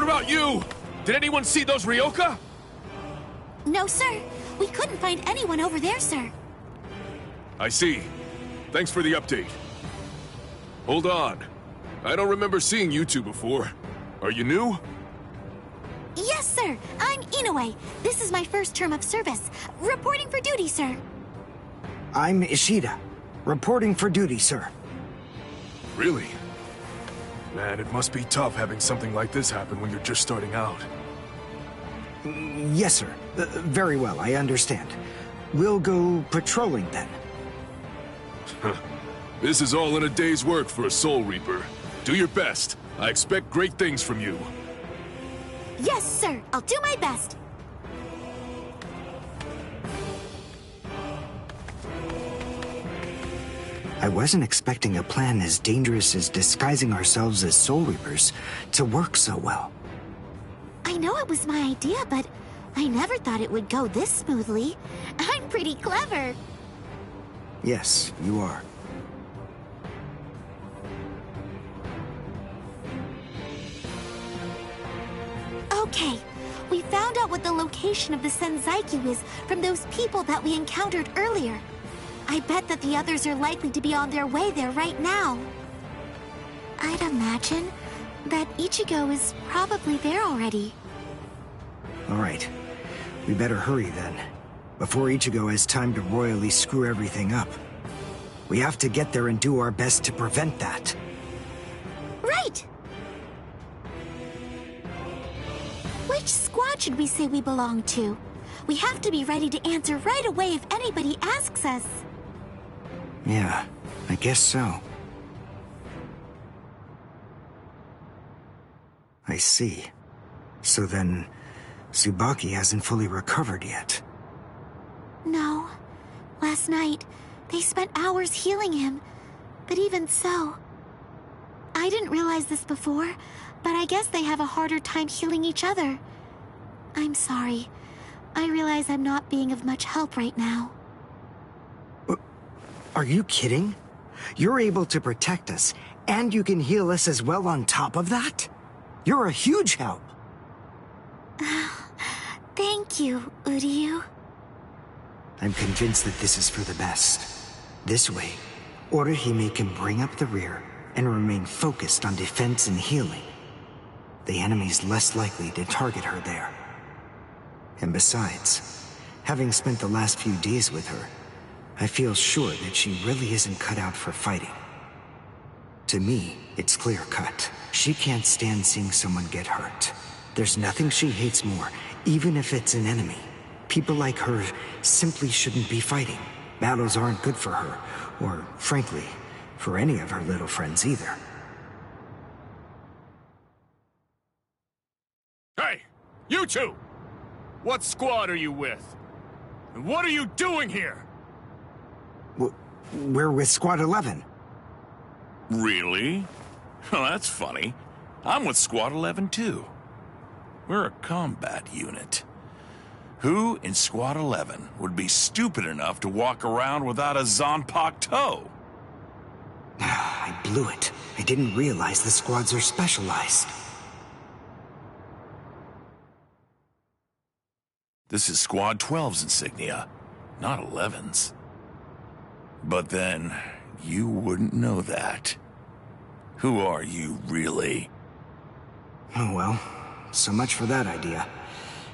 about you? Did anyone see those Ryoka? No, sir. We couldn't find anyone over there, sir. I see. Thanks for the update. Hold on. I don't remember seeing you two before. Are you new? Yes, sir. I'm Inoue. This is my first term of service. Reporting for duty, sir. I'm Ishida. Reporting for duty, sir. Really? Man, it must be tough having something like this happen when you're just starting out. Yes, sir. Very well, I understand. We'll go patrolling then. This is all in a day's work for a Soul Reaper. Do your best. I expect great things from you. Yes, sir. I'll do my best. I wasn't expecting a plan as dangerous as disguising ourselves as Soul Reapers to work so well. I know it was my idea, but I never thought it would go this smoothly. I'm pretty clever. Yes, you are. Okay, we found out what the location of the Senzaiku is from those people that we encountered earlier. I bet that the others are likely to be on their way there right now. I'd imagine that Ichigo is probably there already. All right. We better hurry then, before Ichigo has time to royally screw everything up. We have to get there and do our best to prevent that. Right! Which squad should we say we belong to? We have to be ready to answer right away if anybody asks us. Yeah, I guess so. I see. So then, Tsubaki hasn't fully recovered yet. No. Last night, they spent hours healing him. But even so... I didn't realize this before, but I guess they have a harder time healing each other. I'm sorry. I realize I'm not being of much help right now. Are you kidding? You're able to protect us, and you can heal us as well on top of that? You're a huge help. Thank you, Uryu. I'm convinced that this is for the best. This way, Orihime can bring up the rear and remain focused on defense and healing. The enemy's less likely to target her there. And besides, having spent the last few days with her, I feel sure that she really isn't cut out for fighting. To me, it's clear-cut. She can't stand seeing someone get hurt. There's nothing she hates more, even if it's an enemy. People like her simply shouldn't be fighting. Battles aren't good for her, or, frankly, for any of her little friends either. Hey! You two! What squad are you with? And what are you doing here? We're with Squad 11. Really? Well, that's funny. I'm with Squad 11 too. We're a combat unit. Who in Squad 11 would be stupid enough to walk around without a Zanpakuto toe? I blew it. I didn't realize the squads are specialized. This is Squad 12's insignia, not 11's. But then, you wouldn't know that. Who are you, really? Oh well, so much for that idea.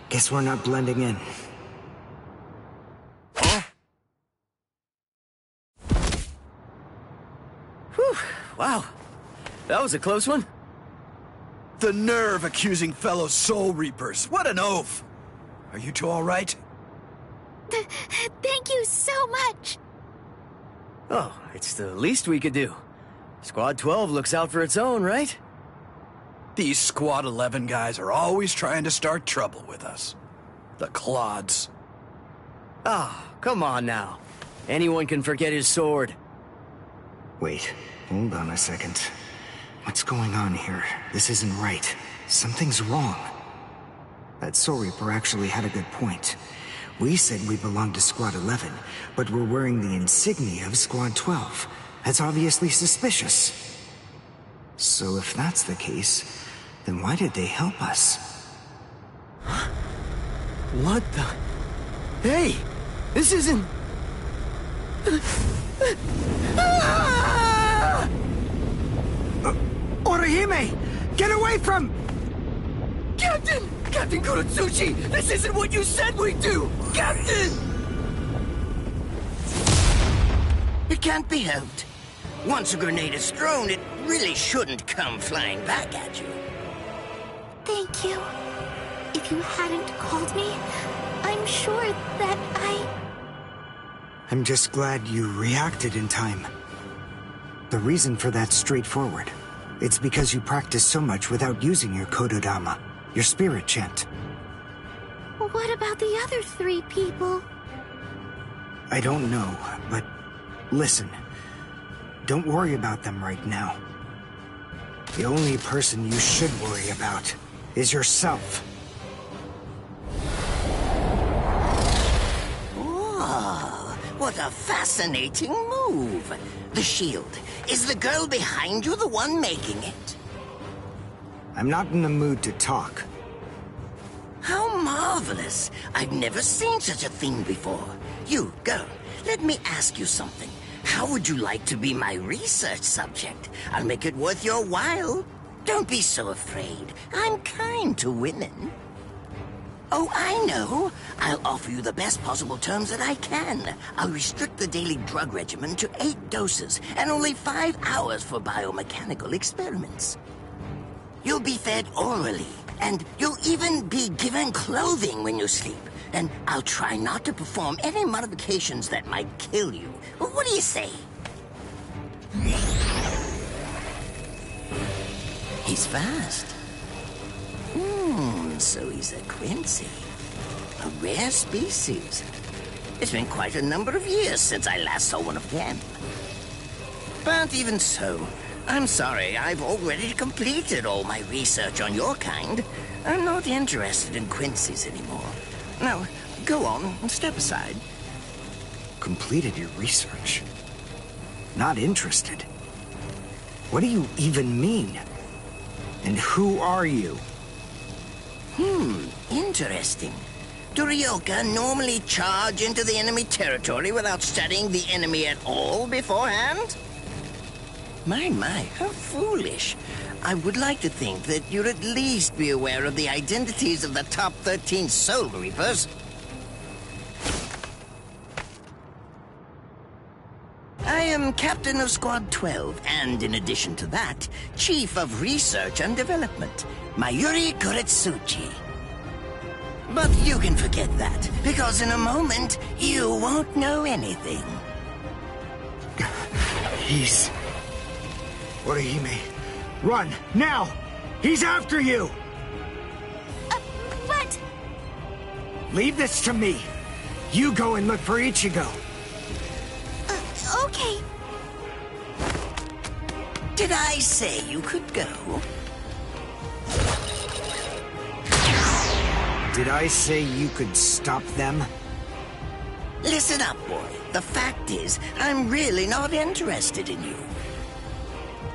Guess we're not blending in. Huh? Whew, wow. That was a close one. The nerve accusing fellow Soul Reapers. What an oaf! Are you two all right? Thank you so much! Oh, it's the least we could do. Squad 12 looks out for its own, right? These Squad 11 guys are always trying to start trouble with us. The clods. Ah, come on now. Anyone can forget his sword. Wait, hold on a second. What's going on here? This isn't right. Something's wrong. That Soul Reaper actually had a good point. We said we belonged to Squad 11, but we're wearing the insignia of Squad 12. That's obviously suspicious. So if that's the case, then why did they help us? What the? Hey! This isn't... Orihime! Get away from... Captain! Captain Kurotsuchi! This isn't what you said we'd do! Captain! It can't be helped. Once a grenade is thrown, it really shouldn't come flying back at you. Thank you. If you hadn't called me, I'm sure that I'm just glad you reacted in time. The reason for that's straightforward. It's because you practiced so much without using your Kododama, your spirit chant. What about the other 3 people? I don't know, but listen. Don't worry about them right now. The only person you should worry about is yourself. Oh, what a fascinating move. The shield. Is the girl behind you the one making it? I'm not in the mood to talk. How marvelous. I've never seen such a thing before. You, girl, let me ask you something. How would you like to be my research subject? I'll make it worth your while. Don't be so afraid. I'm kind to women. Oh, I know. I'll offer you the best possible terms that I can. I'll restrict the daily drug regimen to 8 doses and only 5 hours for biomechanical experiments. You'll be fed orally, and you'll even be given clothing when you sleep. And I'll try not to perform any modifications that might kill you. Well, what do you say? He's fast. So he's a Quincy. A rare species. It's been quite a number of years since I last saw one of them. But even so, I'm sorry, I've already completed all my research on your kind. I'm not interested in Quincy's anymore. Now, go on and step aside. Completed your research? Not interested? What do you even mean? And who are you? Interesting. Do Ryoka normally charge into the enemy territory without studying the enemy at all beforehand? My, how foolish. I would like to think that you'd at least be aware of the identities of the top 13 Soul Reapers. I am Captain of Squad 12, and in addition to that, Chief of Research and Development, Mayuri Kuretsuchi. But you can forget that, because in a moment, you won't know anything. He's... Orihime, run, now! He's after you! But... Leave this to me. You go and look for Ichigo. Okay. Did I say you could go? Did I say you could stop them? Listen up, boy. The fact is, I'm really not interested in you.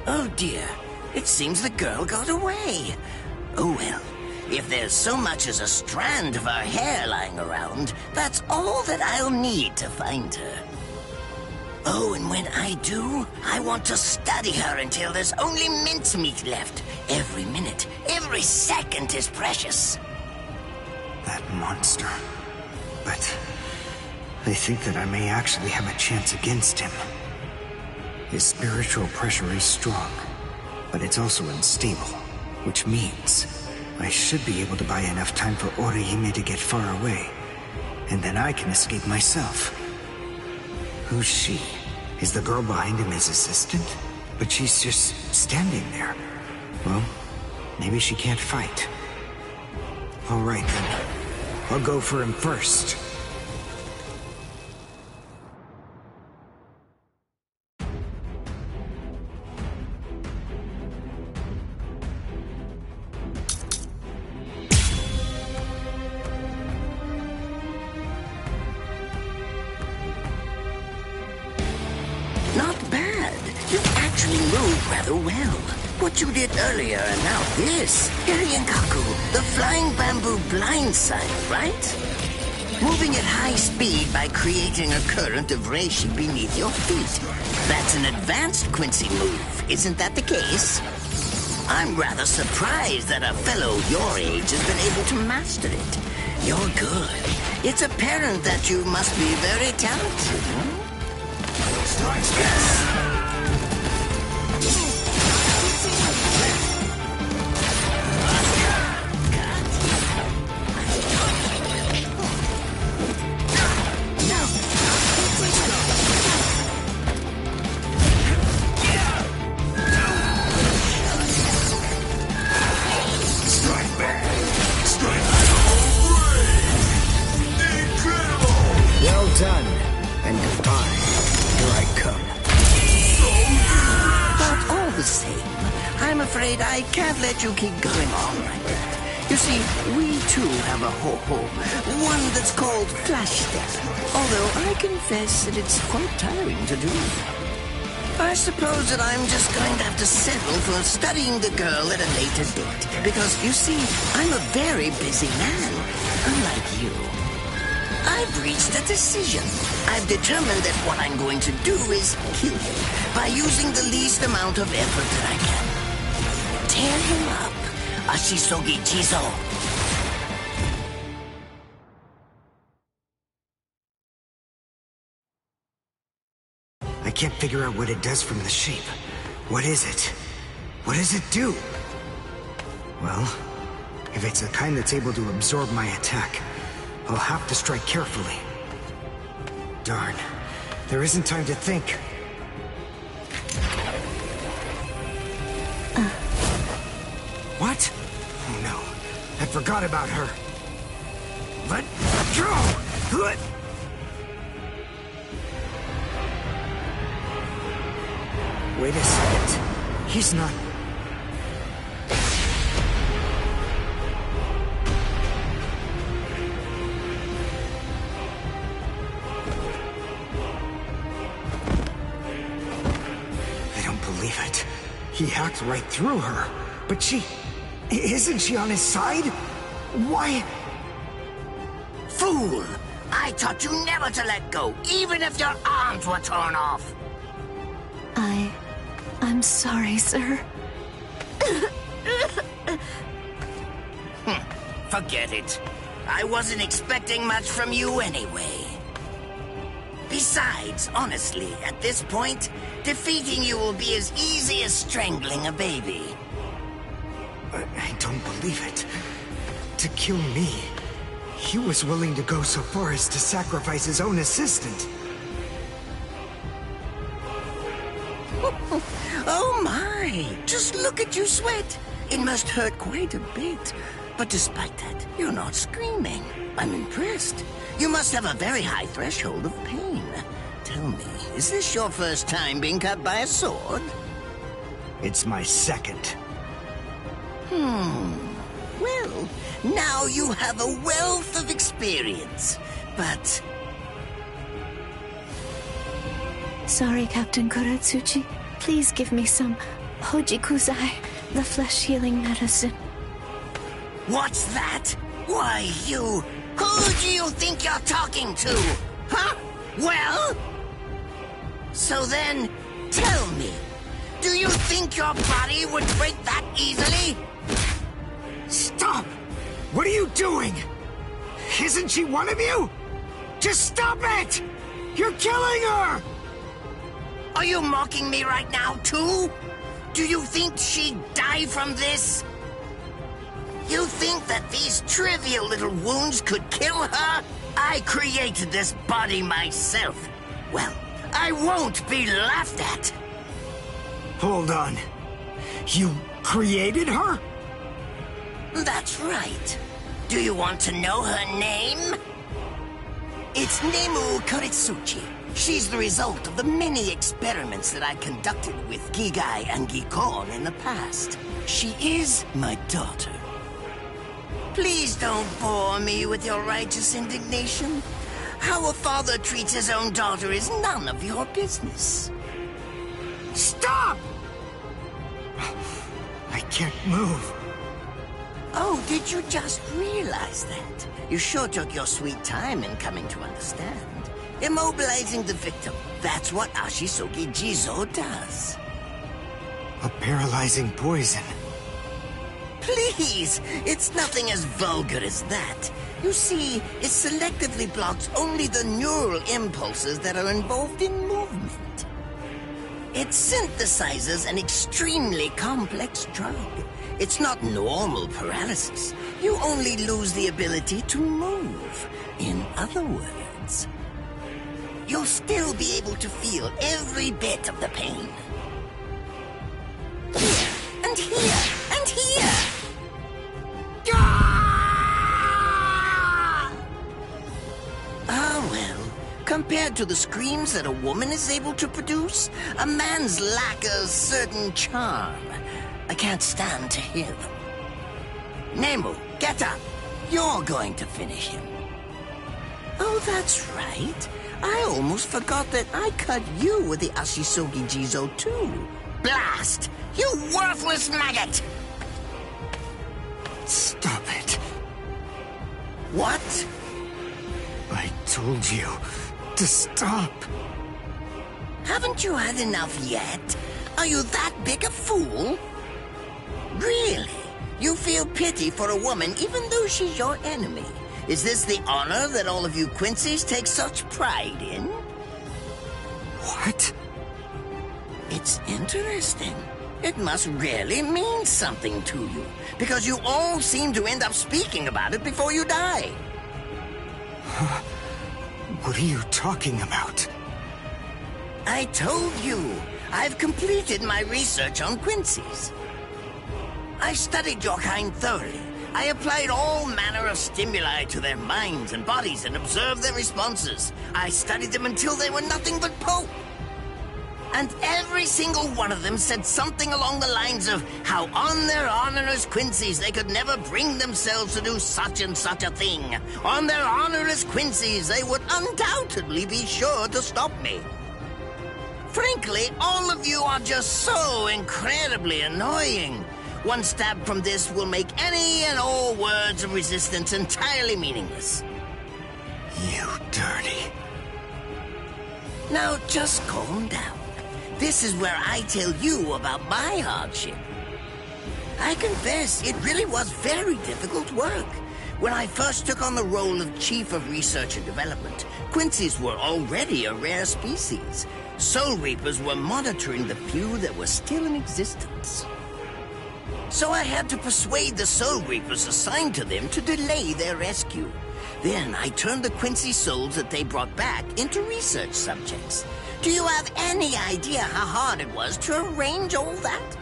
Oh dear, it seems the girl got away. Oh well, if there's so much as a strand of her hair lying around, that's all that I'll need to find her. Oh, and when I do, I want to study her until there's only mincemeat left. Every minute, every second is precious. That monster. But I think that I may actually have a chance against him. His spiritual pressure is strong, but it's also unstable, which means I should be able to buy enough time for Orihime to get far away, and then I can escape myself. Who's she? Is the girl behind him his assistant? But she's just standing there. Well, maybe she can't fight. All right, then. I'll go for him first. Not bad. You actually move rather well. What you did earlier and now this. Hiryenkaku, the flying bamboo blindside, right? Moving at high speed by creating a current of reishi beneath your feet. That's an advanced Quincy move, isn't that the case? I'm rather surprised that a fellow your age has been able to master it. You're good. It's apparent that you must be very talented, huh? Well done, and goodbye. Here I come. But all the same, I'm afraid I can't let you keep going on like that. You see, we too have a ho-ho, one that's called Flash Step, although I confess that it's quite tiring to do. I suppose that I'm just going to have to settle for studying the girl at a later date, because, you see, I'm a very busy man, unlike you. I've reached a decision. I've determined that what I'm going to do is kill him by using the least amount of effort that I can. Tear him up. Ashisogi Chizo. I can't figure out what it does from the shape. What is it? What does it do? Well, if it's the kind that's able to absorb my attack, I'll have to strike carefully. Darn. There isn't time to think. What? Oh no. I forgot about her. Let go! Wait a second. He's not... He hacked right through her. But isn't she on his side? Why? Fool! I taught you never to let go, even if your arms were torn off. I'm sorry, sir. Forget it. I wasn't expecting much from you anyway. Besides, honestly, at this point, defeating you will be as easy as strangling a baby. I don't believe it. To kill me, he was willing to go so far as to sacrifice his own assistant. Oh my! Just look at you sweat! It must hurt quite a bit. But despite that, you're not screaming. I'm impressed. You must have a very high threshold of pain. Tell me, is this your first time being cut by a sword? It's my second. Well, now you have a wealth of experience, but... Sorry, Captain Kuratsuchi. Please give me some Hojikuzai, the flesh-healing medicine. What's that? Why, you... Who do you think you're talking to? Huh? Well? So then, tell me, do you think your body would break that easily? Stop! What are you doing? Isn't she one of you? Just stop it! You're killing her! Are you mocking me right now, too? Do you think she'd die from this? You think that these trivial little wounds could kill her? I created this body myself. Well, I won't be laughed at. Hold on. You created her? That's right. Do you want to know her name? It's Nemu Kuratsuchi. She's the result of the many experiments that I conducted with Gigai and Gikon in the past. She is my daughter. Please don't bore me with your righteous indignation. How a father treats his own daughter is none of your business. Stop! can't move. Oh, did you just realize that? You sure took your sweet time in coming to understand. Immobilizing the victim. That's what Ashisogi Jizo does. A paralyzing poison. Please! It's nothing as vulgar as that. You see, it selectively blocks only the neural impulses that are involved in movement. It synthesizes an extremely complex drug. It's not normal paralysis. You only lose the ability to move. In other words, you'll still be able to feel every bit of the pain. Here, and here, and here! Ah, well, compared to the screams that a woman is able to produce, a man's lack a certain charm. I can't stand to hear them. Nemu, get up! You're going to finish him. Oh, that's right. I almost forgot that I cut you with the Ashisogi Jizo too. Blast! You worthless maggot! Stop it. What? I told you to stop. Haven't you had enough yet? Are you that big a fool? Really? You feel pity for a woman even though she's your enemy? Is this the honor that all of you Quincy's take such pride in? What? It's interesting. It must really mean something to you, because you all seem to end up speaking about it before you die. What are you talking about? I told you, I've completed my research on Quincy's. I studied your kind thoroughly. I applied all manner of stimuli to their minds and bodies and observed their responses. I studied them until they were nothing but pulp. And every single one of them said something along the lines of how on their honor as Quincy's they could never bring themselves to do such and such a thing. On their honor as Quincy's they would undoubtedly be sure to stop me. Frankly, all of you are just so incredibly annoying. One stab from this will make any and all words of resistance entirely meaningless. You dirty. Now just calm down. This is where I tell you about my hardship. I confess, it really was very difficult work. When I first took on the role of Chief of Research and Development, Quincy's were already a rare species. Soul Reapers were monitoring the few that were still in existence. So I had to persuade the Soul Reapers assigned to them to delay their rescue. Then I turned the Quincy souls that they brought back into research subjects. Do you have any idea how hard it was to arrange all that?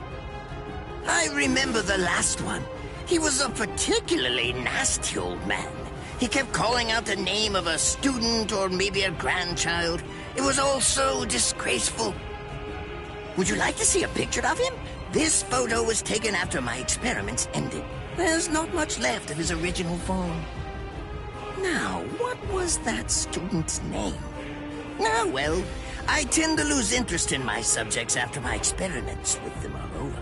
I remember the last one. He was a particularly nasty old man. He kept calling out the name of a student or maybe a grandchild. It was all so disgraceful. Would you like to see a picture of him? This photo was taken after my experiments ended. There's not much left of his original form. Now, what was that student's name? Ah, well, I tend to lose interest in my subjects after my experiments with them are over.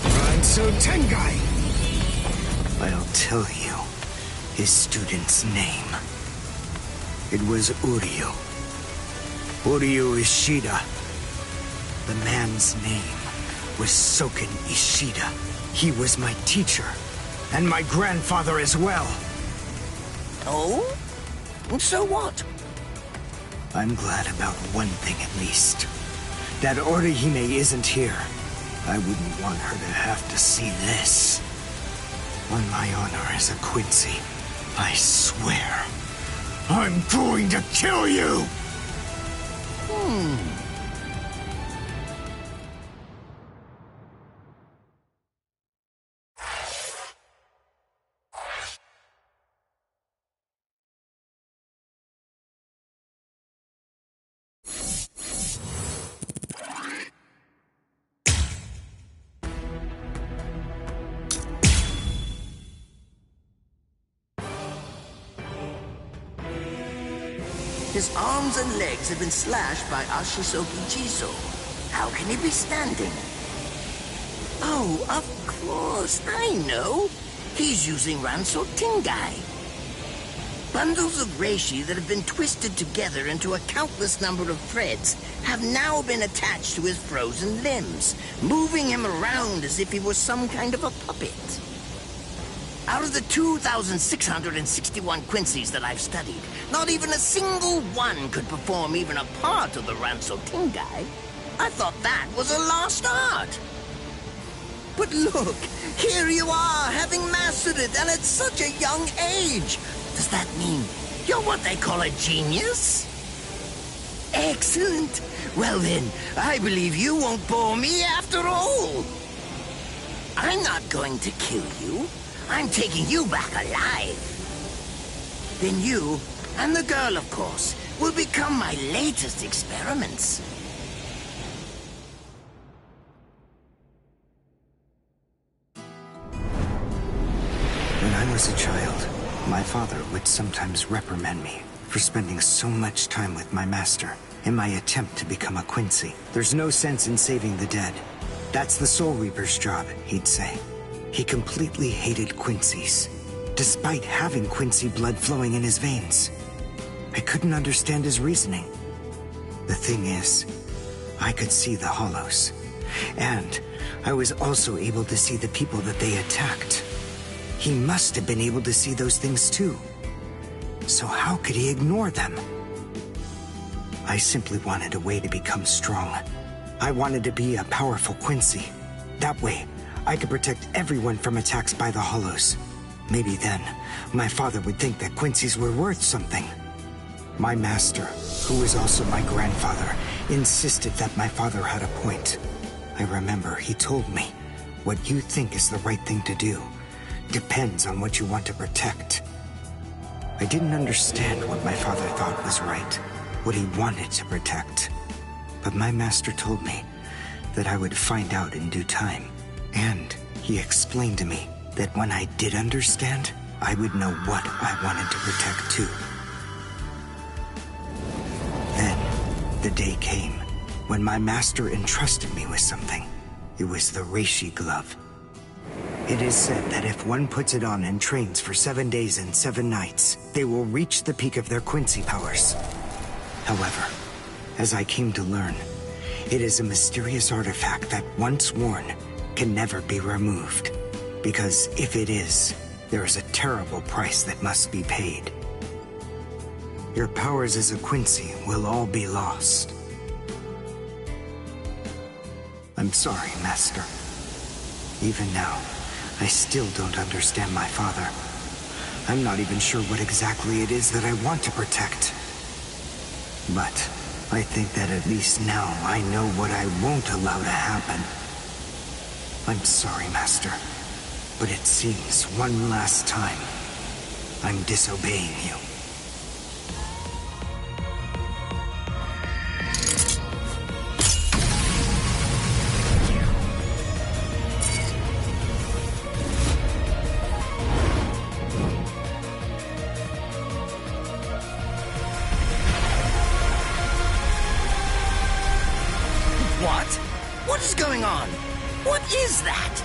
Ranso Tengai! I'll tell you his student's name. It was Uryu. Uryu Ishida. The man's name was Soken Ishida. He was my teacher, and my grandfather as well. Oh? So what? I'm glad about one thing at least. That Orihime isn't here. I wouldn't want her to have to see this. On my honor as a Quincy, I swear, I'm going to kill you! His arms and legs have been slashed by Ashisoki Jiso. How can he be standing? Oh, of course, I know. He's using Ranso Tingai. Bundles of reishi that have been twisted together into a countless number of threads have now been attached to his frozen limbs, moving him around as if he was some kind of a puppet. Out of the 2,661 Quincy's that I've studied, not even a single one could perform even a part of the Ranso Tingai. I thought that was a lost art. But look, here you are, having mastered it, and at such a young age. Does that mean you're what they call a genius? Excellent. Well then, I believe you won't bore me after all. I'm not going to kill you. I'm taking you back alive. Then you, and the girl of course, will become my latest experiments. When I was a child, my father would sometimes reprimand me for spending so much time with my master in my attempt to become a Quincy. There's no sense in saving the dead. That's the Soul Reaper's job, he'd say. He completely hated Quincy's, despite having Quincy blood flowing in his veins. I couldn't understand his reasoning. The thing is, I could see the hollows, and I was also able to see the people that they attacked. He must have been able to see those things too. So how could he ignore them? I simply wanted a way to become strong. I wanted to be a powerful Quincy. That way, I could protect everyone from attacks by the hollows. Maybe then, my father would think that Quincy's were worth something. My master, who was also my grandfather, insisted that my father had a point. I remember he told me, what you think is the right thing to do depends on what you want to protect. I didn't understand what my father thought was right, what he wanted to protect. But my master told me that I would find out in due time. And he explained to me that when I did understand, I would know what I wanted to protect too. Then, the day came when my master entrusted me with something. It was the Reishi Glove. It is said that if one puts it on and trains for 7 days and 7 nights, they will reach the peak of their Quincy powers. However, as I came to learn, it is a mysterious artifact that once worn can never be removed. Because if it is, there is a terrible price that must be paid. Your powers as a Quincy will all be lost. I'm sorry, Master. Even now, I still don't understand my father. I'm not even sure what exactly it is that I want to protect. But I think that at least now I know what I won't allow to happen. I'm sorry, Master, but it seems one last time I'm disobeying you. What? What is going on? What is that?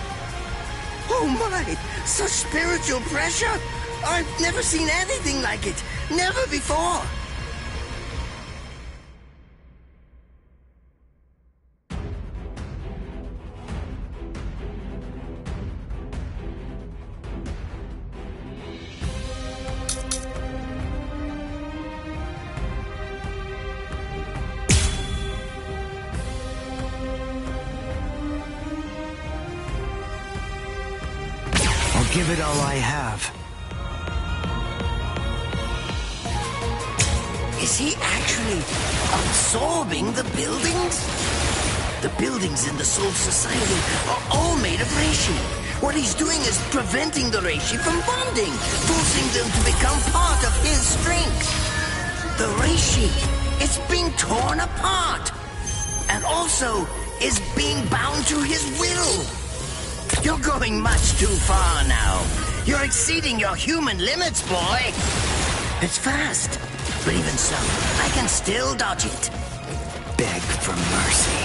Oh my! Such spiritual pressure? I've never seen anything like it. Never before. Give it all I have. Is he actually absorbing the buildings? The buildings in the Soul Society are all made of reishi. What he's doing is preventing the reishi from bonding, forcing them to become part of his strength. The reishi, it's being torn apart, and also is being bound to his will. You're going much too far now. You're exceeding your human limits, boy. It's fast. But even so, I can still dodge it. Beg for mercy.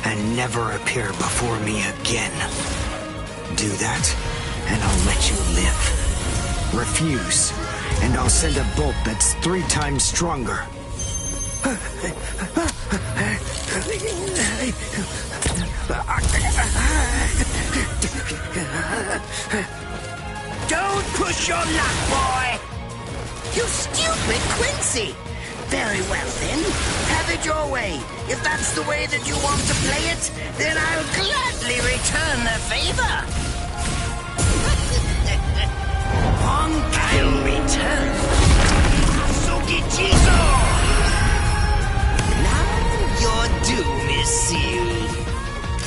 And never appear before me again. Do that, and I'll let you live. Refuse, and I'll send a bolt that's 3 times stronger. Don't push your luck, boy! You stupid Quincy! Very well, then. Have it your way. If that's the way that you want to play it, then I'll gladly return the favor. I'll return. Asuki Jizo! Now your doom is sealed.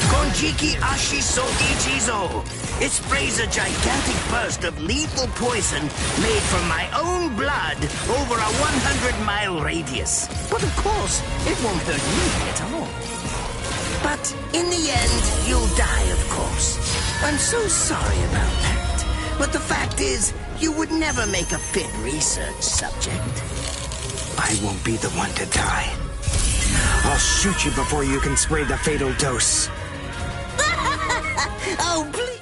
Konjiki Ashisogi Jizo. It sprays a gigantic burst of lethal poison made from my own blood over a 100-mile radius. But of course, it won't hurt me at all. But in the end, you'll die, of course. I'm so sorry about that. But the fact is, you would never make a fit research subject. I won't be the one to die. I'll shoot you before you can spray the fatal dose. Oh, please.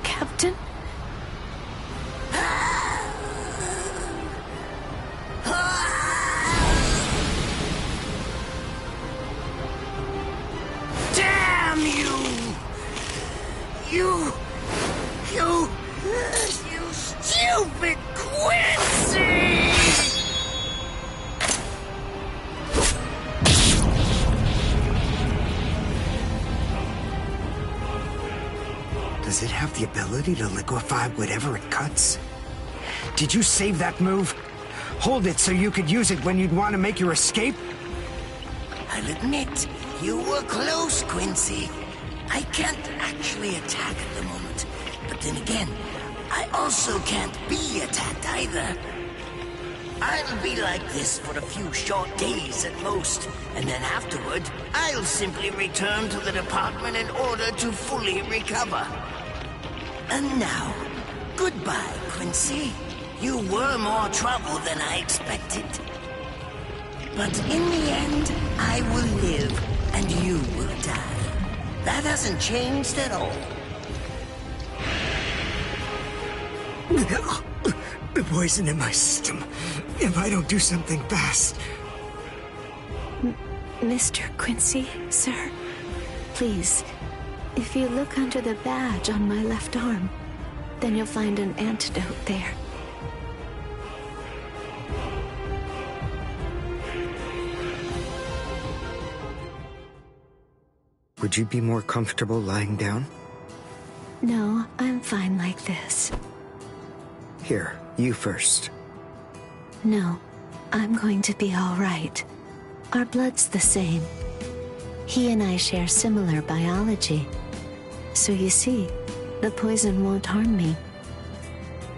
Captain? Damn you! You stupid Quincy! Does it have the ability to liquefy whatever it cuts? Did you save that move? Hold it so you could use it when you'd want to make your escape? I'll admit, you were close, Quincy. I can't actually attack at the moment. But then again, I also can't be attacked either. I'll be like this for a few short days at most, and then afterward, I'll simply return to the department in order to fully recover. And now, goodbye, Quincy. You were more trouble than I expected. But in the end, I will live, and you will die. That hasn't changed at all. The poison in my system. If I don't do something fast. Mr. Quincy, sir, please, if you look under the badge on my left arm, then you'll find an antidote there. Would you be more comfortable lying down? No, I'm fine like this. Here, you first. No, I'm going to be all right. Our blood's the same. He and I share similar biology. So you see, the poison won't harm me.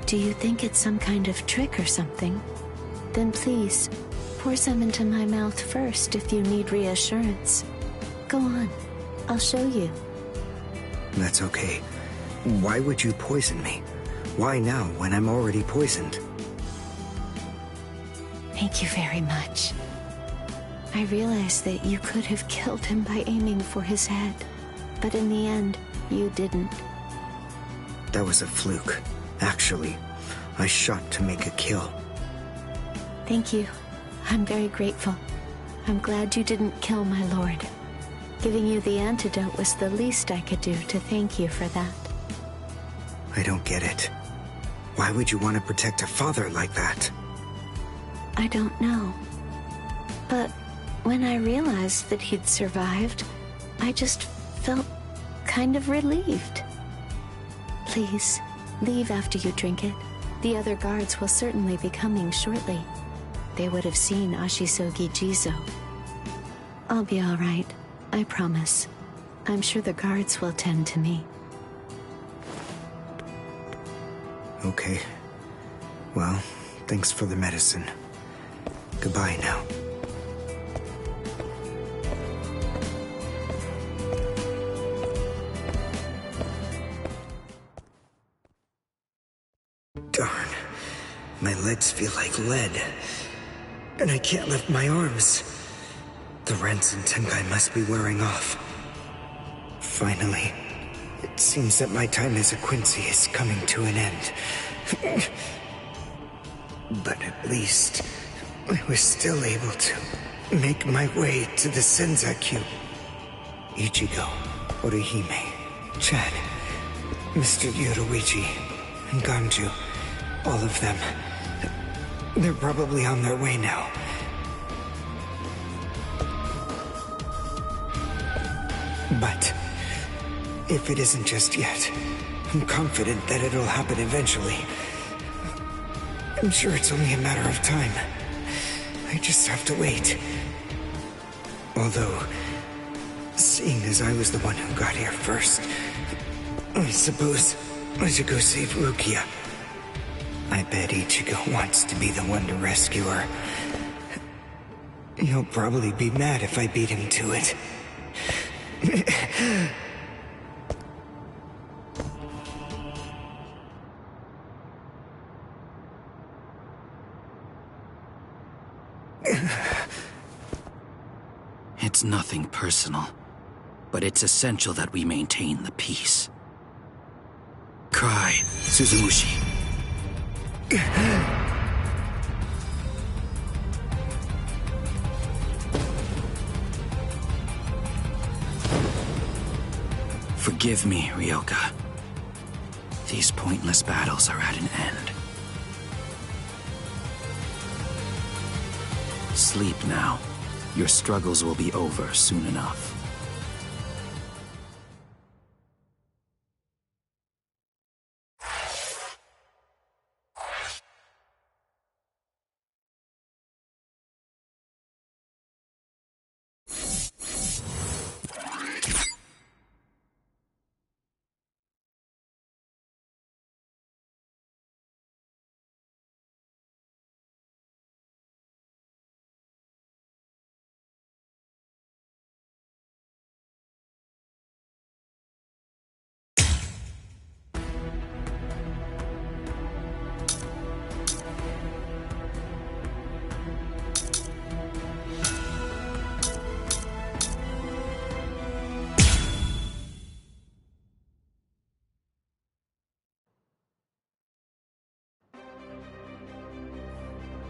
Do you think it's some kind of trick or something? Then please, pour some into my mouth first if you need reassurance. Go on, I'll show you. That's okay. Why would you poison me? Why now, when I'm already poisoned? Thank you very much. I realized that you could have killed him by aiming for his head, but in the end, you didn't. That was a fluke. Actually, I shot to make a kill. Thank you. I'm very grateful. I'm glad you didn't kill my lord. Giving you the antidote was the least I could do to thank you for that. I don't get it. Why would you want to protect a father like that? I don't know. But when I realized that he'd survived, I just felt kind of relieved. Please, leave after you drink it. The other guards will certainly be coming shortly. They would have seen Ashisogi Jizo. I'll be all right, I promise. I'm sure the guards will tend to me. Okay. Well, thanks for the medicine. Goodbye now. Darn. My legs feel like lead. And I can't lift my arms. The Rents and Tenkai must be wearing off. Finally, it seems that my time as a Quincy is coming to an end. But at least, I was still able to make my way to the Senzakyu. Ichigo, Orihime, Chad, Mr. Yoruichi, and Ganju, all of them. They're probably on their way now. But if it isn't just yet, I'm confident that it'll happen eventually. I'm sure it's only a matter of time. I just have to wait. Although, seeing as I was the one who got here first, I suppose I should go save Rukia. I bet Ichigo wants to be the one to rescue her. He'll probably be mad if I beat him to it. It's nothing personal, but it's essential that we maintain the peace. Cry, Suzumushi. Forgive me, Ryoka. These pointless battles are at an end. Sleep now. Your struggles will be over soon enough.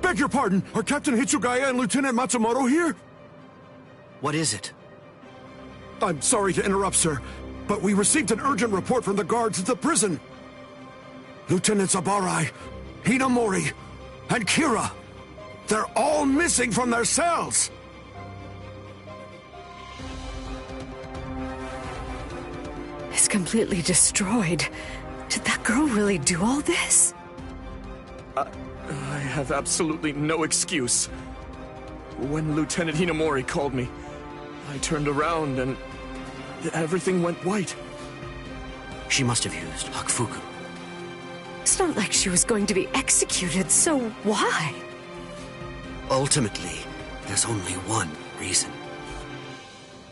Beg your pardon, are Captain Hitsugaya and Lieutenant Matsumoto here? What is it? I'm sorry to interrupt, sir, but we received an urgent report from the guards at the prison. Lieutenant Zabarai, Hinamori, and Kira, they're all missing from their cells! It's completely destroyed. Did that girl really do all this? I have absolutely no excuse. When Lieutenant Hinamori called me, I turned around and everything went white. She must have used Hakufuku. It's not like she was going to be executed, so why? Ultimately, there's only one reason.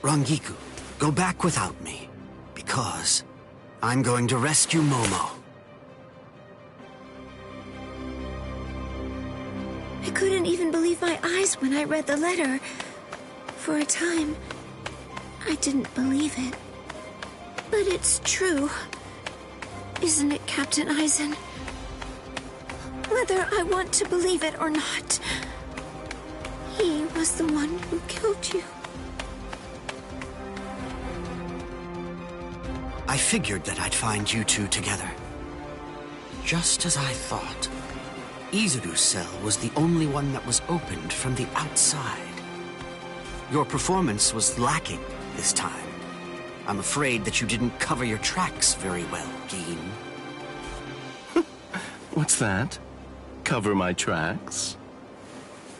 Rangiku, go back without me, because I'm going to rescue Momo. I couldn't even believe my eyes when I read the letter. For a time, I didn't believe it. But it's true. Isn't it, Captain Aizen? Whether I want to believe it or not, he was the one who killed you. I figured that I'd find you two together. Just as I thought. Izuru's cell was the only one that was opened from the outside. Your performance was lacking this time. I'm afraid that you didn't cover your tracks very well, Gin. What's that? Cover my tracks?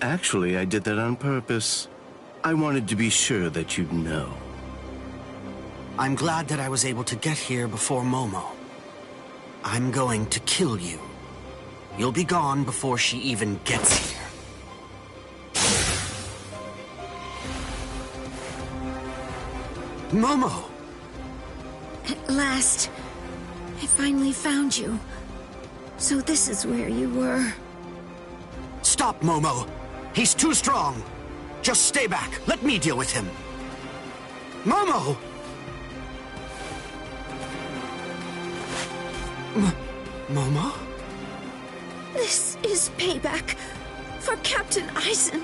Actually, I did that on purpose. I wanted to be sure that you'd know. I'm glad that I was able to get here before Momo. I'm going to kill you You'll be gone before she even gets here. Momo! At last, I finally found you. So this is where you were. Stop, Momo! He's too strong! Just stay back. Let me deal with him. Momo! Momo? This is payback for Captain Aizen.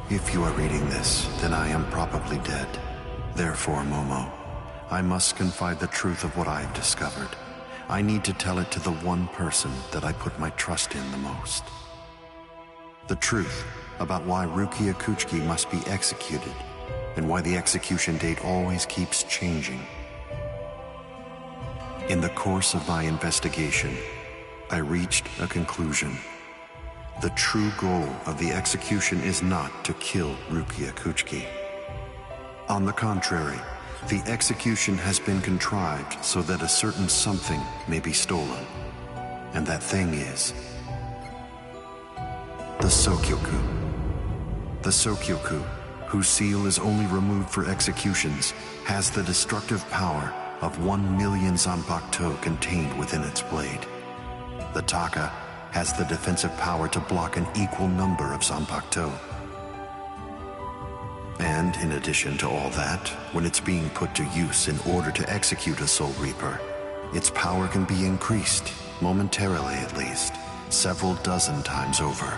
If you are reading this, then I am probably dead. Therefore, Momo, I must confide the truth of what I have discovered. I need to tell it to the one person that I put my trust in the most. The truth about why Rukia Kuchiki must be executed, and why the execution date always keeps changing. In the course of my investigation, I reached a conclusion. The true goal of the execution is not to kill Rukia Kuchiki. On the contrary, the execution has been contrived so that a certain something may be stolen. And that thing is the Sokyoku. The Sokyoku, whose seal is only removed for executions, has the destructive power of 1 million Zanpakuto contained within its blade. The Taka has the defensive power to block an equal number of Zanpakuto. And in addition to all that, when it's being put to use in order to execute a Soul Reaper, its power can be increased, momentarily at least, several dozen times over.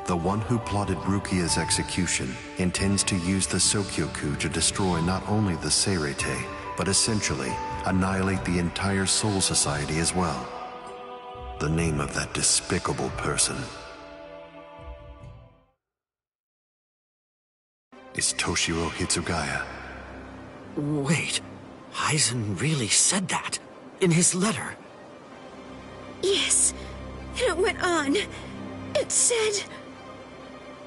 The one who plotted Rukia's execution intends to use the Sokyoku to destroy not only the Seirete, but essentially annihilate the entire Soul Society as well. The name of that despicable person is Toshiro Hitsugaya. Wait, Aizen really said that in his letter? Yes, and it went on. It said,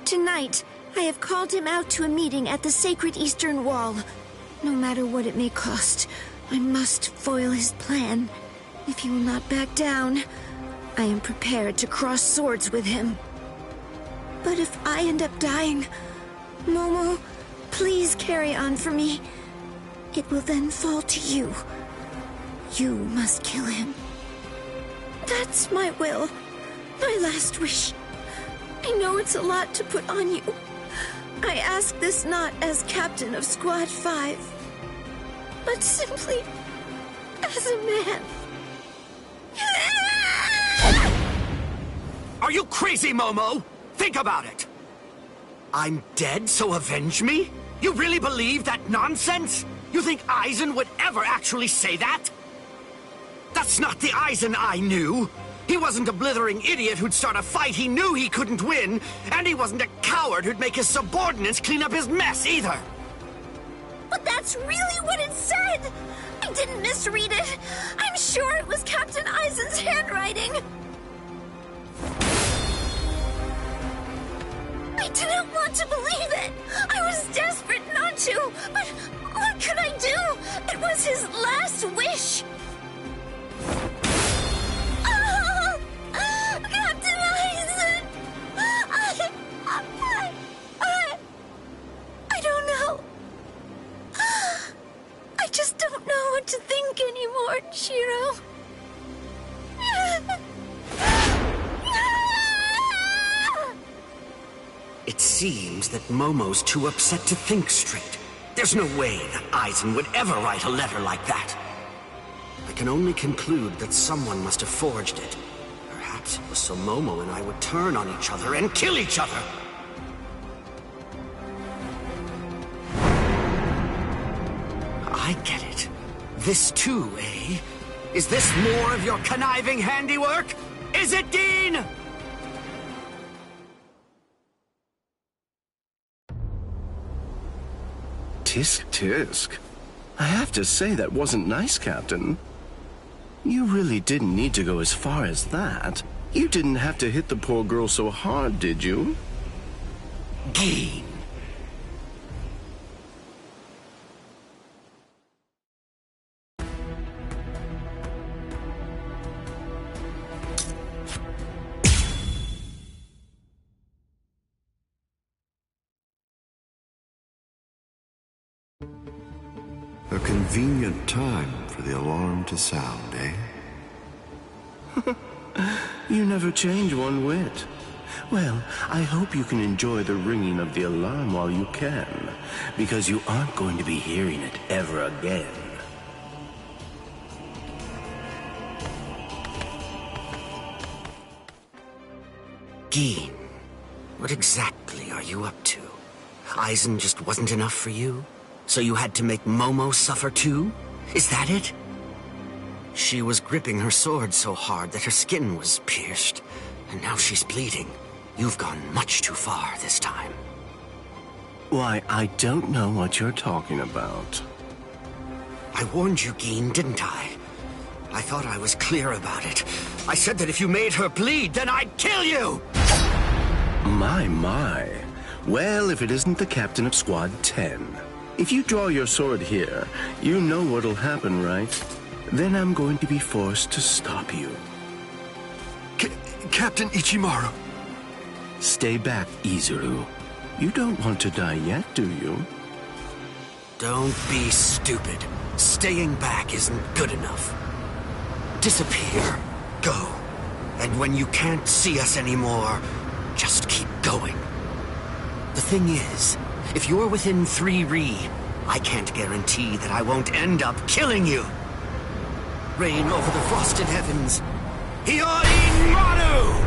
"Tonight, I have called him out to a meeting at the Sacred Eastern Wall. No matter what it may cost, I must foil his plan. If he will not back down, I am prepared to cross swords with him. But if I end up dying, Momo, please carry on for me. It will then fall to you. You must kill him. That's my will, my last wish. I know it's a lot to put on you. I ask this not as captain of Squad 5, but simply as a man." Are you crazy, Momo? Think about it. I'm dead, so avenge me? You really believe that nonsense? You think Aizen would ever actually say that? That's not the Aizen I knew. He wasn't a blithering idiot who'd start a fight he knew he couldn't win, and he wasn't a coward who'd make his subordinates clean up his mess either. But that's really what it said! I didn't misread it. I'm sure it was Captain Aizen's handwriting. I didn't want to believe it. I was desperate not to, but what could I do? It was his last wish. Oh, Captain Aizen! I don't know. I just don't know what to think anymore, Shiro. It seems that Momo's too upset to think straight. There's no way that Aizen would ever write a letter like that. I can only conclude that someone must have forged it. Perhaps it was so Momo and I would turn on each other and kill each other. I get it. This too, eh? Is this more of your conniving handiwork? Is it, Dean? Tisk tisk. I have to say that wasn't nice, Captain. You really didn't need to go as far as that. You didn't have to hit the poor girl so hard, did you? Dean. A convenient time for the alarm to sound, eh? You never change one whit. Well, I hope you can enjoy the ringing of the alarm while you can, because you aren't going to be hearing it ever again. Geen, what exactly are you up to? Aizen just wasn't enough for you? So you had to make Momo suffer too? Is that it? She was gripping her sword so hard that her skin was pierced, and now she's bleeding. You've gone much too far this time. Why, I don't know what you're talking about. I warned you, Geen, didn't I? I thought I was clear about it. I said that if you made her bleed, then I'd kill you! My. Well, if it isn't the captain of Squad 10. If you draw your sword here, you know what'll happen, right? Then I'm going to be forced to stop you. Captain Ichimaru. Stay back, Izuru. You don't want to die yet, do you? Don't be stupid. Staying back isn't good enough. Disappear. Go. And when you can't see us anymore, just keep going. The thing is, if you're within 3 Ri, I can't guarantee that I won't end up killing you. Reign over the frosted heavens. Hiyori Maru!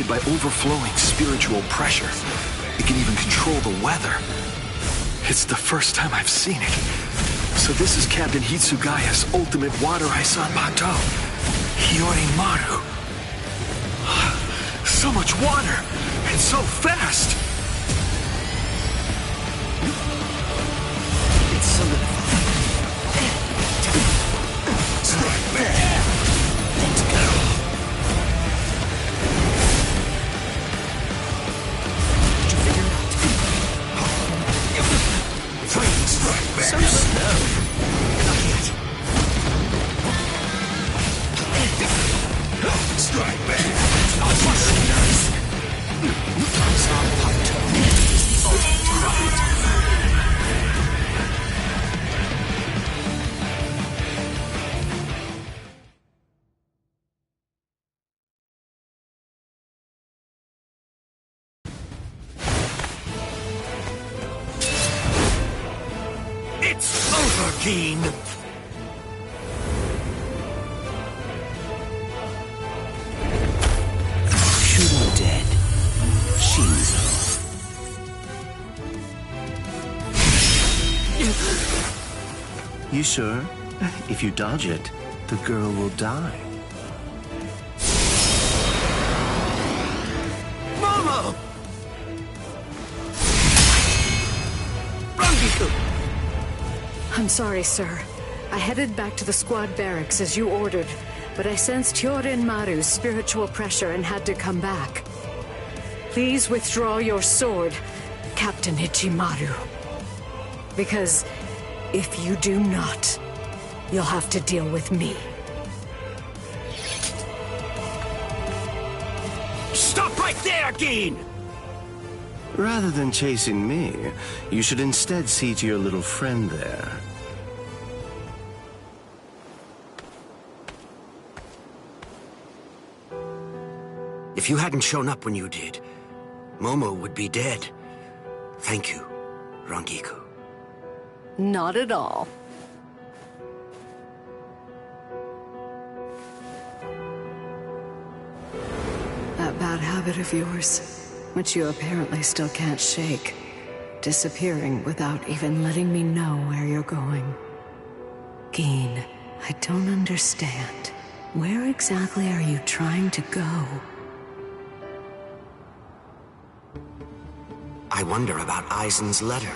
By overflowing spiritual pressure. It can even control the weather. It's the first time I've seen it. So this is Captain Hitsugaya's ultimate water ice on Batou. Hiyori Maru. So much water, and so fast! It's solidified. Strike back! Let's go! So slow. Not yet. Strike back. Some Pato is the ultimate grind. It's over, Geen! Shooting dead. Shinzo. You sure? If you dodge it, the girl will die. Momo! Rangiku! I'm sorry, sir. I headed back to the squad barracks as you ordered, but I sensed Hyorin Maru's spiritual pressure and had to come back. Please withdraw your sword, Captain Ichimaru. Because if you do not, you'll have to deal with me. Stop right there, Geen! Rather than chasing me, you should instead see to your little friend there. If you hadn't shown up when you did, Momo would be dead. Thank you, Rangiku. Not at all. That bad habit of yours, which you apparently still can't shake. Disappearing without even letting me know where you're going. Geen, I don't understand. Where exactly are you trying to go? I wonder about Aizen's letter.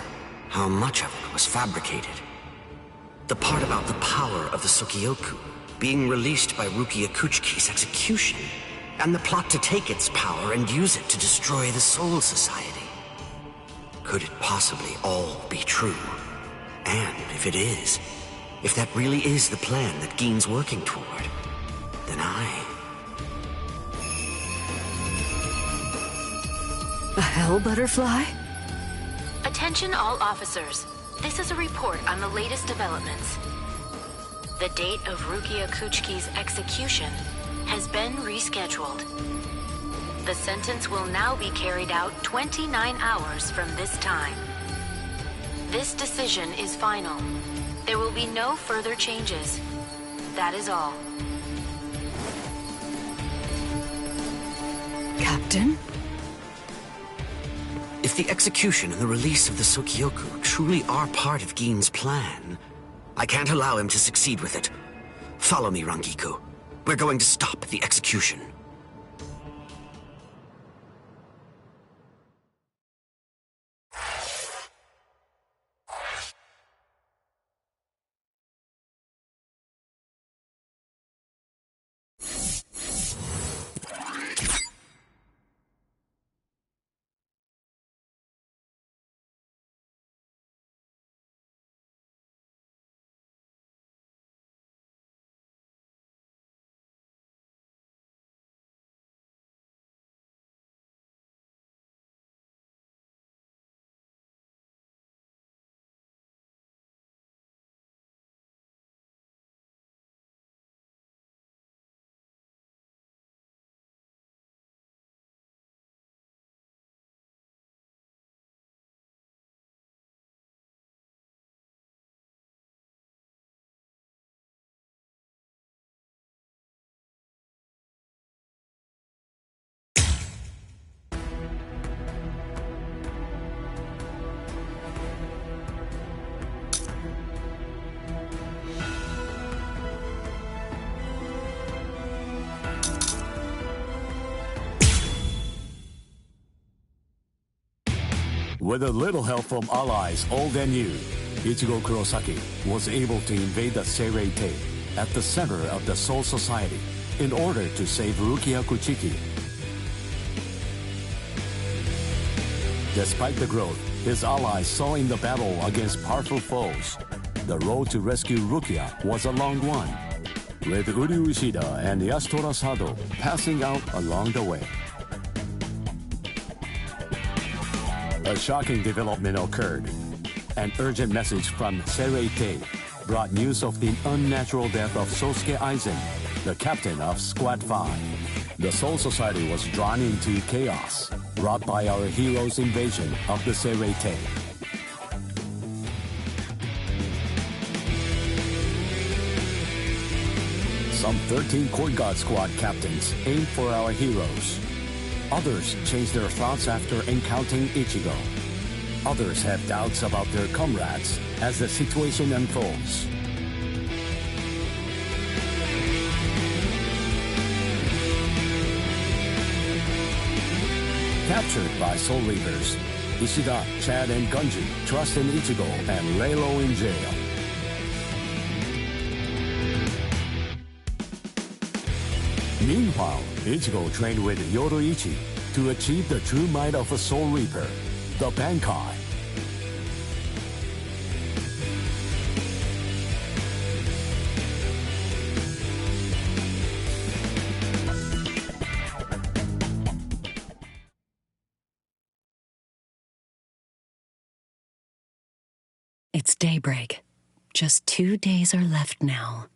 How much of it was fabricated? The part about the power of the Sukioku being released by Rukia Kuchiki's execution, and the plot to take its power and use it to destroy the Soul Society. Could it possibly all be true? And if it is, if that really is the plan that Geen's working toward, then A hell butterfly? Attention all officers. This is a report on the latest developments. The date of Rukia Kuchiki's execution has been rescheduled. The sentence will now be carried out 29 hours from this time. This decision is final. There will be no further changes. That is all. Captain? if the execution and the release of the Sukioku truly are part of Geen's plan, I can't allow him to succeed with it. Follow me, Rangiku. We're going to stop the execution. With a little help from allies old and new, Ichigo Kurosaki was able to invade the Seirei-tei at the center of the Soul Society in order to save Rukia Kuchiki. Despite the growth his allies saw in the battle against powerful foes, the road to rescue Rukia was a long one, with Uryu Ishida and Yasutora Sado passing out along the way. A shocking development occurred. An urgent message from Seirei-tei brought news of the unnatural death of Sosuke Aizen, the captain of Squad 5. The Soul Society was drawn into chaos, brought by our hero's invasion of the Seirei-tei. Some 13 Court Guard Squad captains aimed for our heroes. Others changed their thoughts after encountering Ichigo. Others have doubts about their comrades as the situation unfolds. Captured by Soul Reapers, Ishida, Chad, and Gunji trust in Ichigo and lay low in jail. Meanwhile, Ichigo trained with Yoruichi to achieve the true might of a Soul Reaper, the Bankai. It's daybreak. Just 2 days are left now.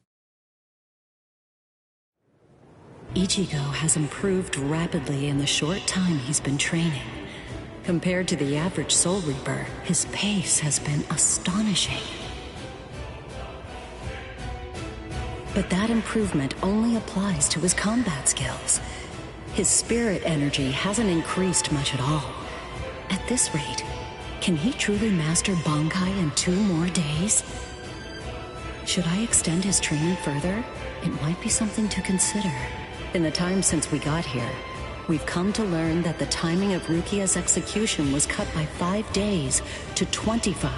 Ichigo has improved rapidly in the short time he's been training. Compared to the average Soul Reaper, his pace has been astonishing. But that improvement only applies to his combat skills. His spirit energy hasn't increased much at all. At this rate, can he truly master Bankai in 2 more days? Should I extend his training further? It might be something to consider. In the time since we got here, we've come to learn that the timing of Rukia's execution was cut by 5 days to 25.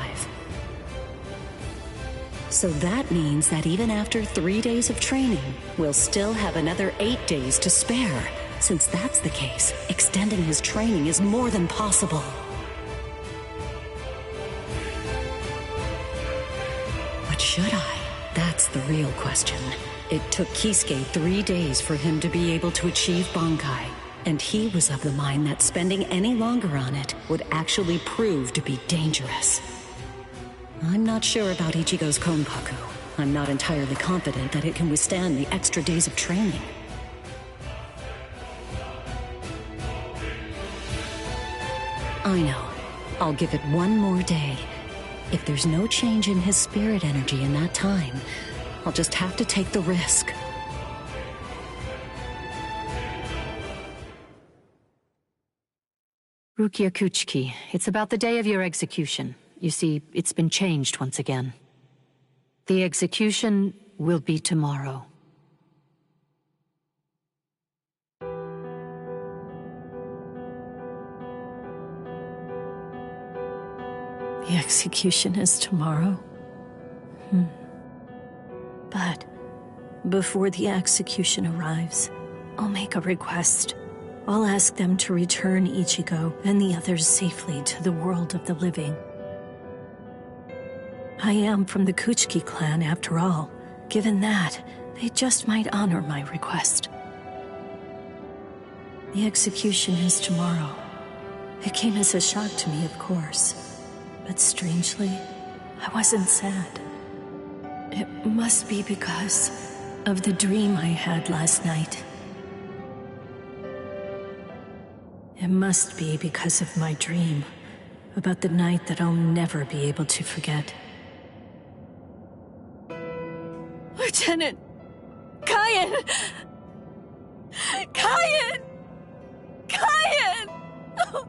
So that means that even after 3 days of training, we'll still have another 8 days to spare. Since that's the case, extending his training is more than possible. But should I? That's the real question. It took Kisuke 3 days for him to be able to achieve Bankai, and he was of the mind that spending any longer on it would actually prove to be dangerous. I'm not sure about Ichigo's Konpaku. I'm not entirely confident that it can withstand the extra days of training. I know. I'll give it 1 more day. If there's no change in his spirit energy in that time, I'll just have to take the risk. Rukia Kuchiki, it's about the day of your execution. You see, it's been changed once again. The execution will be tomorrow. The execution is tomorrow? But before the execution arrives, I'll make a request. I'll ask them to return Ichigo and the others safely to the world of the living. I am from the Kuchiki clan after all. Given that, they just might honor my request. The execution is tomorrow. It came as a shock to me, of course. But strangely, I wasn't sad. It must be because of the dream I had last night. It must be because of my dream about the night that I'll never be able to forget. Lieutenant! Kaien! Kaien! Kaien! Oh.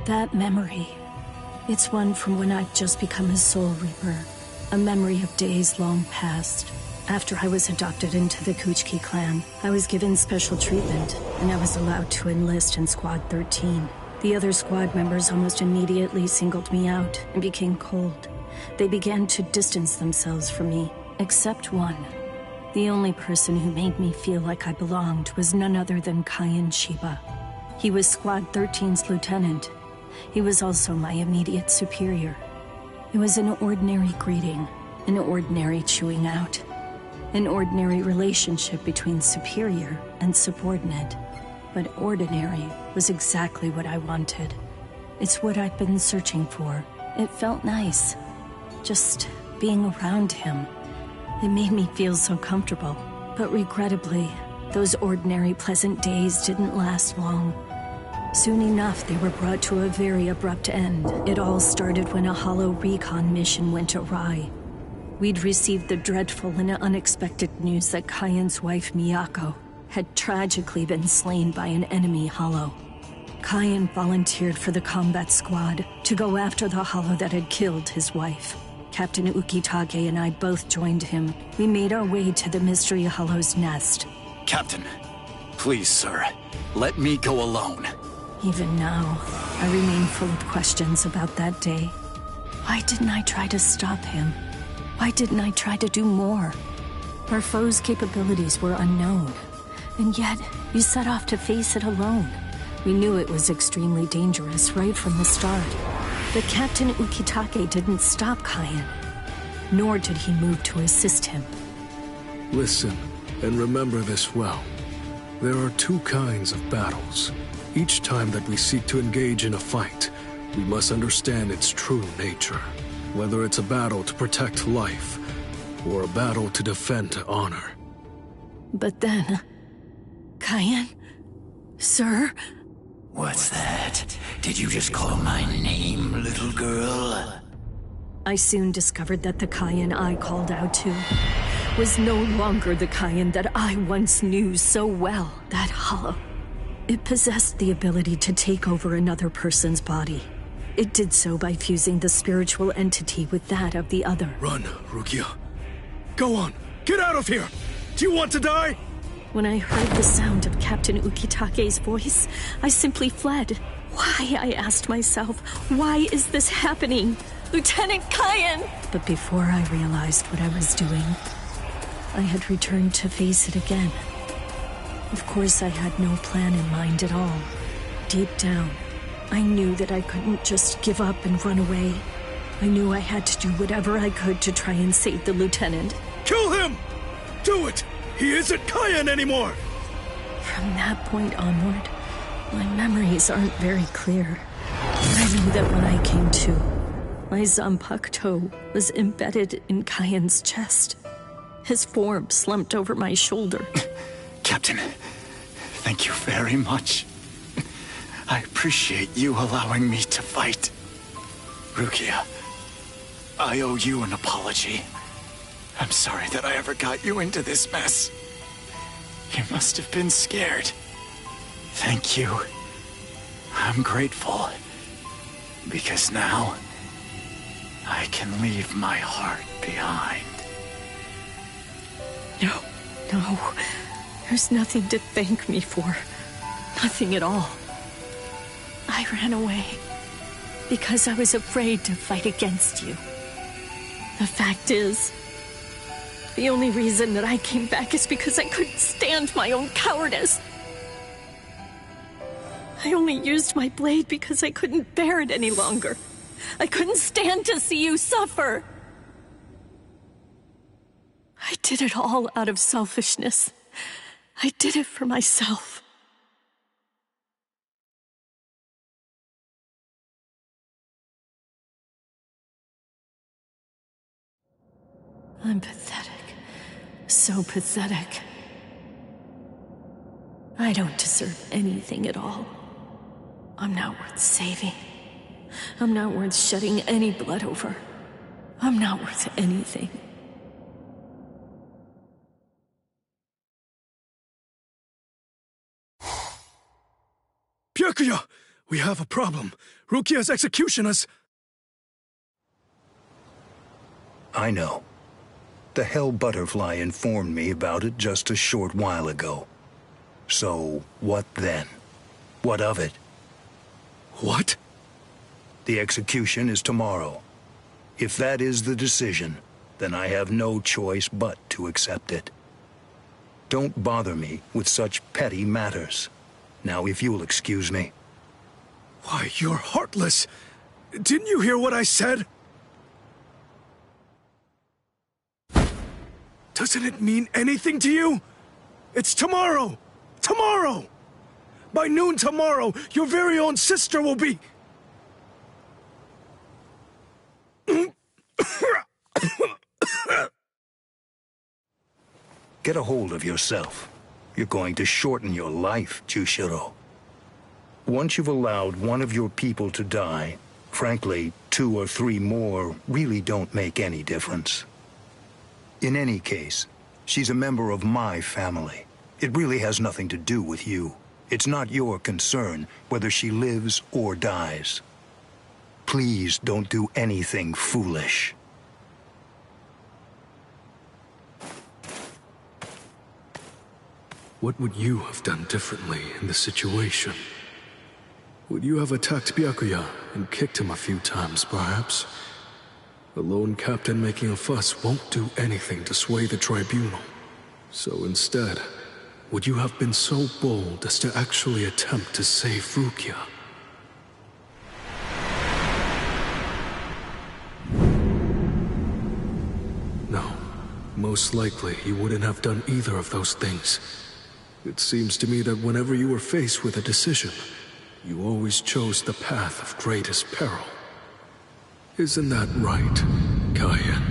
That memory, it's one from when I'd just become a Soul Reaper. A memory of days long past. After I was adopted into the Kuchiki clan, I was given special treatment, and I was allowed to enlist in Squad 13. The other squad members almost immediately singled me out and became cold. They began to distance themselves from me, except one. The only person who made me feel like I belonged was none other than Kaien Shiba. He was Squad 13's lieutenant. He was also my immediate superior. It was an ordinary greeting, an ordinary chewing out, an ordinary relationship between superior and subordinate. But ordinary was exactly what I wanted. It's what I'd been searching for. It felt nice. Just being around him. It made me feel so comfortable. But regrettably, those ordinary pleasant days didn't last long. Soon enough, they were brought to a very abrupt end. It all started when a Hollow recon mission went awry. We'd received the dreadful and unexpected news that Kaien's wife, Miyako, had tragically been slain by an enemy Hollow. Kaien volunteered for the combat squad to go after the Hollow that had killed his wife. Captain Ukitage and I both joined him. We made our way to the Mystery Hollow's nest. Captain, please, sir, let me go alone. Even now, I remain full of questions about that day. Why didn't I try to stop him? Why didn't I try to do more? Our foe's capabilities were unknown. And yet, you set off to face it alone. We knew it was extremely dangerous right from the start. But Captain Ukitage didn't stop Kaien, nor did he move to assist him. Listen, and remember this well. There are 2 kinds of battles. Each time that we seek to engage in a fight, we must understand its true nature. Whether it's a battle to protect life, or a battle to defend honor. But then... Cayenne? Sir? What's that? Did you just call my name, little girl? I soon discovered that the Cayenne I called out to was no longer the Cayenne that I once knew so well, that hollow. It possessed the ability to take over another person's body. It did so by fusing the spiritual entity with that of the other. Run, Rukia. Go on, get out of here! Do you want to die? When I heard the sound of Captain Ukitake's voice, I simply fled. Why, I asked myself, why is this happening? Lieutenant Cayenne! But before I realized what I was doing, I had returned to face it again. Of course, I had no plan in mind at all. Deep down, I knew that I couldn't just give up and run away. I knew I had to do whatever I could to try and save the lieutenant. Kill him! Do it! He isn't Cayenne anymore! From that point onward, my memories aren't very clear. I knew that when I came to, my Zanpakuto toe was embedded in Cayenne's chest. His form slumped over my shoulder. Captain, thank you very much. I appreciate you allowing me to fight. Rukia, I owe you an apology. I'm sorry that I ever got you into this mess. You must have been scared. Thank you. I'm grateful. Because now, I can leave my heart behind. No. There's nothing to thank me for. Nothing at all. I ran away because I was afraid to fight against you. The fact is, the only reason that I came back is because I couldn't stand my own cowardice. I only used my blade because I couldn't bear it any longer. I couldn't stand to see you suffer. I did it all out of selfishness. I did it for myself. I'm pathetic. So pathetic. I don't deserve anything at all. I'm not worth saving. I'm not worth shedding any blood over. I'm not worth anything. Byakuya! We have a problem. Rukia's execution has... I know. The Hell Butterfly informed me about it just a short while ago. So, what then? What of it? What? The execution is tomorrow. If that is the decision, then I have no choice but to accept it. Don't bother me with such petty matters. Now, if you'll excuse me. Why, you're heartless! Didn't you hear what I said? Doesn't it mean anything to you? It's tomorrow! Tomorrow! By noon tomorrow, your very own sister will be... Get a hold of yourself. You're going to shorten your life, Jushiro. Once you've allowed one of your people to die, frankly, 2 or 3 more really don't make any difference. In any case, she's a member of my family. It really has nothing to do with you. It's not your concern whether she lives or dies. Please don't do anything foolish. What would you have done differently in this situation? Would you have attacked Byakuya and kicked him a few times, perhaps? A lone captain making a fuss won't do anything to sway the tribunal. So instead, would you have been so bold as to actually attempt to save Rukia? No, most likely you wouldn't have done either of those things. It seems to me that whenever you were faced with a decision, You always chose the path of greatest peril. Isn't that right, Gaia?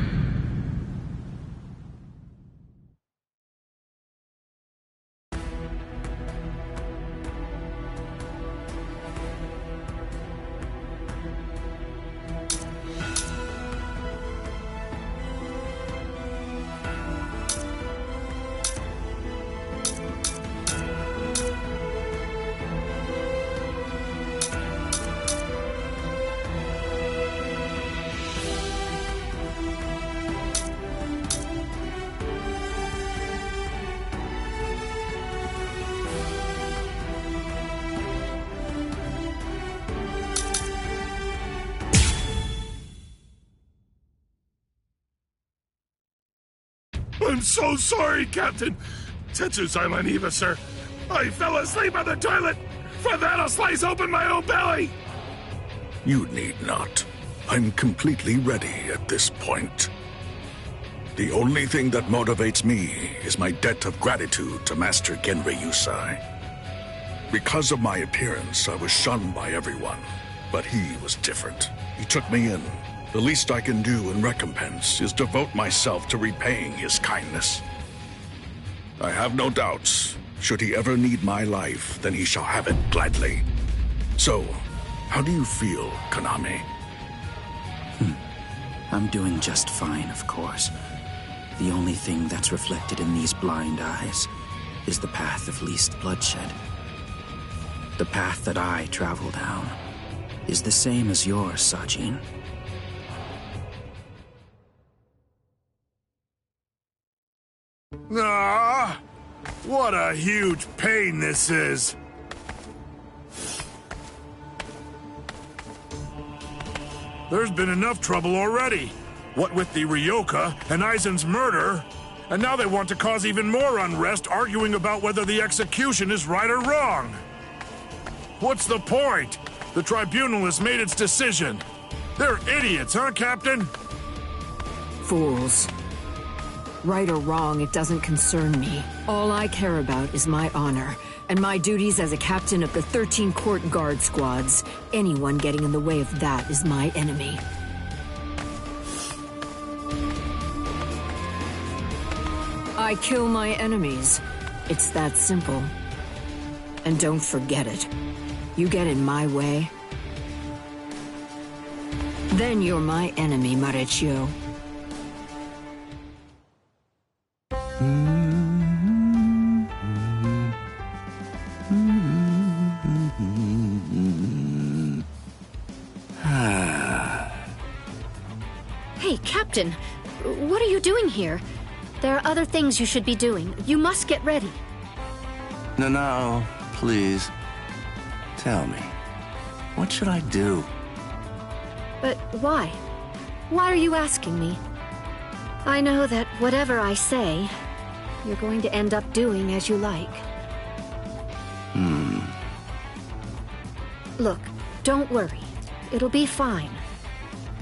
I'm so sorry, Captain. Tetsu-sama Eva, sir. I fell asleep on the toilet. For that, I'll slice open my own belly. You need not. I'm completely ready at this point. The only thing that motivates me is my debt of gratitude to Master Genri Yusai. Because of my appearance, I was shunned by everyone, but he was different. He took me in. The least I can do in recompense is devote myself to repaying his kindness. I have no doubts. Should he ever need my life, then he shall have it gladly. So, how do you feel, Konami? I'm doing just fine, of course. The only thing that's reflected in these blind eyes is the path of least bloodshed. The path that I travel down is the same as yours, Sajin. Ah, what a huge pain this is. There's been enough trouble already. What with the Ryoka and Aizen's murder, and now they want to cause even more unrest, arguing about whether the execution is right or wrong. What's the point? The tribunal has made its decision. They're idiots, huh, Captain? Fools. Right or wrong, it doesn't concern me. All I care about is my honor, and my duties as a captain of the 13 Court Guard squads. Anyone getting in the way of that is my enemy. I kill my enemies. It's that simple. And don't forget it. You get in my way, then you're my enemy, Marechio. Hey, Captain, what are you doing here? There are other things you should be doing. You must get ready. No, please. Tell me, what should I do? But why? Why are you asking me? I know that whatever I say, you're going to end up doing as you like. Look, don't worry. It'll be fine.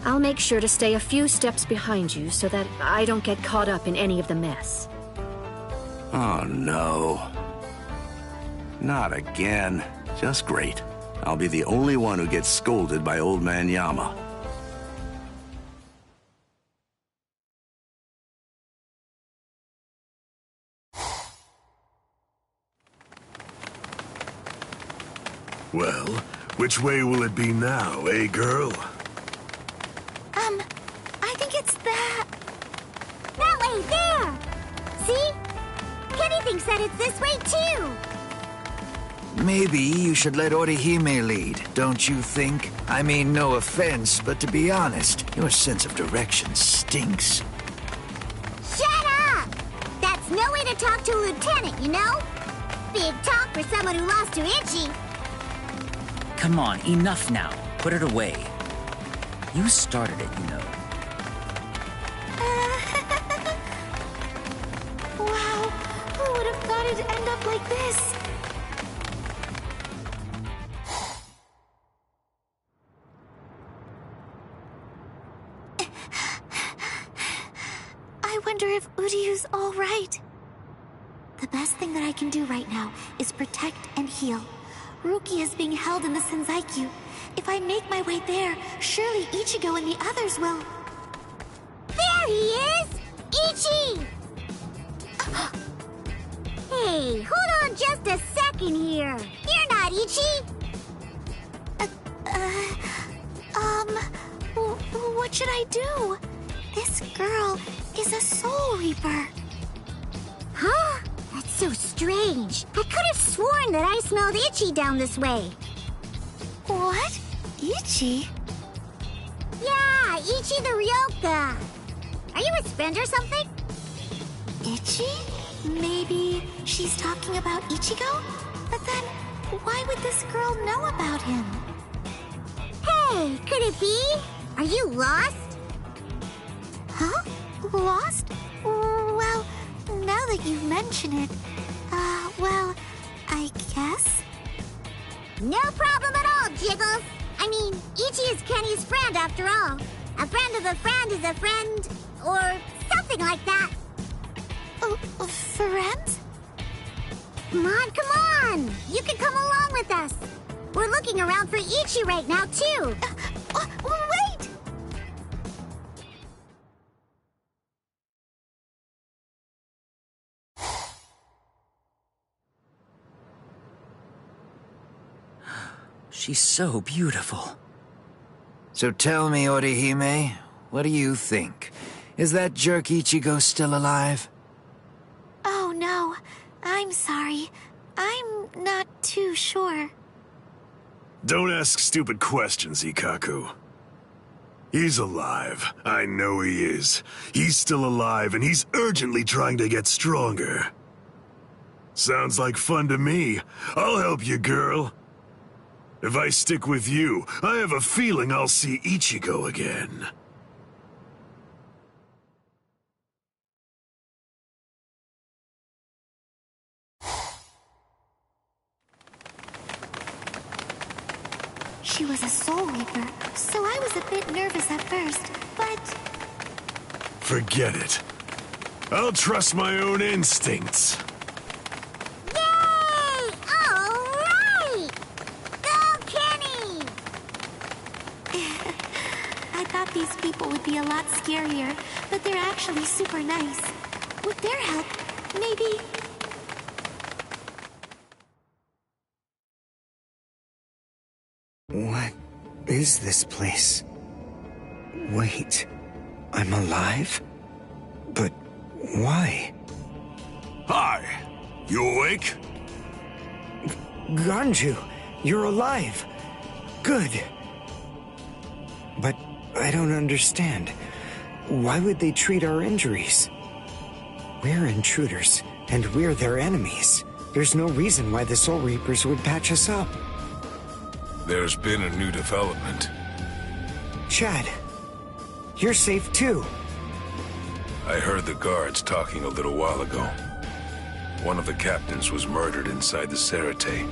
I'll make sure to stay a few steps behind you so that I don't get caught up in any of the mess. Oh, no. Not again. Just great. I'll be the only one who gets scolded by Old Man Yama. Well, which way will it be now, eh, girl? I think it's that way, there! See? Kenny thinks that it's this way, too! Maybe you should let Orihime lead, don't you think? I mean, no offense, but to be honest, your sense of direction stinks. Shut up! That's no way to talk to a lieutenant, you know? Big talk for someone who lost to Ichi. Come on, enough now. Put it away. You started it, you know. Wow, who would have thought it'd end up like this? I wonder if Uryu's all right. The best thing that I can do right now is protect and heal. Rukia is being held in the Senzaiku. If I make my way there, surely Ichigo and the others will... There he is! Ichi! Hey, hold on just a second here. You're not Ichi! What should I do? This girl is a Soul Reaper. Huh? That's so strange. I could have sworn that I smelled Ichi down this way. What? Ichi? Yeah, Ichi the Ryoka. Are you his friend or something? Ichi? Maybe she's talking about Ichigo? But then, why would this girl know about him? Hey, could it be? Are you lost? Huh? Lost? Well, now that you mention it, well, I guess? No problem at all, Jiggles. I mean, Ichi is Kenny's friend after all. A friend of a friend is a friend, or something like that. Friends? Come on! You can come along with us. We're looking around for Ichi right now, too. Wait! She's so beautiful. So tell me, Orihime, what do you think? Is that jerk Ichigo still alive? Oh, no. I'm sorry. I'm not too sure. Don't ask stupid questions, Ikkaku. He's alive. I know he is. He's still alive, and he's urgently trying to get stronger. Sounds like fun to me. I'll help you, girl. If I stick with you, I have a feeling I'll see Ichigo again. She was a Soul Reaper, so I was a bit nervous at first, but... Forget it. I'll trust my own instincts. Yay! All right! Go, Kenny! I thought these people would be a lot scarier, but they're actually super nice. With their help, maybe... What is this place? Wait, I'm alive? But why? Hi, you awake? Ganju, you're alive. Good. But I don't understand. Why would they treat our injuries? We're intruders, and we're their enemies. There's no reason why the Soul Reapers would patch us up. There's been a new development. Chad, you're safe too. I heard the guards talking a little while ago. One of the captains was murdered inside the Sarate.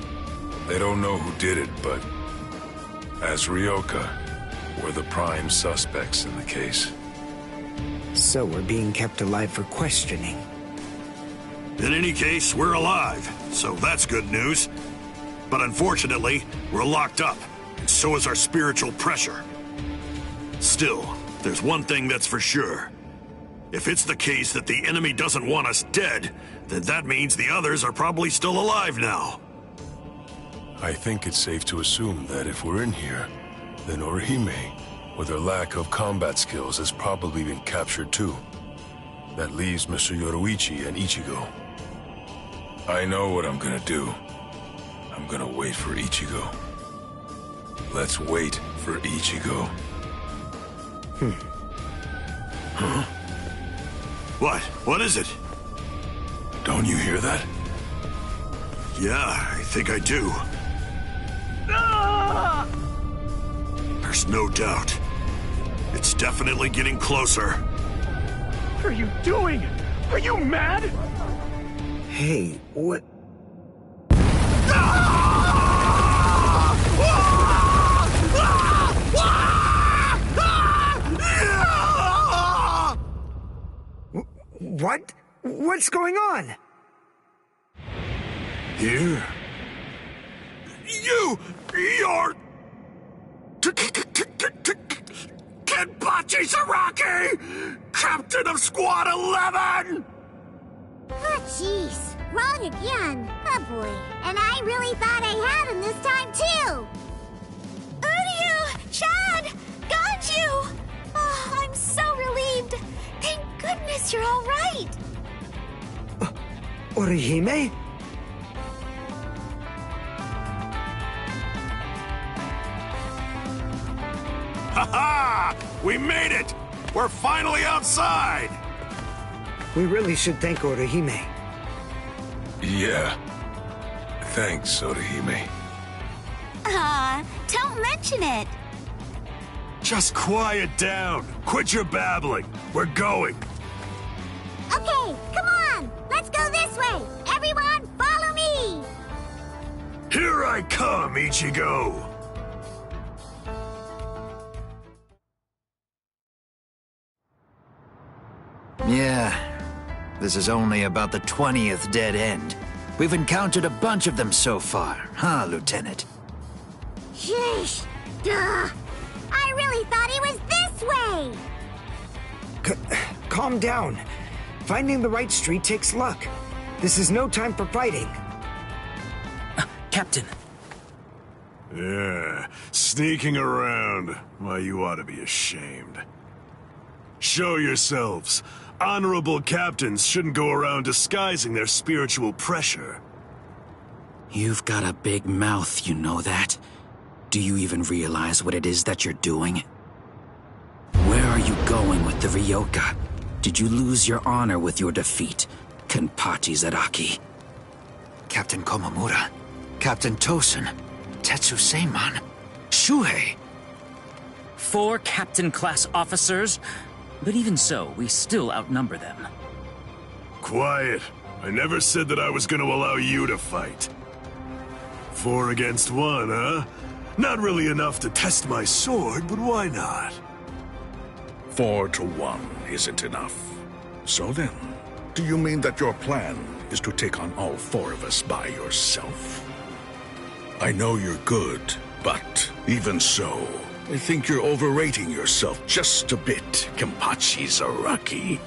They don't know who did it, but as Ryoka, we're the prime suspects in the case. So we're being kept alive for questioning. In any case, we're alive, so that's good news. But unfortunately, we're locked up, and so is our spiritual pressure. Still, there's one thing that's for sure. If it's the case that the enemy doesn't want us dead, then that means the others are probably still alive now. I think it's safe to assume that if we're in here, then Orihime, with her lack of combat skills, has probably been captured too. That leaves Mr. Yoruichi and Ichigo. I know what I'm gonna do. I'm gonna wait for Ichigo. Let's wait for Ichigo. Huh? What? What is it? Don't you hear that? Yeah, I think I do. There's no doubt. It's definitely getting closer. What are you doing? Are you mad? Hey, what? What? What's going on? Here? You're... Kenpachi Zaraki! Captain of Squad 11! Oh, jeez. Wrong again. Oh, boy. And I really thought I had him this time, too! Uryu! Chad! Ganju! Oh, I'm so relieved. Thank goodness you're all right. Orihime? Ha-ha! We made it! We're finally outside! We really should thank Orihime. Yeah. Thanks, Orihime. Don't mention it. Just quiet down. Quit your babbling. We're going. Okay, come on! Let's go this way! Everyone, follow me! Here I come, Ichigo! Yeah, this is only about the 20th dead end. We've encountered a bunch of them so far, huh, Lieutenant? Sheesh! Duh! I really thought he was this way! Calm down. Finding the right street takes luck. This is no time for fighting. Captain. Yeah, sneaking around. Why, you ought to be ashamed. Show yourselves. Honorable captains shouldn't go around disguising their spiritual pressure. You've got a big mouth, you know that? Do you even realize what it is that you're doing? Where are you going with the Ryoka? Did you lose your honor with your defeat, Kenpachi Zaraki? Captain Komamura, Captain Tosen, Tetsu-Seiman, Shuhei. 4 captain-class officers? But even so, we still outnumber them. Quiet. I never said that I was going to allow you to fight. 4 against 1, huh? Not really enough to test my sword, but why not? 4 to 1 isn't enough. So then, do you mean that your plan is to take on all 4 of us by yourself? I know you're good, but even so, I think you're overrating yourself just a bit, Kenpachi Zaraki.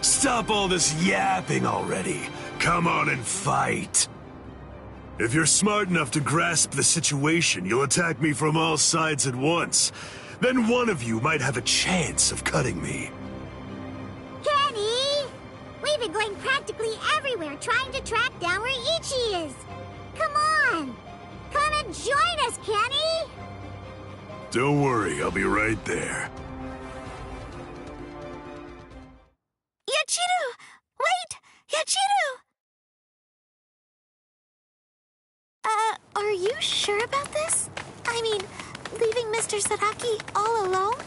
Stop all this yapping already. Come on and fight. If you're smart enough to grasp the situation, you'll attack me from all sides at once. Then one of you might have a chance of cutting me. Kenny! We've been going practically everywhere trying to track down where Ichi is. Come on! Come and join us, Kenny! Don't worry, I'll be right there. Yachiru! Wait! Yachiru! Are you sure about this? I mean, leaving Mr. Zaraki all alone?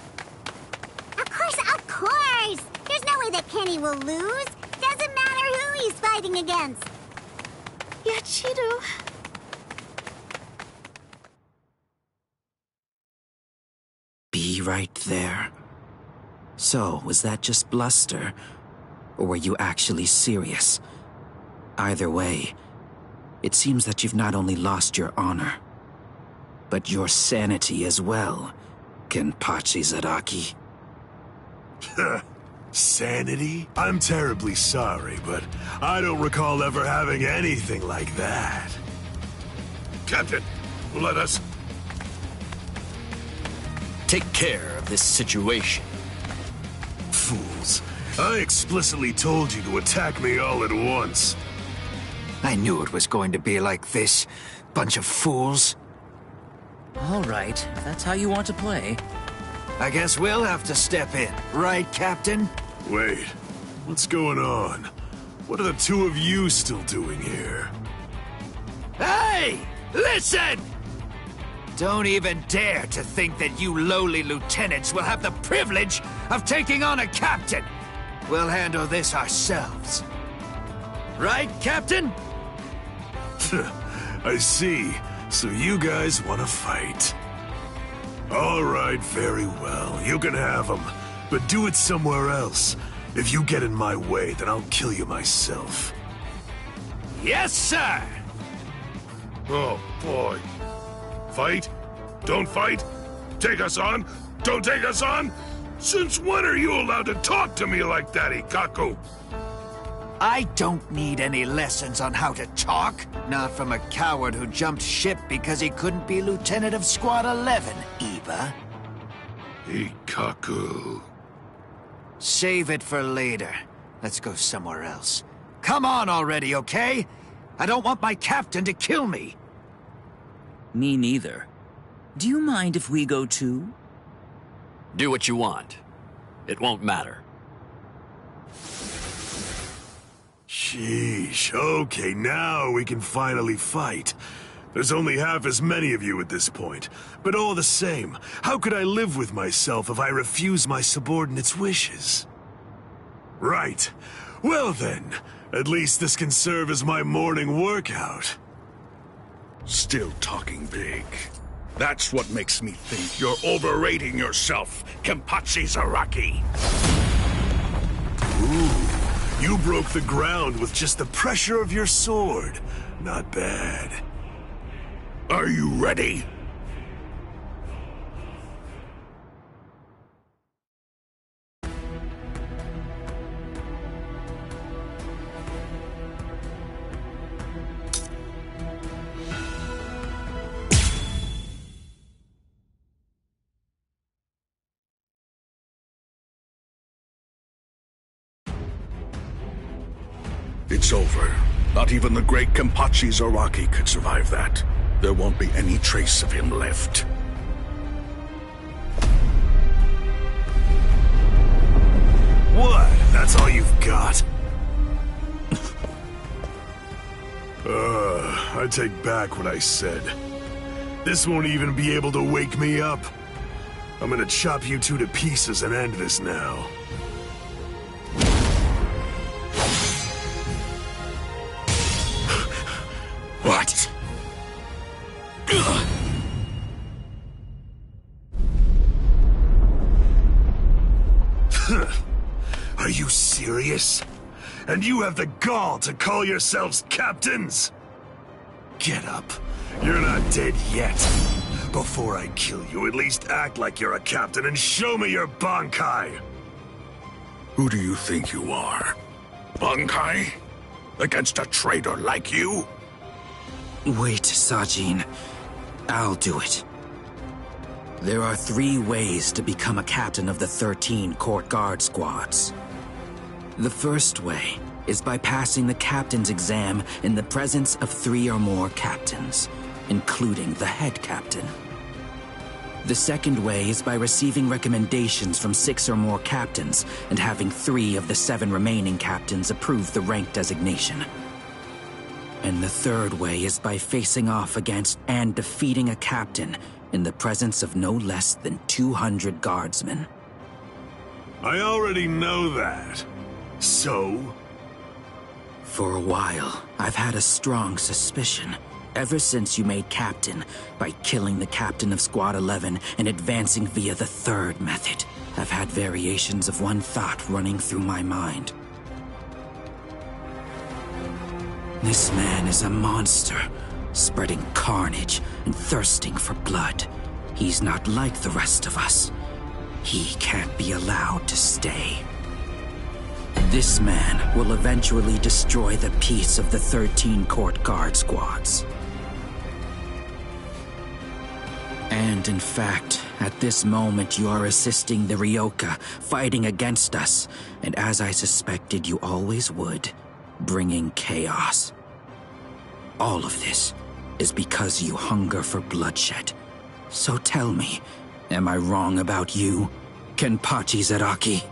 Of course! There's no way that Kenny will lose. Doesn't matter who he's fighting against. Yachiru... Be right there. So, was that just bluster? Or were you actually serious? Either way, it seems that you've not only lost your honor, but your sanity as well, Kenpachi Zaraki. Sanity? I'm terribly sorry, but I don't recall ever having anything like that. Captain, let us... Take care of this situation. Fools. I explicitly told you to attack me all at once. I knew it was going to be like this. Bunch of fools. All right, if that's how you want to play. I guess we'll have to step in, right, Captain? Wait, what's going on? What are the two of you still doing here? Hey! Listen! Don't even dare to think that you lowly lieutenants will have the privilege of taking on a captain. We'll handle this ourselves. Right, Captain? I see. So you guys want to fight. All right, very well. You can have them. But do it somewhere else. If you get in my way, then I'll kill you myself. Yes, sir! Oh, boy. Fight? Don't fight? Take us on? Don't take us on? Since when are you allowed to talk to me like that, Ikkaku? I don't need any lessons on how to talk. Not from a coward who jumped ship because he couldn't be Lieutenant of Squad 11, Iba. Ikkaku. Save it for later. Let's go somewhere else. Come on already, okay? I don't want my captain to kill me. Me neither. Do you mind if we go too? Do what you want. It won't matter. Sheesh, okay, now we can finally fight. There's only half as many of you at this point. But all the same, how could I live with myself if I refuse my subordinates' wishes? Right. Well then, at least this can serve as my morning workout. Still talking big. That's what makes me think you're overrating yourself, Kenpachi Zaraki. Ooh, you broke the ground with just the pressure of your sword. Not bad. Are you ready? It's over. Not even the great Kenpachi Zaraki could survive that. There won't be any trace of him left. What? That's all you've got? I take back what I said. This won't even be able to wake me up. I'm gonna chop you two to pieces and end this now. What? Are you serious? And you have the gall to call yourselves captains? Get up. You're not dead yet. Before I kill you, at least act like you're a captain and show me your Bankai. Who do you think you are? Bankai? Against a traitor like you? Wait, Sajin. I'll do it. There are 3 ways to become a captain of the 13 Court Guard squads. The first way is by passing the captain's exam in the presence of 3 or more captains, including the head captain. The second way is by receiving recommendations from 6 or more captains and having 3 of the 7 remaining captains approve the rank designation. And the third way is by facing off against and defeating a captain in the presence of no less than 200 guardsmen. I already know that. So? For a while, I've had a strong suspicion. Ever since you made captain by killing the captain of Squad 11 and advancing via the third method, I've had variations of one thought running through my mind. This man is a monster, spreading carnage and thirsting for blood. He's not like the rest of us. He can't be allowed to stay. This man will eventually destroy the peace of the 13 Court Guard squads. And in fact, at this moment you are assisting the Ryoka, fighting against us, and as I suspected you always would, bringing chaos. All of this is because you hunger for bloodshed. So tell me, am I wrong about you, Kenpachi Zaraki?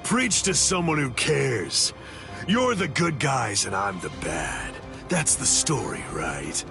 Preach to someone who cares. You're the good guys and I'm the bad. That's the story, right?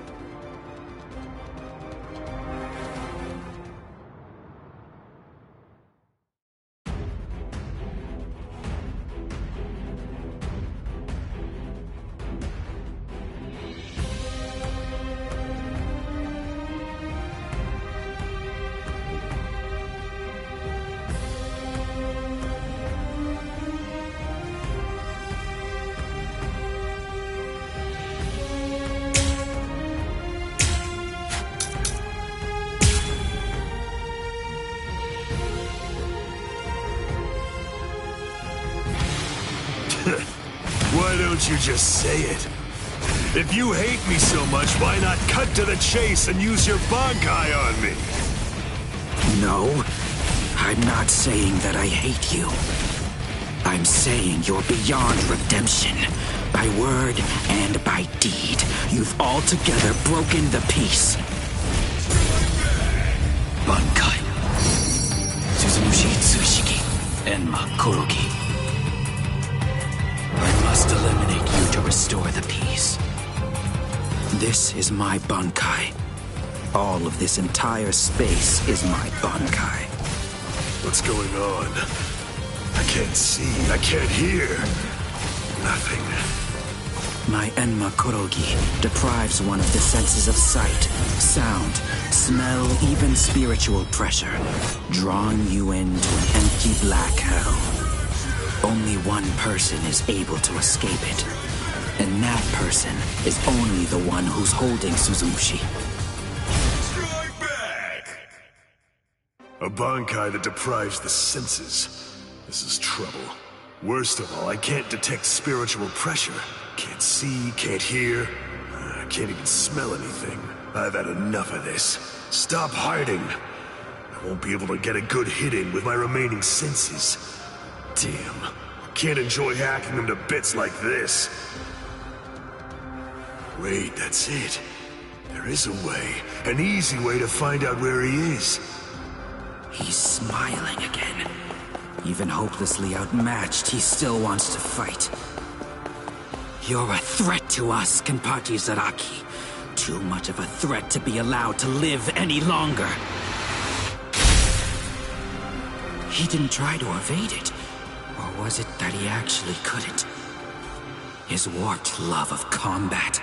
Why don't you just say it? If you hate me so much, why not cut to the chase and use your Bankai on me? No, I'm not saying that I hate you. I'm saying you're beyond redemption. By word and by deed, you've altogether broken the peace. Bankai. Suzumushi Tsushiki. Enma Korogi. I must eliminate you to restore the peace. This is my Bankai. All of this entire space is my Bankai. What's going on? I can't see, I can't hear. Nothing. My Enma Korogi deprives one of the senses of sight, sound, smell, even spiritual pressure, drawing you into an empty black hell. Only one person is able to escape it, and that person is only the one who's holding Suzumushi. Strike back! A Bankai that deprives the senses. This is trouble. Worst of all, I can't detect spiritual pressure. Can't see, can't hear. I can't even smell anything. I've had enough of this. Stop hiding. I won't be able to get a good hit in with my remaining senses. Damn. Can't enjoy hacking them to bits like this. Wait, that's it. There is a way. An easy way to find out where he is. He's smiling again. Even hopelessly outmatched, he still wants to fight. You're a threat to us, Kenpachi Zaraki. Too much of a threat to be allowed to live any longer. He didn't try to evade it. Or was it that he actually couldn't? His warped love of combat,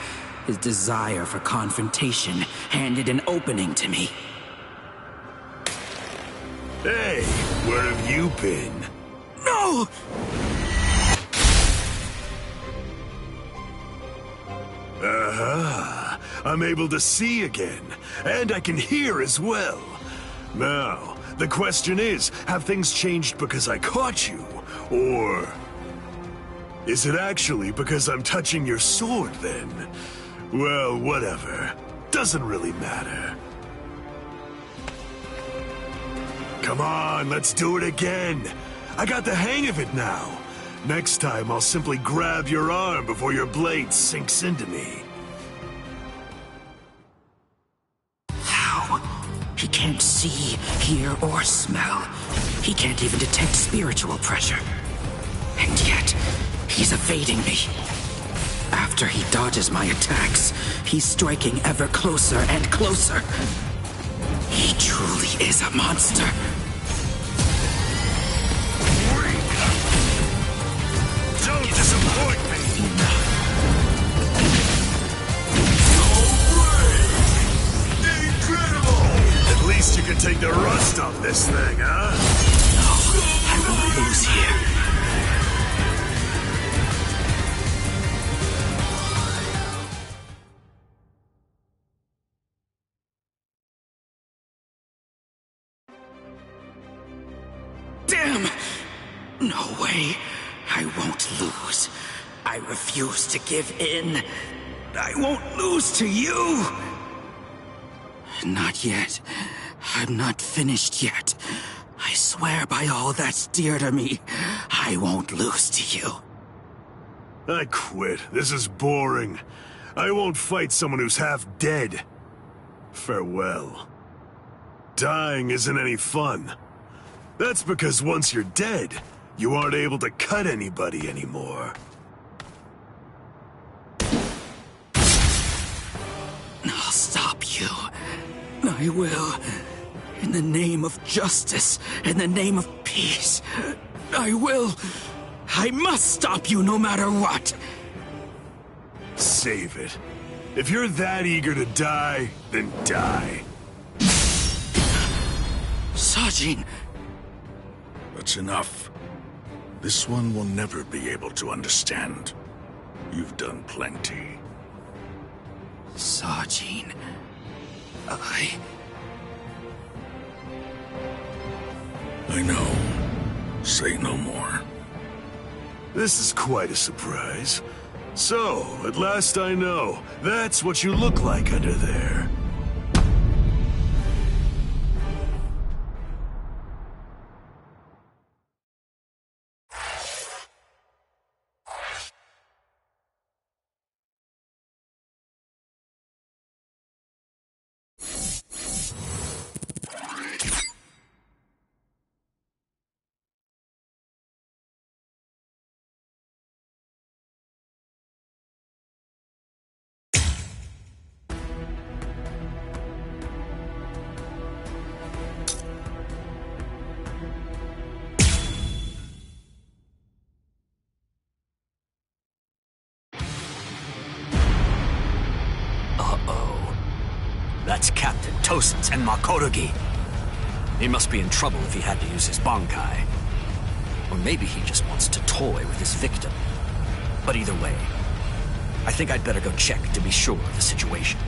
his desire for confrontation, handed an opening to me. Hey, where have you been? No! Aha! I'm able to see again, and I can hear as well. Now, the question is, have things changed because I caught you? Or is it actually because I'm touching your sword, then? Well, whatever. Doesn't really matter. Come on, let's do it again. I got the hang of it now. Next time, I'll simply grab your arm before your blade sinks into me. How? He can't see, hear, or smell. He can't even detect spiritual pressure. And yet, he's evading me. After he dodges my attacks, he's striking ever closer and closer. He truly is a monster. Don't disappoint me! Incredible! At least you can take the rust off this thing, huh? No, I won't lose here. Damn! No way. I won't lose. I refuse to give in. I won't lose to you. Not yet. I'm not finished yet. I swear by all that's dear to me, I won't lose to you. I quit. This is boring. I won't fight someone who's half dead. Farewell. Dying isn't any fun. That's because once you're dead, you aren't able to cut anybody anymore. I'll stop you. I will. In the name of justice, in the name of peace. I will. I must stop you no matter what. Save it. If you're that eager to die, then die. Sajin! That's enough. This one will never be able to understand. You've done plenty. Sajin... I know. Say no more. This is quite a surprise. So, at last I know, that's what you look like under there. That's Captain Tosen and Makorugi. He must be in trouble if he had to use his Bankai. Or maybe he just wants to toy with his victim. But either way, I think I'd better go check to be sure of the situation.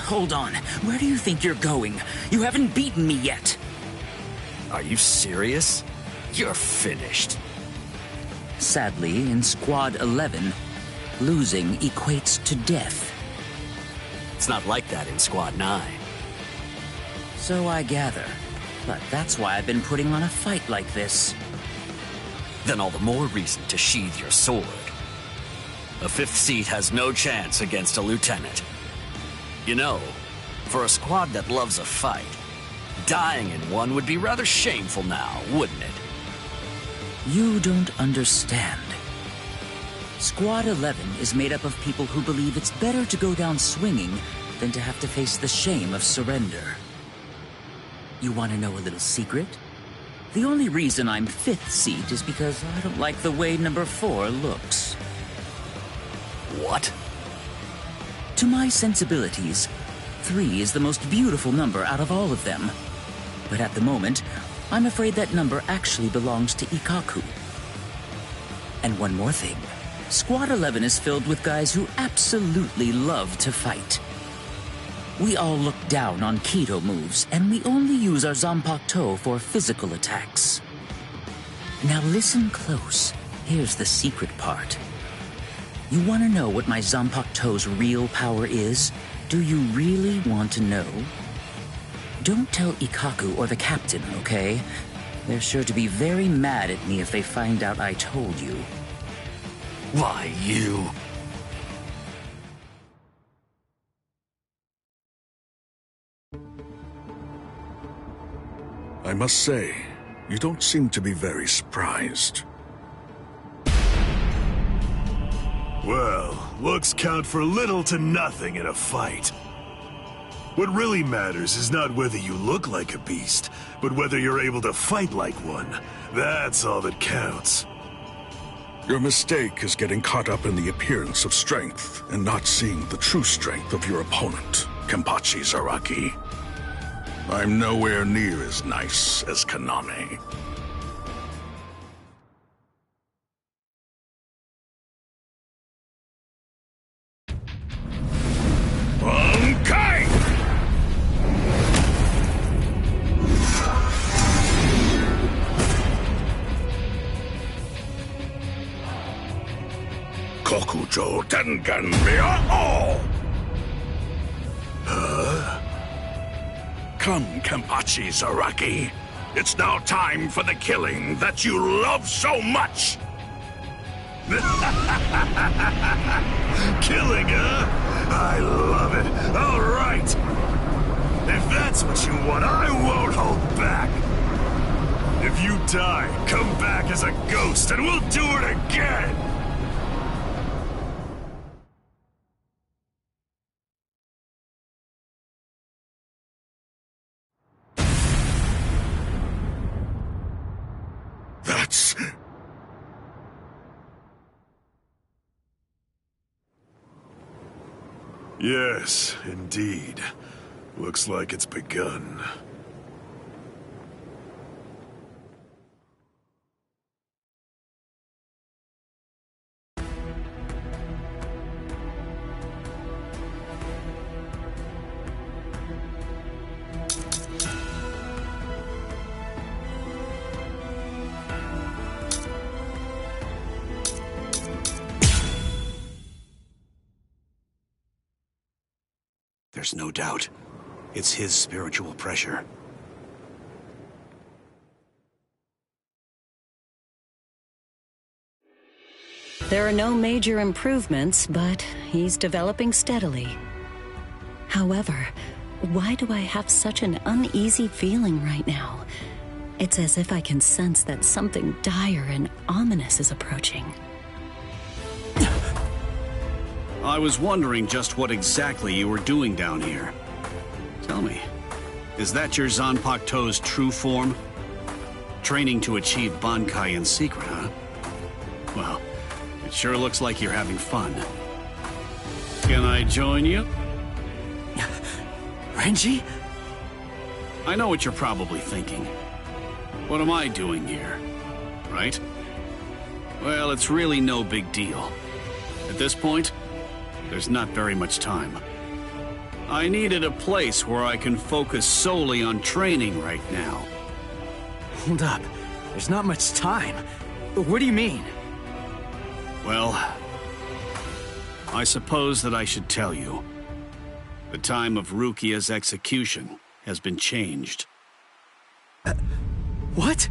Hold on. Where do you think you're going? You haven't beaten me yet. Are you serious? You're finished. Sadly, in Squad 11, losing equates to death. It's not like that in Squad 9. So I gather. But that's why I've been putting on a fight like this. Then all the more reason to sheathe your sword. A 5th seat has no chance against a lieutenant. You know, for a squad that loves a fight, dying in one would be rather shameful now, wouldn't it? You don't understand. Squad 11 is made up of people who believe it's better to go down swinging than to have to face the shame of surrender. You want to know a little secret? The only reason I'm 5th seat is because I don't like the way number 4 looks. What? To my sensibilities, 3 is the most beautiful number out of all of them. But at the moment, I'm afraid that number actually belongs to Ikkaku. And one more thing. Squad 11 is filled with guys who absolutely love to fight. We all look down on Kido moves, and we only use our Zanpakuto for physical attacks. Now listen close. Here's the secret part. You want to know what my Zanpakuto's real power is? Do you really want to know? Don't tell Ikkaku or the captain, okay? They're sure to be very mad at me if they find out I told you. Why, you... I must say, you don't seem to be very surprised. Well, looks count for little to nothing in a fight. What really matters is not whether you look like a beast, but whether you're able to fight like one. That's all that counts. Your mistake is getting caught up in the appearance of strength and not seeing the true strength of your opponent, Kenpachi Zaraki. I'm nowhere near as nice as Kaname. Bankai! Kokujo Tengen Miao! Huh? Come, Kenpachi Zaraki. It's now time for the killing that you love so much! Killing, huh? I love it. All right. If that's what you want, I won't hold back. If you die, come back as a ghost and we'll do it again! That's... Yes, indeed. Looks like it's begun. There's no doubt. It's his spiritual pressure. There are no major improvements, but he's developing steadily. However, why do I have such an uneasy feeling right now? It's as if I can sense that something dire and ominous is approaching. I was wondering just what exactly you were doing down here. Tell me, is that your Zanpakuto's true form? Training to achieve Bankai in secret, huh? Well, it sure looks like you're having fun. Can I join you? Renji? I know what you're probably thinking. What am I doing here? Right? Well, it's really no big deal. At this point, there's not very much time. I needed a place where I can focus solely on training right now. Hold up. There's not much time. What do you mean? Well, I suppose that I should tell you. The time of Rukia's execution has been changed. What?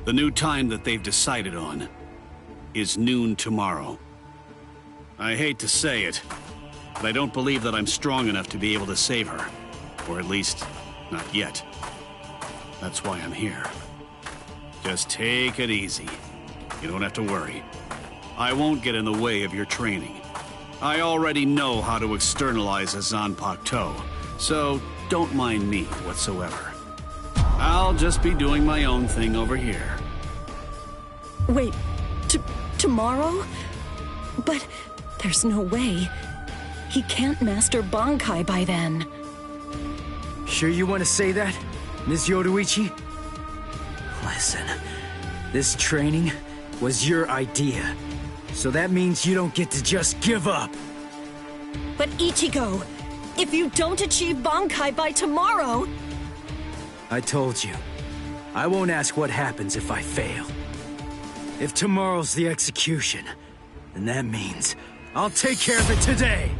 The new time that they've decided on is noon tomorrow. I hate to say it, but I don't believe that I'm strong enough to be able to save her. Or at least, not yet. That's why I'm here. Just take it easy. You don't have to worry. I won't get in the way of your training. I already know how to externalize a Zanpakuto, so don't mind me whatsoever. I'll just be doing my own thing over here. Wait, tomorrow? But there's no way. He can't master Bankai by then. Sure you want to say that, Ms. Yoruichi? Listen, this training was your idea. So that means you don't get to just give up. But Ichigo, if you don't achieve Bankai by tomorrow... I told you, I won't ask what happens if I fail. If tomorrow's the execution, then that means I'll take care of it today!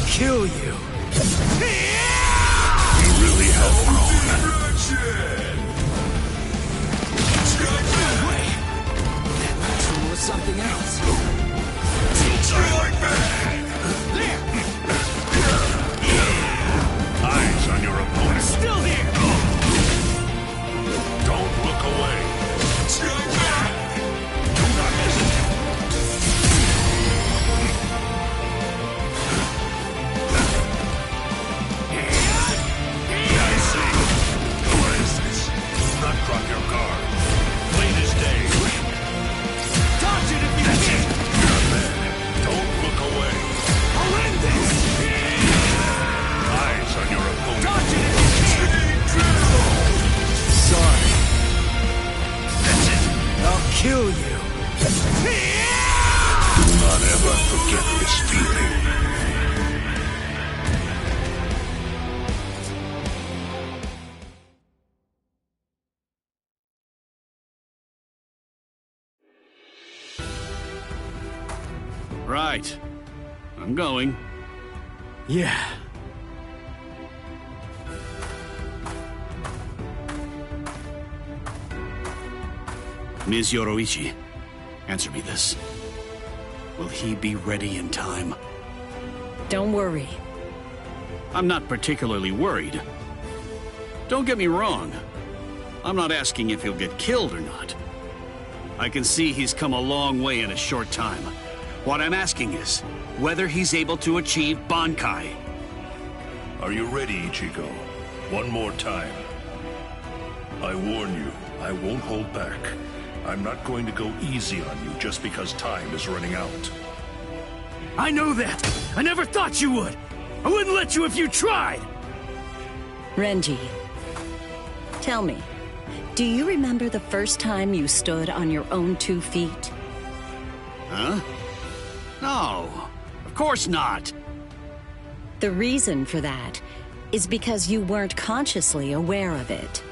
Kill you. You really have grown. That last one was something else. There! Eyes on your opponent. Still here! Don't look away. Do not hesitate. Drop your guard. Plain as day. Dodge it if you can! You're a man. Don't look away. I'll end this! Eyes on your opponent. Dodge it if you can! Sorry. That's it. I'll kill you. Do not ever forget this feeling. Right. I'm going. Yeah. Ms. Yoruichi, answer me this. Will he be ready in time? Don't worry. I'm not particularly worried. Don't get me wrong. I'm not asking if he'll get killed or not. I can see he's come a long way in a short time. What I'm asking is whether he's able to achieve Bankai. Are you ready, Ichigo? One more time. I warn you, I won't hold back. I'm not going to go easy on you just because time is running out. I know that! I never thought you would! I wouldn't let you if you tried! Renji, tell me, do you remember the first time you stood on your own 2 feet? Huh? No, of course not. The reason for that is because you weren't consciously aware of it.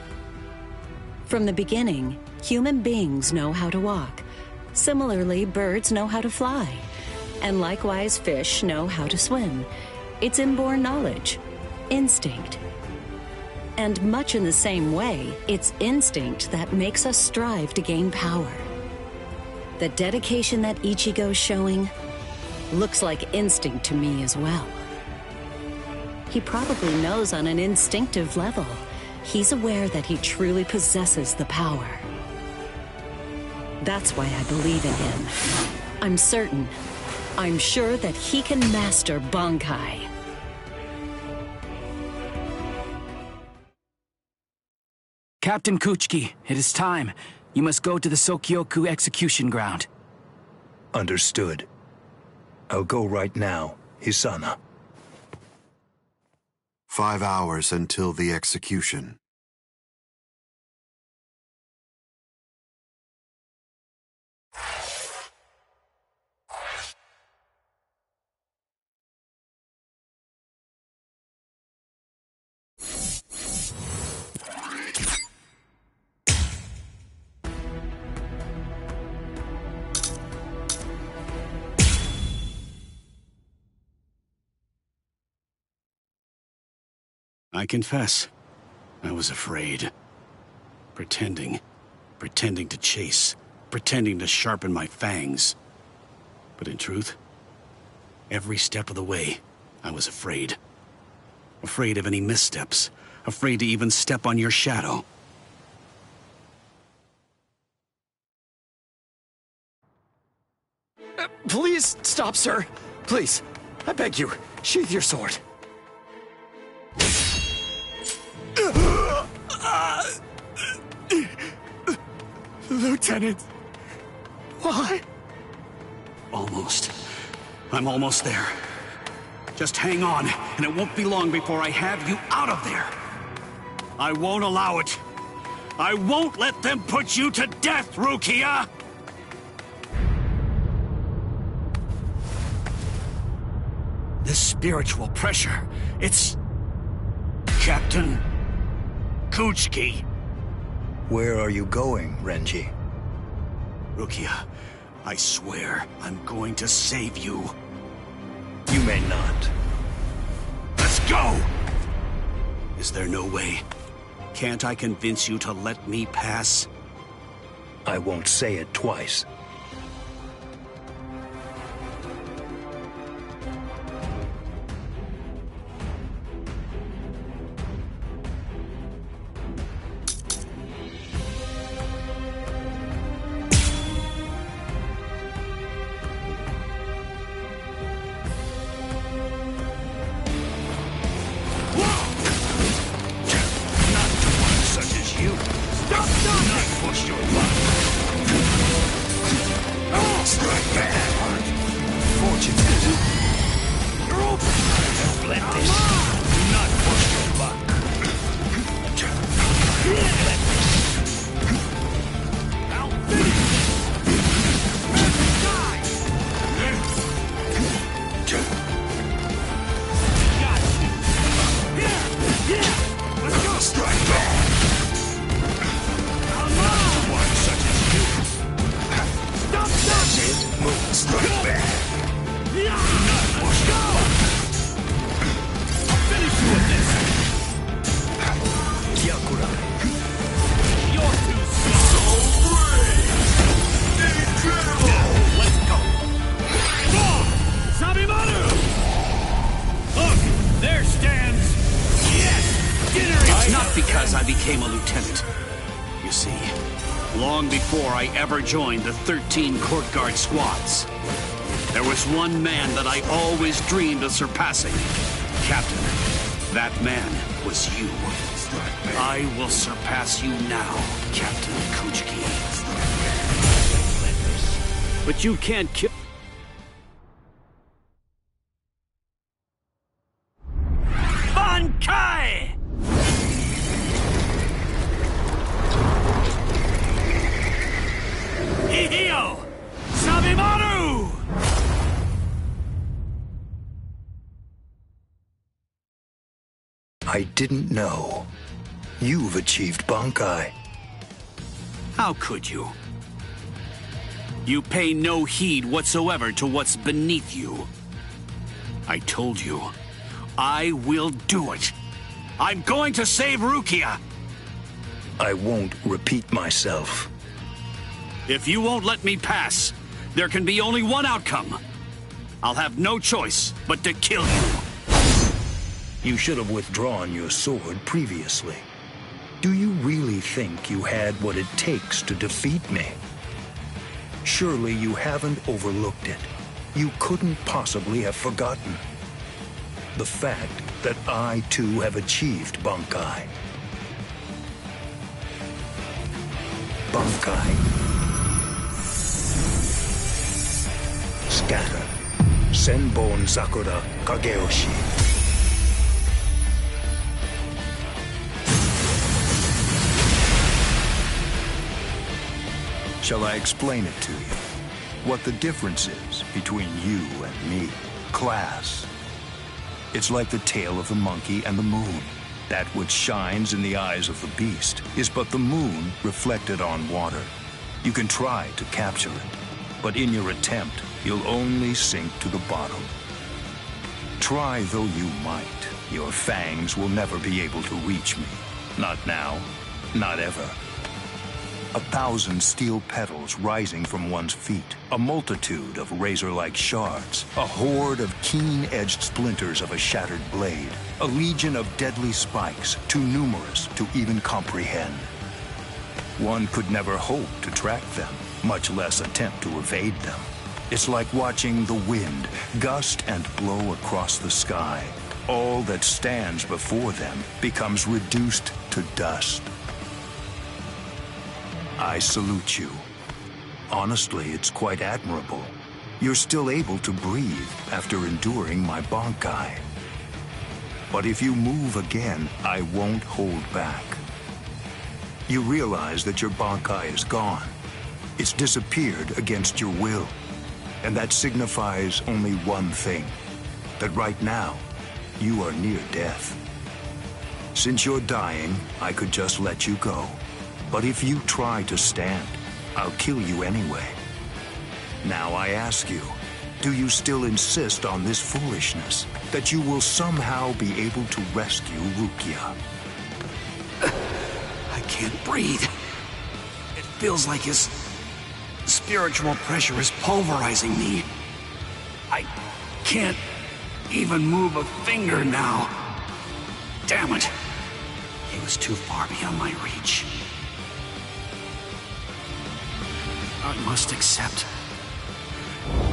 From the beginning, human beings know how to walk. Similarly, birds know how to fly. And likewise, fish know how to swim. It's inborn knowledge. Instinct. And much in the same way, it's instinct that makes us strive to gain power. The dedication that Ichigo's showing looks like instinct to me as well. He probably knows on an instinctive level. He's aware that he truly possesses the power. That's why I believe in him. I'm certain. I'm sure that he can master Bankai. Captain Kuchiki, it is time. You must go to the Sokyoku execution ground. Understood. I'll go right now, Hisana. 5 hours until the execution. I confess, I was afraid. Pretending to chase, pretending to sharpen my fangs. But in truth, every step of the way, I was afraid. Afraid of any missteps, afraid to even step on your shadow. Please stop, sir. Please, I beg you, sheath your sword. Lieutenant, why? Almost. I'm almost there. Just hang on, and it won't be long before I have you out of there. I won't allow it. I won't let them put you to death, Rukia! This spiritual pressure, it's... Captain Kuchiki. Where are you going, Renji? Rukia, I swear I'm going to save you. You may not. Let's go! Is there no way? Can't I convince you to let me pass? I won't say it twice. because I became a lieutenant. You see, long before I ever joined the 13 court guard squads, there was one man that I always dreamed of surpassing. Captain, that man was you. I will surpass you now, Captain Kuchiki. But you can't kill... Bankai! Ihio! Sabimaru! I didn't know. You've achieved Bankai. How could you? You pay no heed whatsoever to what's beneath you. I told you, I will do it. I'm going to save Rukia. I won't repeat myself. If you won't let me pass, there can be only one outcome. I'll have no choice but to kill you. You should have withdrawn your sword previously. Do you really think you had what it takes to defeat me? Surely you haven't overlooked it. You couldn't possibly have forgotten the fact that I too have achieved Bankai. Bankai. Scatter. Senbon Sakura Kageyoshi. Shall I explain it to you? What the difference is between you and me? Class. It's like the tail of the monkey and the moon. That which shines in the eyes of the beast is but the moon reflected on water. You can try to capture it, but in your attempt, you'll only sink to the bottom. Try though you might, your fangs will never be able to reach me. Not now, not ever. 1,000 steel petals rising from one's feet, a multitude of razor-like shards, a horde of keen-edged splinters of a shattered blade, a legion of deadly spikes, too numerous to even comprehend. One could never hope to track them, much less attempt to evade them. It's like watching the wind gust and blow across the sky. All that stands before them becomes reduced to dust. I salute you. Honestly, it's quite admirable. You're still able to breathe after enduring my Bankai. But if you move again, I won't hold back. You realize that your Bankai is gone. It's disappeared against your will. And that signifies only one thing, that right now, you are near death. Since you're dying, I could just let you go. But if you try to stand, I'll kill you anyway. Now I ask you, do you still insist on this foolishness? That you will somehow be able to rescue Rukia? I can't breathe. It feels like his spiritual pressure is pulverizing me. I can't even move a finger now. Damn it. He was too far beyond my reach. I must accept.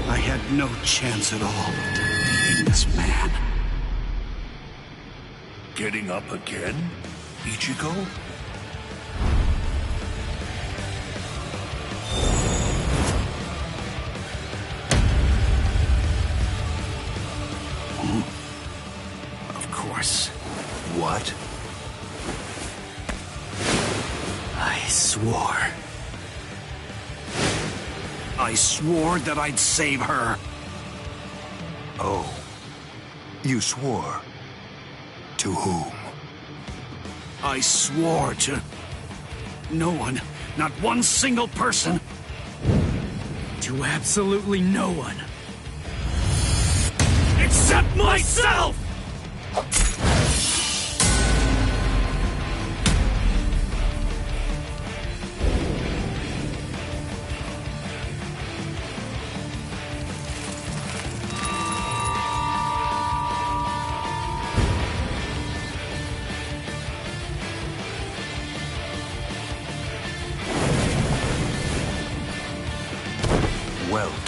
I had no chance at all of defeating this man. Getting up again, Ichigo? Of course. What? I swore. I swore that I'd save her. Oh, you swore? To whom? I swore to no one, not one single person. To absolutely no one. Except myself!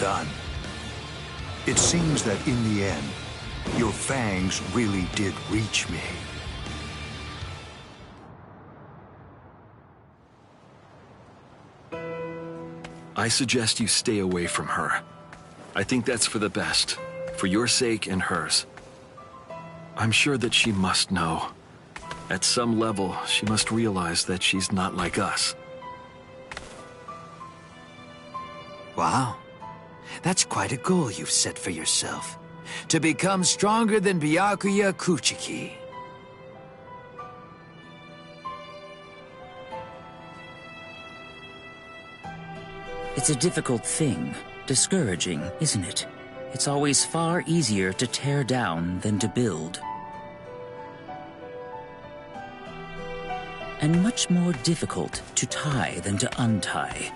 done. It seems that in the end, your fangs really did reach me. I suggest you stay away from her. I think that's for the best, for your sake and hers. I'm sure that she must know. At some level, she must realize that she's not like us. Wow. That's quite a goal you've set for yourself. To become stronger than Byakuya Kuchiki. It's a difficult thing. Discouraging, isn't it? It's always far easier to tear down than to build. And much more difficult to tie than to untie.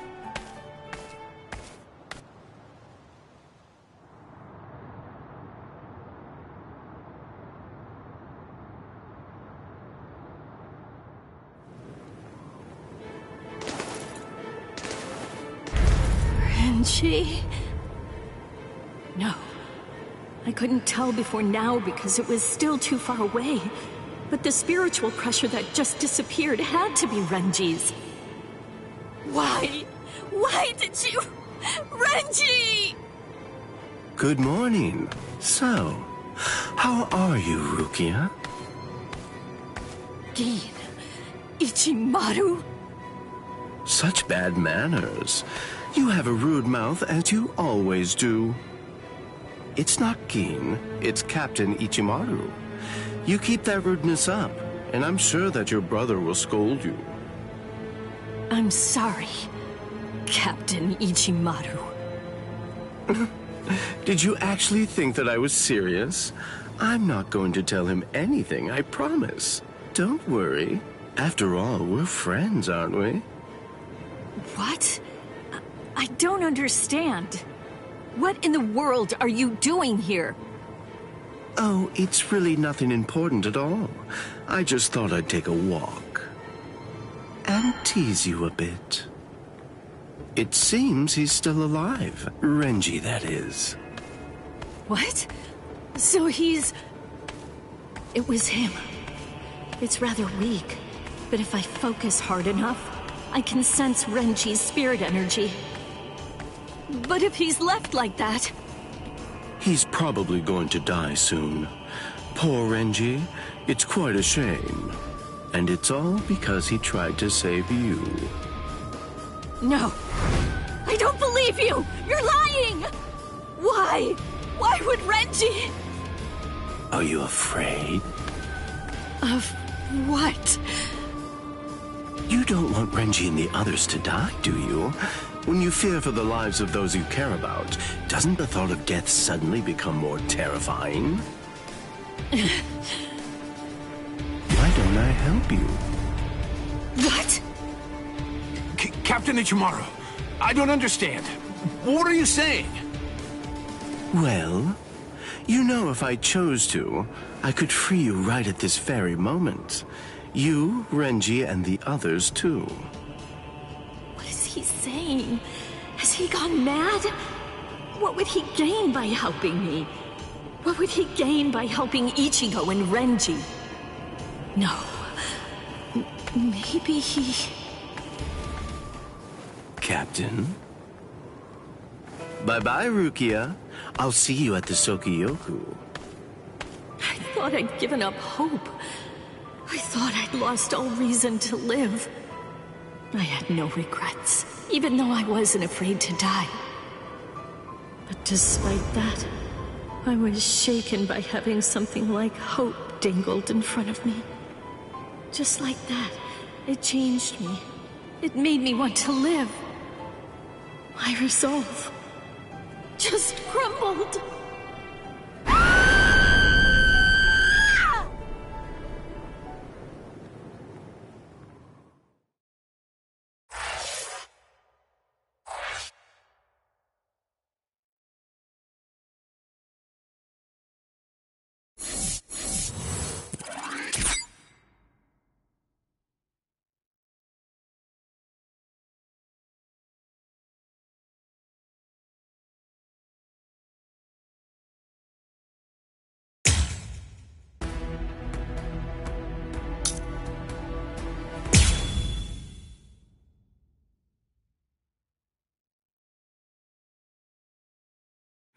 Renji? No. I couldn't tell before now because it was still too far away. But the spiritual pressure that just disappeared had to be Renji's. Why? Why did you... Renji! Good morning. So, how are you, Rukia? Gin. Ichimaru? Such bad manners. You have a rude mouth, as you always do. It's not Gin, it's Captain Ichimaru. You keep that rudeness up, and I'm sure that your brother will scold you. I'm sorry, Captain Ichimaru. Did you actually think that I was serious? I'm not going to tell him anything, I promise. Don't worry. After all, we're friends, aren't we? What? I don't understand. What in the world are you doing here? Oh, it's really nothing important at all. I just thought I'd take a walk. And tease you a bit. It seems he's still alive. Renji, that is. What? So he's... It was him. It's rather weak, but if I focus hard enough, I can sense Renji's spirit energy. But if he's left like that... He's probably going to die soon. Poor Renji. It's quite a shame. And it's all because he tried to save you. No. I don't believe you! You're lying! Why? Why would Renji... Are you afraid? Of what? You don't want Renji and the others to die, do you? When you fear for the lives of those you care about, doesn't the thought of death suddenly become more terrifying? Why don't I help you? What? Captain Ichimaru, I don't understand. What are you saying? Well, you know if I chose to, I could free you right at this very moment. You, Renji, and the others too. What is he saying? Has he gone mad? What would he gain by helping me? What would he gain by helping Ichigo and Renji? No. Maybe he... Captain? Bye-bye, Rukia. I'll see you at the Sokyoku. I thought I'd given up hope. I thought I'd lost all reason to live. I had no regrets, even though I wasn't afraid to die. But despite that, I was shaken by having something like hope dangled in front of me. Just like that, it changed me. It made me want to live. My resolve just crumbled.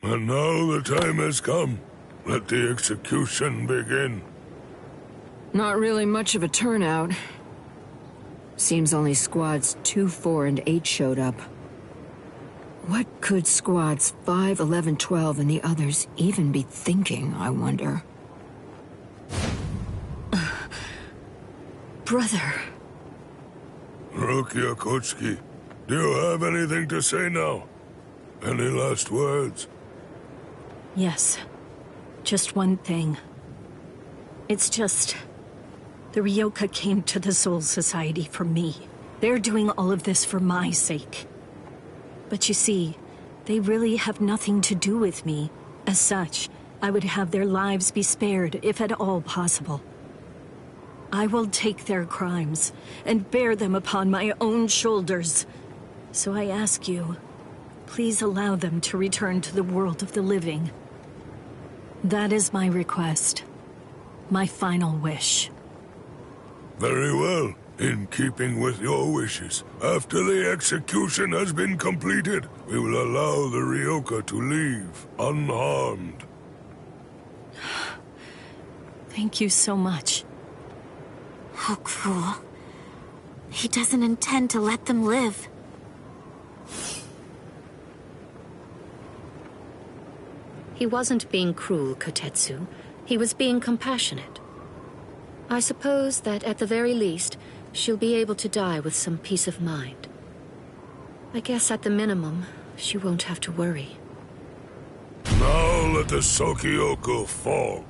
And now the time has come. Let the execution begin. Not really much of a turnout. Seems only squads 2, 4, and 8 showed up. What could squads 5, 11, 12, and the others even be thinking, I wonder? Brother. Rukia Kuchki, do you have anything to say now? Any last words? Yes. Just one thing. It's just... the Ryoka came to the Soul Society for me. They're doing all of this for my sake. But you see, they really have nothing to do with me. As such, I would have their lives be spared, if at all possible. I will take their crimes and bear them upon my own shoulders. So I ask you, please allow them to return to the world of the living. That is my request. My final wish. Very well. In keeping with your wishes, after the execution has been completed, we will allow the Ryoka to leave unharmed. Thank you so much. How cruel. He doesn't intend to let them live. He wasn't being cruel, Kotetsu. He was being compassionate. I suppose that at the very least, she'll be able to die with some peace of mind. I guess at the minimum, she won't have to worry. Now let the Sokyoku fall.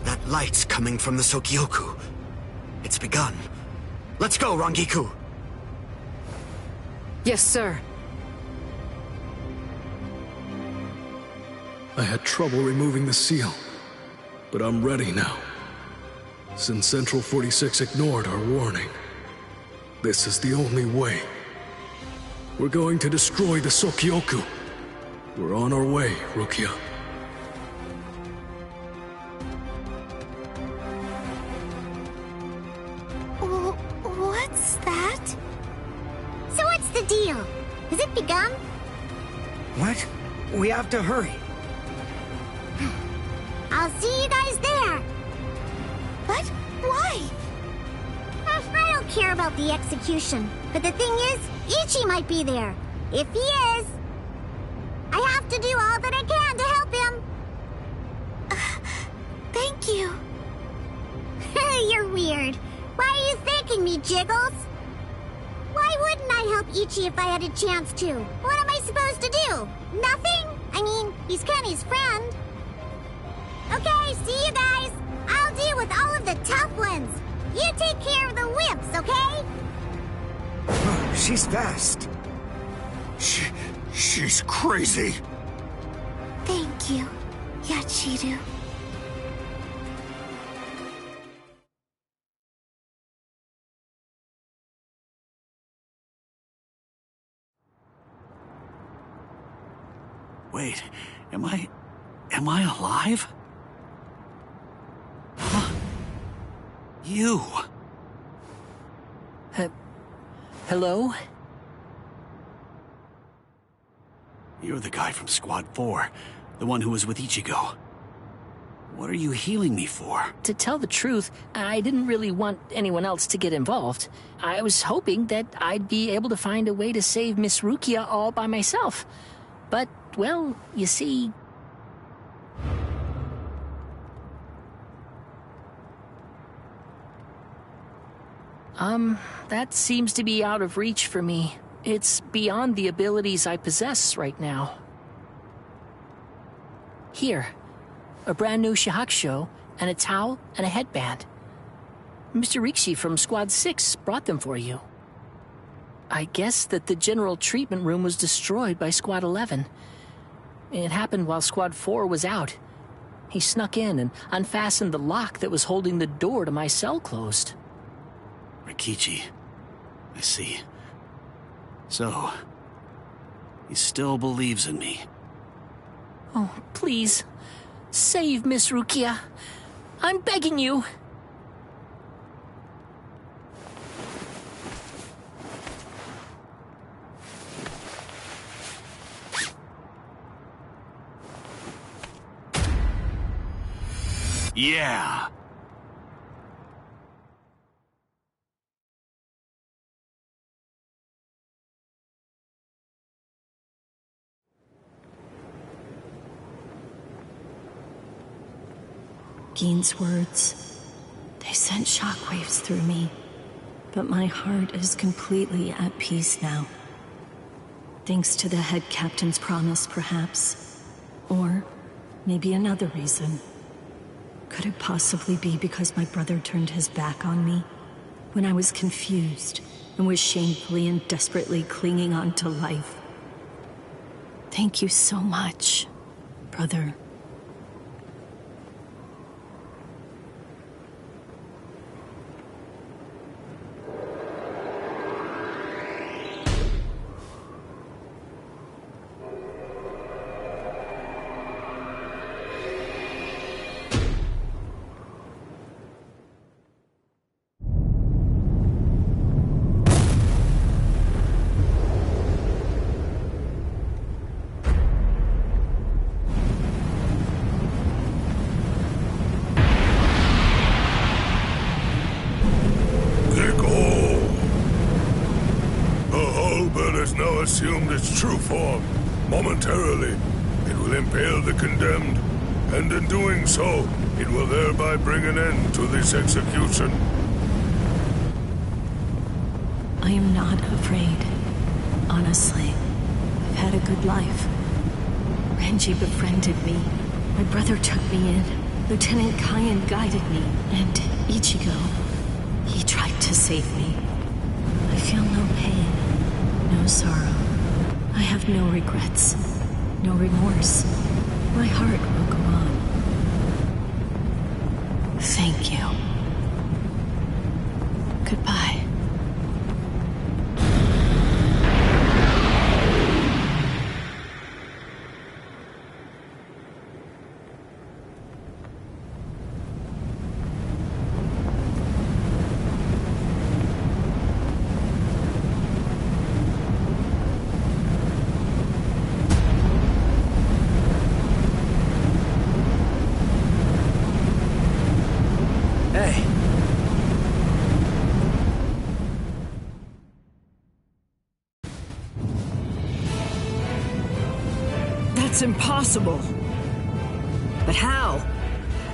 That light's coming from the Sokyoku. It's begun. Let's go, Rangiku! Yes, sir. I had trouble removing the seal, but I'm ready now. Since Central 46 ignored our warning, this is the only way. We're going to destroy the Sokyoku. We're on our way, Rukia. What's that? So what's the deal? Has it begun? What? We have to hurry. I'll see you guys there. What? Why? I don't care about the execution, but the thing is, Ichi might be there. If he is, I have to do all that I can to help him. Thank you. You're weird. Why are you thanking me, Jiggles? Why wouldn't I help Ichi if I had a chance to? What am I supposed to do? Nothing? I mean, he's Kenny's friend. Okay, see you guys. I'll deal with all of the tough ones. You take care of the wimps, okay? Oh, she's fast. She's crazy. Thank you, Yachiru. Wait, am I alive? Huh? You! Hello? You're the guy from Squad 4, the one who was with Ichigo. What are you healing me for? To tell the truth, I didn't really want anyone else to get involved. I was hoping that I'd be able to find a way to save Miss Rukia all by myself. But, well, you see... that seems to be out of reach for me. It's beyond the abilities I possess right now. Here, a brand new Shihakusho, and a towel, and a headband. Mr. Rikshi from Squad 6 brought them for you. I guess that the general treatment room was destroyed by Squad 11. It happened while Squad 4 was out. He snuck in and unfastened the lock that was holding the door to my cell closed. Rikichi. I see. So, he still believes in me. Oh, please. Save Miss Rukia. I'm begging you. Yeah. Gein's words, they sent shockwaves through me, but my heart is completely at peace now. Thanks to the head captain's promise, perhaps. Or maybe another reason. Could it possibly be because my brother turned his back on me? When I was confused and was shamefully and desperately clinging on to life. Thank you so much, brother. Assumed its true form. Momentarily, it will impale the condemned, and in doing so, it will thereby bring an end to this execution. I am not afraid. Honestly, I've had a good life. Renji befriended me. My brother took me in. Lieutenant Kyan guided me. And Ichigo, he tried to save me. I feel no pain. No sorrow. I have no regrets. No remorse. My heart will go on. Thank you. Goodbye. It's impossible. But how?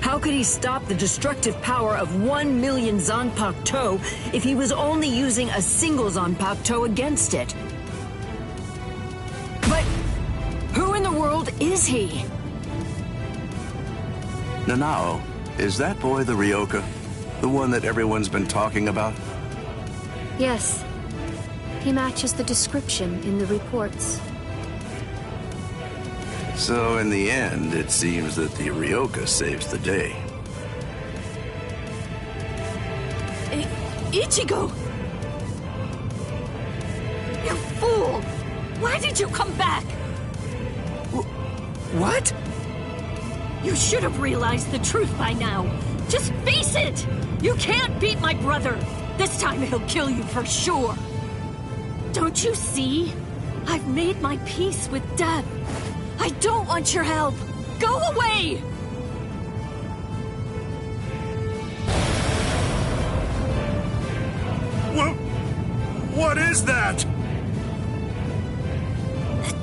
How could he stop the destructive power of 1 million Zanpakuto if he was only using a single Zanpakuto against it? But who in the world is he? Nanao, is that boy the Ryoka? The one that everyone's been talking about? Yes. He matches the description in the reports. So in the end, it seems that the Ryoka saves the day. Ichigo! You fool! Why did you come back? What? You should have realized the truth by now. Just face it! You can't beat my brother! This time he'll kill you for sure! Don't you see? I've made my peace with death. I don't want your help! Go away! What is that?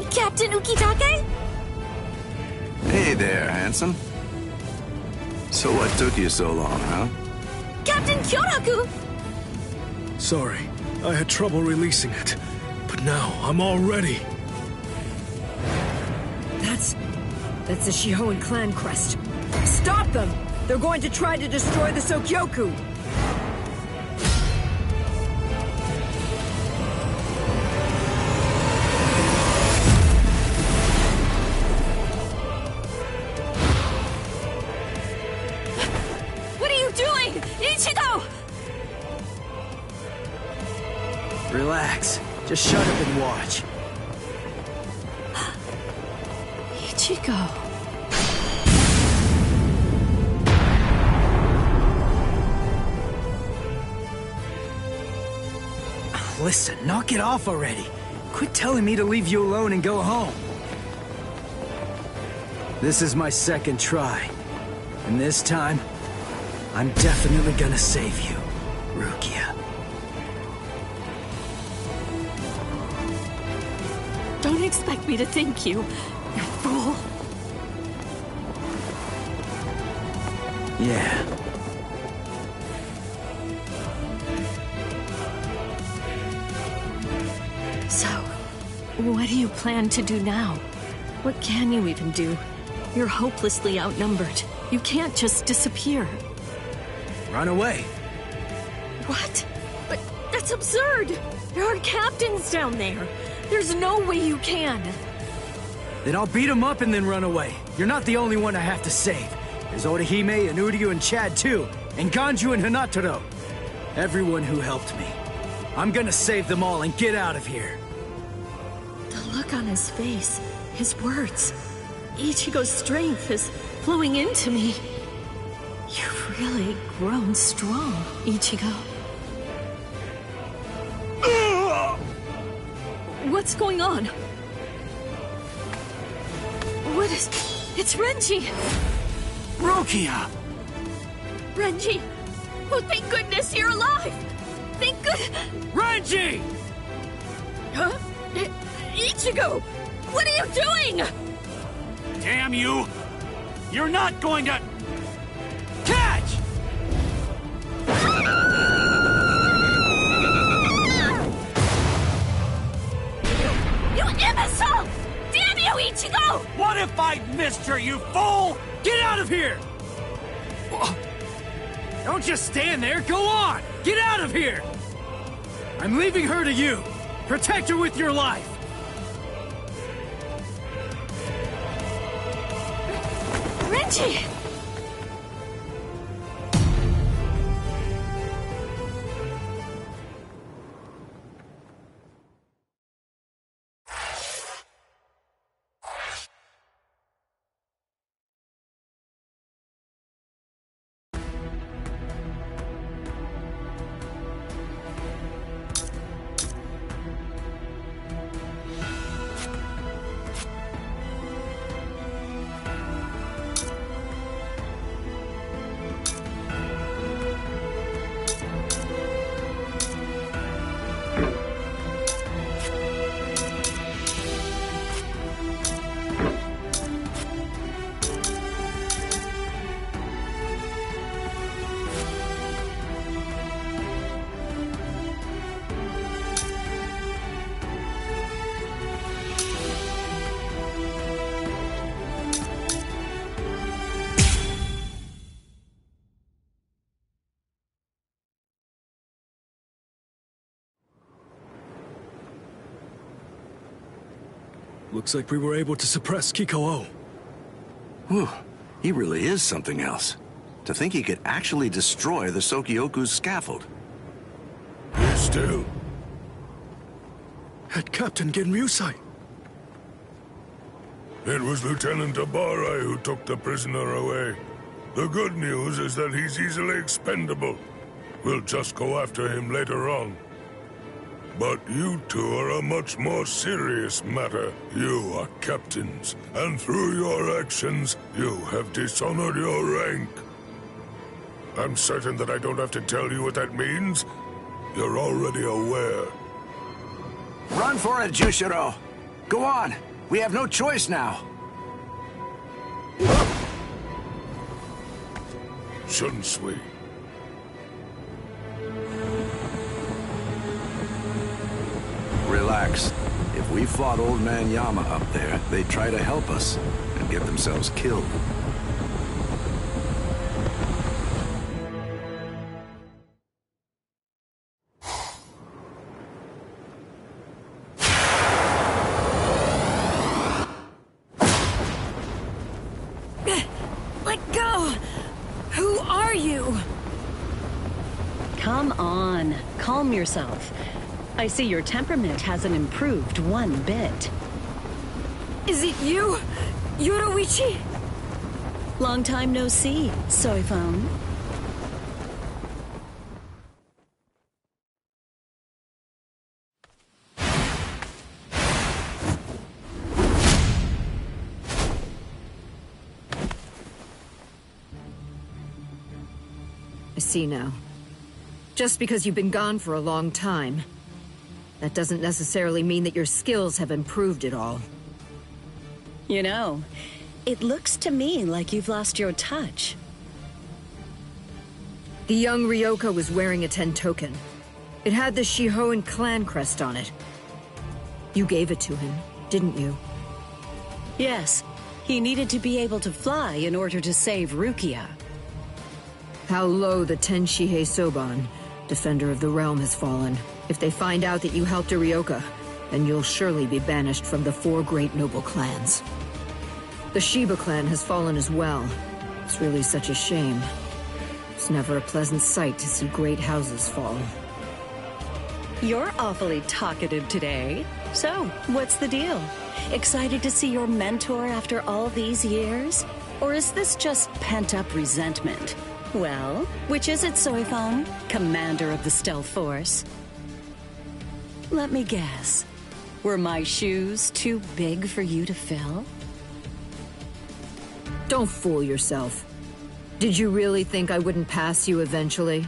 Captain Ukitake? Hey there, handsome. So what took you so long, huh? Captain Kyoraku! Sorry, I had trouble releasing it. But now, I'm all ready. That's the Shihoan clan crest. Stop them! They're going to try to destroy the Sokyoku! What are you doing? Ichigo! Relax. Just shut up and watch. Ichigo. Listen, knock it off already. Quit telling me to leave you alone and go home. This is my second try. And this time, I'm definitely gonna save you, Rukia. Don't expect me to thank you, you fool. Yeah. So, what do you plan to do now? What can you even do? You're hopelessly outnumbered. You can't just disappear. Run away. What? But that's absurd! There are captains down there. There's no way you can. Then I'll beat him up and then run away. You're not the only one I have to save. There's Orihime and Uryu and Chad too, and Ganju and Hanataro. Everyone who helped me. I'm gonna save them all and get out of here. The look on his face, his words. Ichigo's strength is flowing into me. You've really grown strong, Ichigo. What's going on? What is... It's Renji! Rukia! Renji! Oh, thank goodness you're alive! Thank good... Renji! Huh? Ichigo! What are you doing? Damn you! You're not going to... Catch! You imbecile! Damn you, Ichigo! What if I missed her, you fool? Get out of here! Don't just stand there, go on! Get out of here! I'm leaving her to you. Protect her with your life. Renji! Looks like we were able to suppress Kiko-O. Whew. He really is something else. To think he could actually destroy the Sokyoku's scaffold. He's still... At Captain Genryusai. It was Lieutenant Abarai who took the prisoner away. The good news is that he's easily expendable. We'll just go after him later on. But you two are a much more serious matter. You are captains, and through your actions, you have dishonored your rank. I'm certain that I don't have to tell you what that means. You're already aware. Run for it, Jushiro! Go on! We have no choice now! Shouldn't we? Relax. If we fought Old Man Yama up there, they'd try to help us and get themselves killed. Let go! Who are you? Come on, calm yourself. I see your temperament hasn't improved one bit. Is it you, Yoruichi? Long time no see, soy phone. I see now. Just because you've been gone for a long time, that doesn't necessarily mean that your skills have improved at all. You know, it looks to me like you've lost your touch. The young Ryoka was wearing a Tentoken. It had the Shihoan clan crest on it. You gave it to him, didn't you? Yes. He needed to be able to fly in order to save Rukia. How low the Tenshihei Soban, Defender of the Realm, has fallen. If they find out that you helped a Ryoka, then you'll surely be banished from the 4 great noble clans. The Shiba clan has fallen as well. It's really such a shame. It's never a pleasant sight to see great houses fall. You're awfully talkative today. So, what's the deal? Excited to see your mentor after all these years? Or is this just pent-up resentment? Well, which is it, Soifang? Commander of the Stealth Force? Let me guess. Were my shoes too big for you to fill? Don't fool yourself. Did you really think I wouldn't pass you eventually?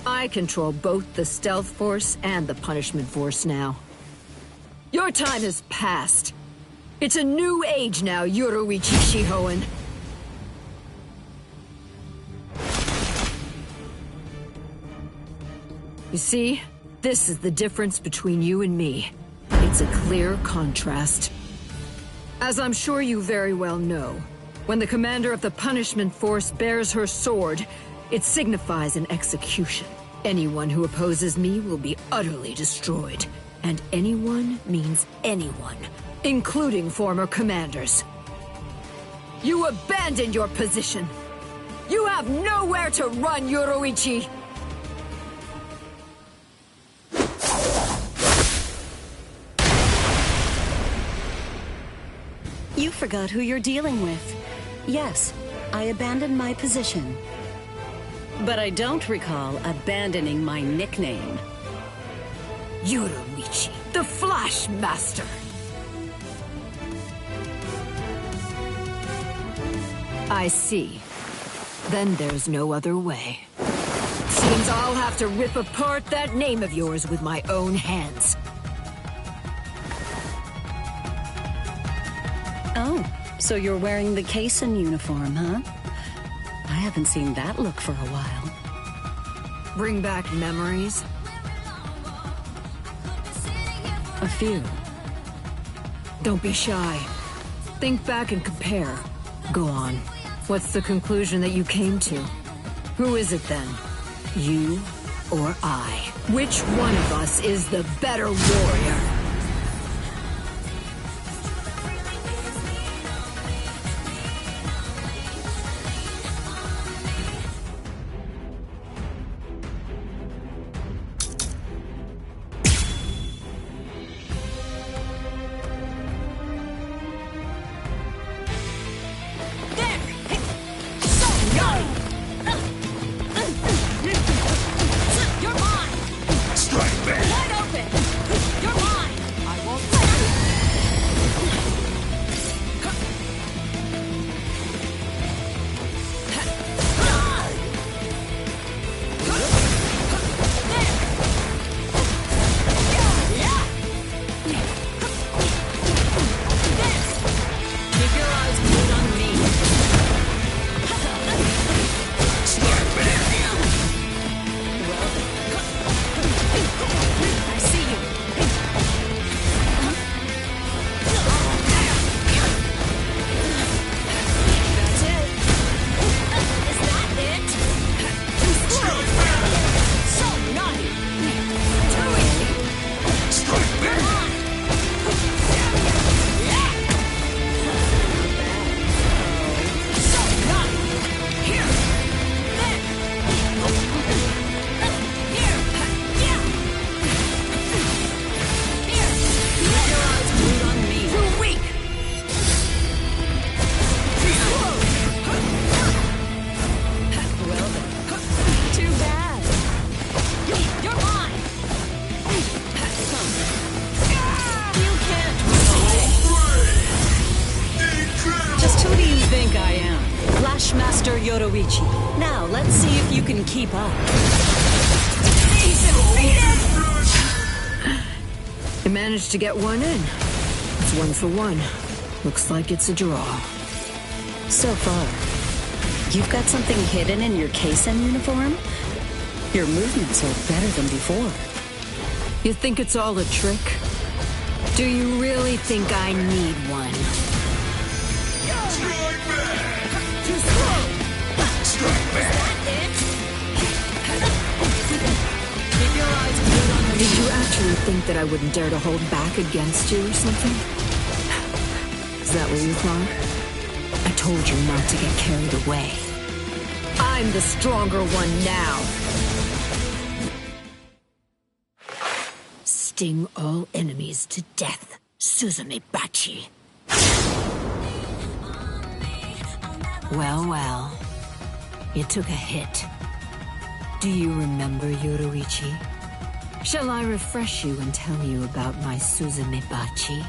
I control both the Stealth Force and the Punishment Force now. Your time has passed. It's a new age now, Yoruichi Shihoan. You see, this is the difference between you and me. It's a clear contrast. As I'm sure you very well know, when the commander of the Punishment Force bears her sword, it signifies an execution. Anyone who opposes me will be utterly destroyed. And anyone means anyone, including former commanders. You abandoned your position. You have nowhere to run, Yoruichi! You forgot who you're dealing with. Yes, I abandoned my position. But I don't recall abandoning my nickname. Yoruichi, the Flash Master! I see. Then there's no other way. Seems I'll have to rip apart that name of yours with my own hands. Oh, so you're wearing the Kaysen uniform, huh? I haven't seen that look for a while. Bring back memories? A few. Don't be shy. Think back and compare. Go on. What's the conclusion that you came to? Who is it then? You or I? Which one of us is the better warrior? You're mine! Strike back! Wide open! You're mine! Yoruichi. Now, let's see if you can keep up. You managed to get one in. It's 1 for 1. Looks like it's a draw. So far. You've got something hidden in your Keissen uniform? Your movements are better than before. You think it's all a trick? Do you really think I need one? Strike back! Too slow! Strike back! Keep your eyes peeled on me. Did you actually think that I wouldn't dare to hold back against you or something? Is that what you thought? I told you not to get carried away. I'm the stronger one now. Sting all enemies to death, Suzume Bachi. Well, well. You took a hit. Do you remember, Yoruichi? Shall I refresh you and tell you about my Suzume Bachi?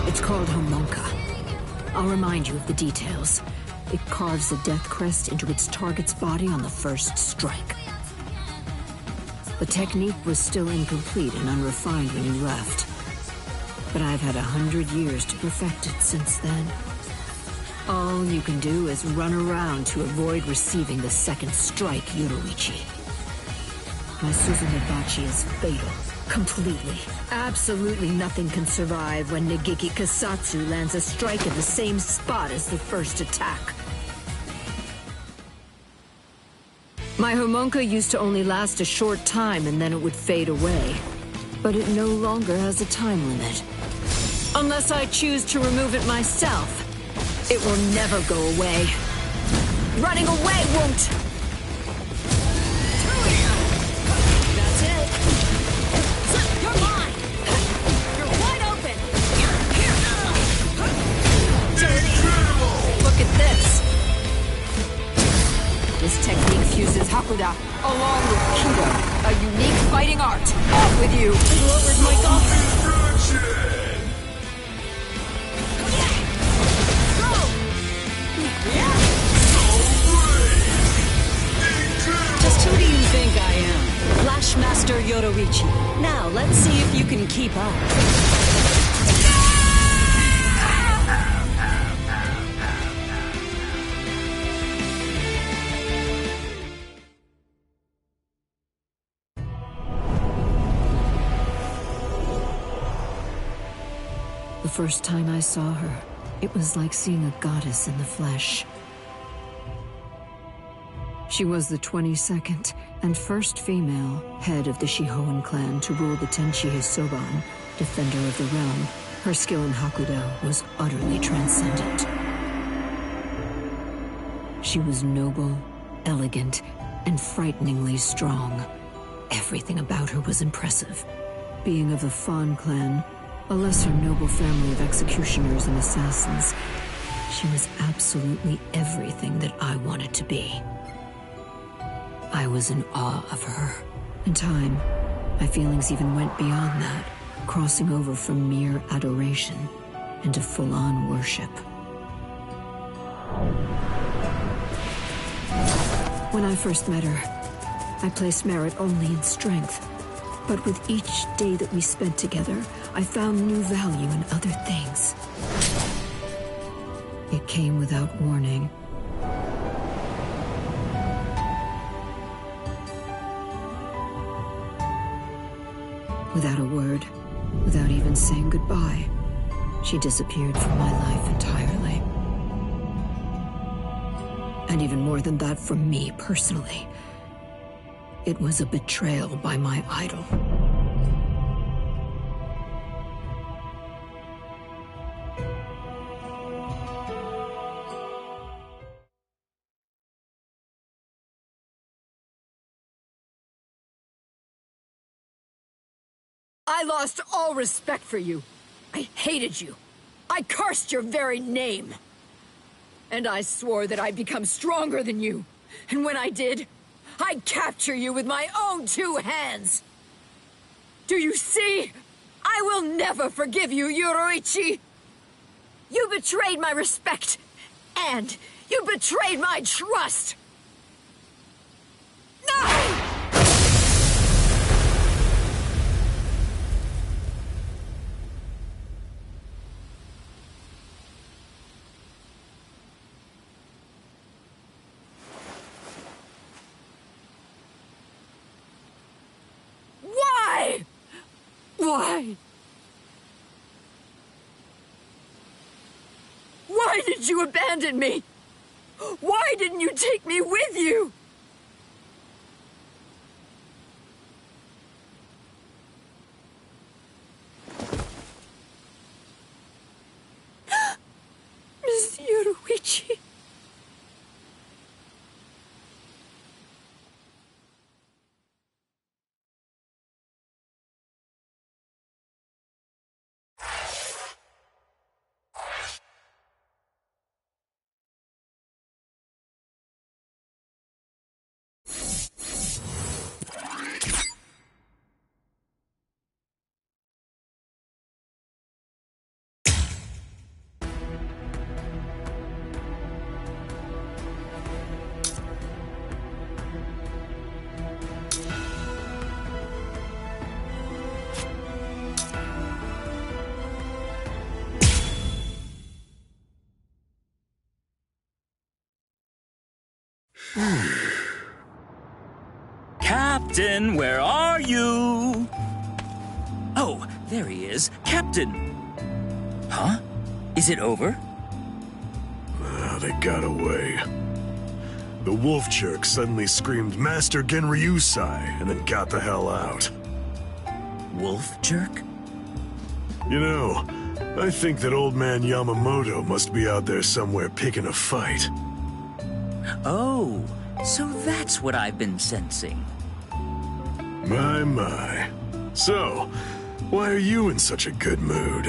It's called Homonka. I'll remind you of the details. It carves a death crest into its target's body on the first strike. The technique was still incomplete and unrefined when you left. But I've had 100 years to perfect it since then. All you can do is run around to avoid receiving the second strike, Yoruichi. My Suzume Bachi is fatal. Completely. Absolutely nothing can survive when Nagiki Kasatsu lands a strike in the same spot as the first attack. My Homonka used to only last a short time and then it would fade away. But it no longer has a time limit. Unless I choose to remove it myself, it will never go away. Running away won't! That's it. You're mine! You're wide open! Look at this! This technique fuses Hakuda along with Kido, a unique fighting art. Off with you! It lowered my guard. Just who do you think I am? Flashmaster Yoruichi. Now, let's see if you can keep up. The first time I saw her, it was like seeing a goddess in the flesh. She was the 22nd and first female head of the Shihoin clan to rule the Tenchi Soban, defender of the realm. Her skill in Hakuda was utterly transcendent. She was noble, elegant, and frighteningly strong. Everything about her was impressive. Being of the Fan clan, a lesser noble family of executioners and assassins, she was absolutely everything that I wanted to be. I was in awe of her. In time, my feelings even went beyond that, crossing over from mere adoration into full-on worship. When I first met her, I placed merit only in strength. But with each day that we spent together, I found new value in other things. It came without warning. Without a word, without even saying goodbye, she disappeared from my life entirely. And even more than that from me personally. It was a betrayal by my idol. I lost all respect for you. I hated you. I cursed your very name. And I swore that I'd become stronger than you. And when I did, I'd capture you with my own 2 hands. Do you see? I will never forgive you, Yoruichi. You betrayed my respect! And you betrayed my trust! No! Why? Why? Why did you abandon me? Why didn't you take me with you? Miss Yoruichi. Captain, where are you? Oh, there he is. Captain! Huh? Is it over? They got away. The wolf jerk suddenly screamed Master Genryusai and then got the hell out. Wolf jerk? You know, I think that old man Yamamoto must be out there somewhere picking a fight. Oh, so that's what I've been sensing. My. So, why are you in such a good mood?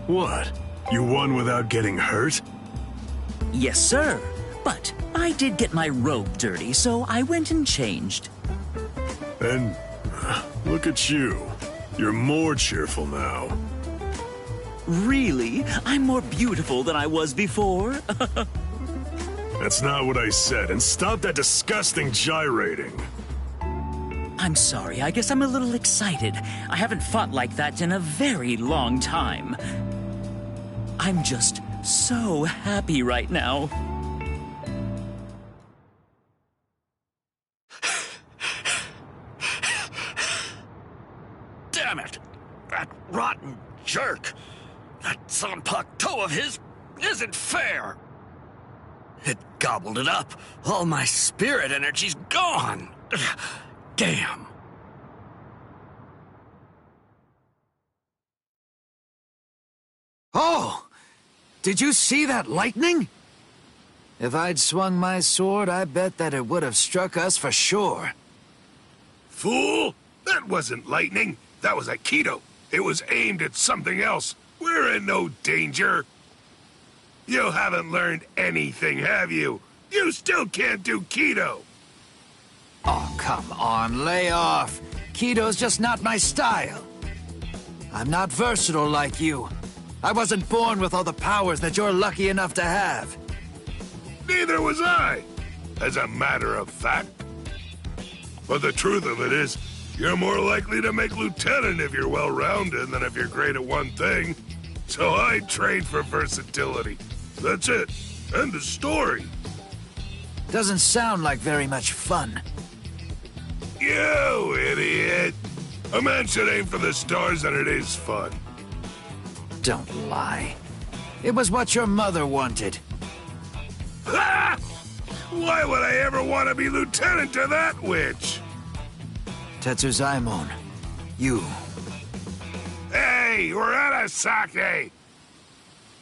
What? You won without getting hurt? Yes, sir. But I did get my robe dirty, so I went and changed. And look at you. You're more cheerful now. Really? I'm more beautiful than I was before? That's not what I said, and stop that disgusting gyrating. I'm sorry, I guess I'm a little excited. I haven't fought like that in a very long time. I'm just so happy right now. Damn it! That rotten jerk! That Zanpakuto of his isn't fair! It gobbled it up. All my spirit energy's gone. Damn. Oh! Did you see that lightning? If I'd swung my sword, I bet that it would have struck us for sure. Fool! That wasn't lightning. That was Aikido. It was aimed at something else. We're in no danger. You haven't learned anything, have you? You still can't do Kido. Oh, come on, lay off. Kido's just not my style. I'm not versatile like you. I wasn't born with all the powers that you're lucky enough to have. Neither was I, as a matter of fact. But the truth of it is, you're more likely to make lieutenant if you're well-rounded than if you're great at one thing. So I trained for versatility. That's it. End of story. Doesn't sound like very much fun. You idiot! A man should aim for the stars and it is fun. Don't lie. It was what your mother wanted. Ha! Why would I ever want to be lieutenant to that witch? Tetsuzaimon, you. Hey, we're at a sake!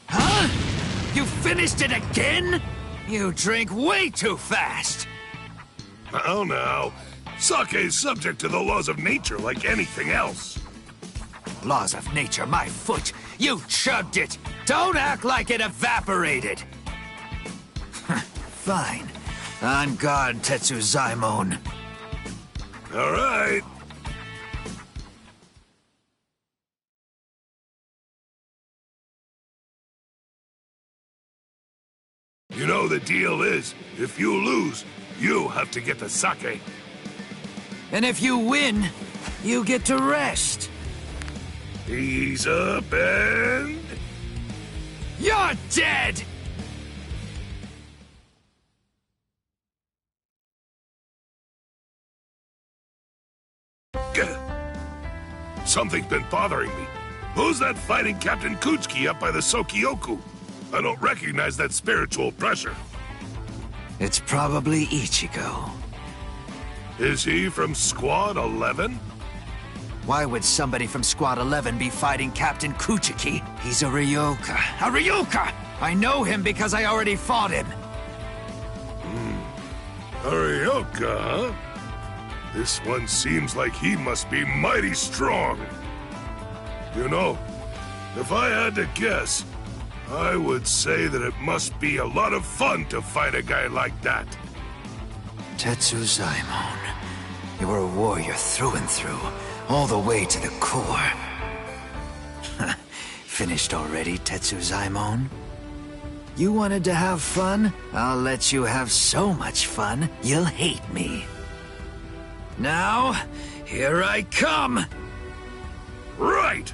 Huh? You finished it again? You drink way too fast. Oh no. Sake is subject to the laws of nature like anything else. Laws of nature, my foot. You chugged it. Don't act like it evaporated. Fine. On guard, Tetsuzaimon. All right. You know the deal is, if you lose, you have to get the sake. And if you win, you get to rest. Ease up and... You're dead! Something's been bothering me. Who's that fighting Captain Kuchiki up by the Sokyoku? I don't recognize that spiritual pressure. It's probably Ichigo. Is he from Squad 11? Why would somebody from Squad 11 be fighting Captain Kuchiki? He's a Ryoka. A Ryoka! I know him because I already fought him. A Ryoka, huh? This one seems like he must be mighty strong. You know, if I had to guess, I would say that it must be a lot of fun to fight a guy like that. Tetsuzaimon. You're a warrior through and through, all the way to the core. Finished already, Tetsuzaimon? You wanted to have fun? I'll let you have so much fun, you'll hate me. Now, here I come! Right!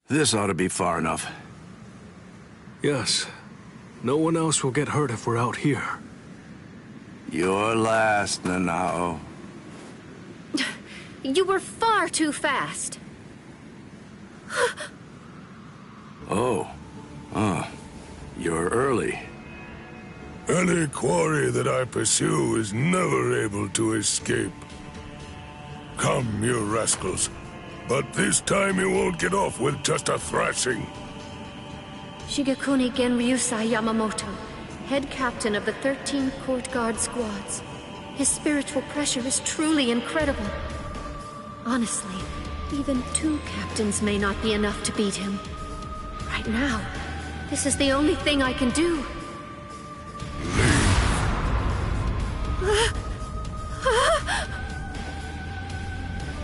This ought to be far enough. Yes. No one else will get hurt if we're out here. You're last, Nanao. You were far too fast. You're early. Any quarry that I pursue is never able to escape. Come, you rascals. But this time you won't get off with just a thrashing. Shigekuni Genryusai Yamamoto, head captain of the 13 Court Guard squads. His spiritual pressure is truly incredible. Honestly, even 2 captains may not be enough to beat him. Right now, this is the only thing I can do.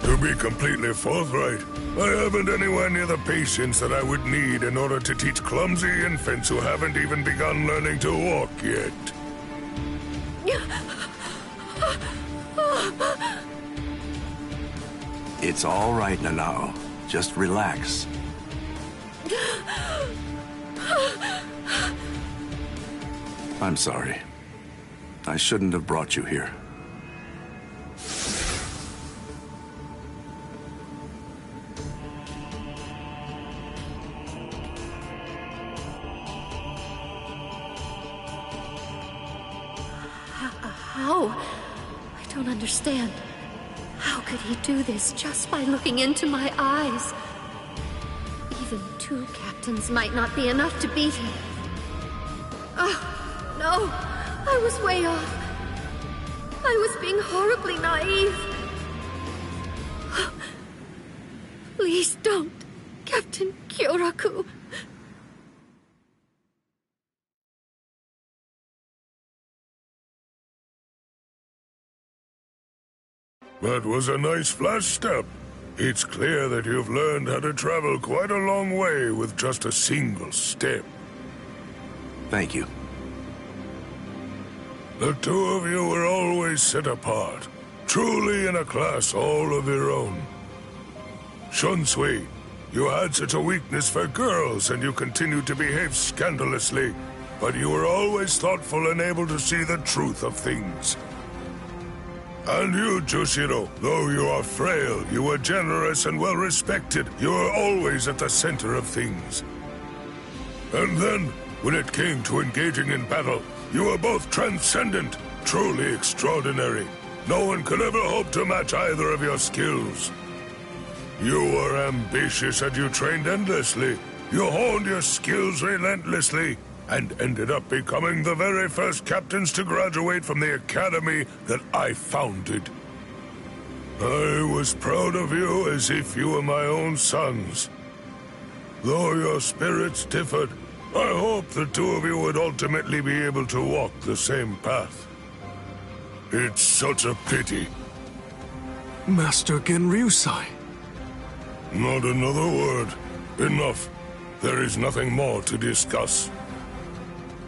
To be completely forthright, I haven't anywhere near the patience that I would need in order to teach clumsy infants who haven't even begun learning to walk yet. It's all right, Nanao. Just relax. I'm sorry. I shouldn't have brought you here. How? I don't understand. How could he do this just by looking into my eyes? Even 2 captains might not be enough to beat him. Oh, no! I was way off. I was being horribly naive. Please don't, Captain Kyoraku. That was a nice flash step. It's clear that you've learned how to travel quite a long way with just a single step. Thank you. The 2 of you were always set apart, truly in a class all of your own. Shunsui, you had such a weakness for girls and you continued to behave scandalously, but you were always thoughtful and able to see the truth of things. And you, Jushiro, though you are frail, you were generous and well-respected. You were always at the center of things. And then, when it came to engaging in battle, you were both transcendent, truly extraordinary. No one could ever hope to match either of your skills. You were ambitious and you trained endlessly. You honed your skills relentlessly. and ended up becoming the very first captains to graduate from the academy that I founded. I was proud of you as if you were my own sons. Though your spirits differed, I hope the two of you would ultimately be able to walk the same path. It's such a pity. Master Genryusai. Not another word. Enough. There is nothing more to discuss.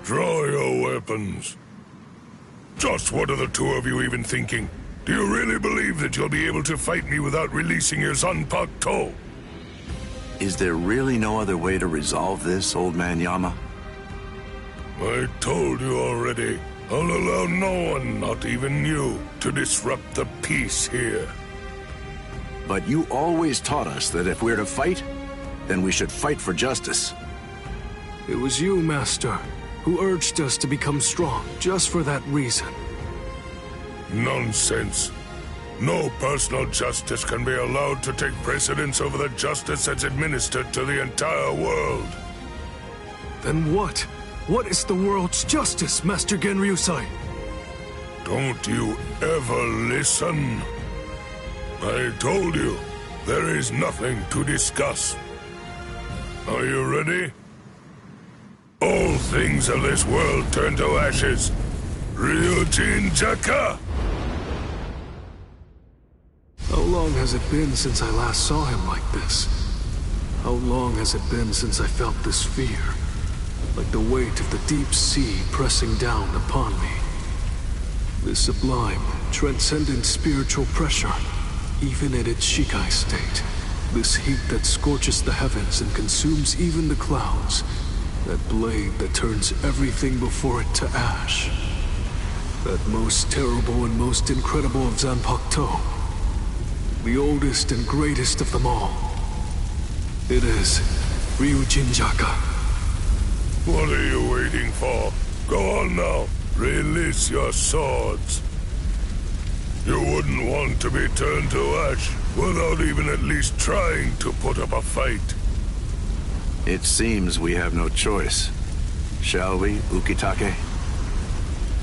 Draw your weapons. Just what are the two of you even thinking? Do you really believe that you'll be able to fight me without releasing your Zanpakuto? Is there really no other way to resolve this, Old Man Yama? I told you already. I'll allow no one, not even you, to disrupt the peace here. But you always taught us that if we're to fight, then we should fight for justice. It was you, Master, who urged us to become strong, just for that reason. Nonsense. No personal justice can be allowed to take precedence over the justice that's administered to the entire world. Then what? What is the world's justice, Master Genryusai? Don't you ever listen? I told you, there is nothing to discuss. Are you ready? All things of this world turn to ashes. Ryujin Jaka! How long has it been since I last saw him like this? How long has it been since I felt this fear? Like the weight of the deep sea pressing down upon me. This sublime, transcendent spiritual pressure, even in its Shikai state. This heat that scorches the heavens and consumes even the clouds. That blade that turns everything before it to ash. That most terrible and most incredible of Zanpakuto. The oldest and greatest of them all. It is Ryujin Jaka. What are you waiting for? Go on now. Release your swords. You wouldn't want to be turned to ash without even at least trying to put up a fight. It seems we have no choice. Shall we, Ukitake?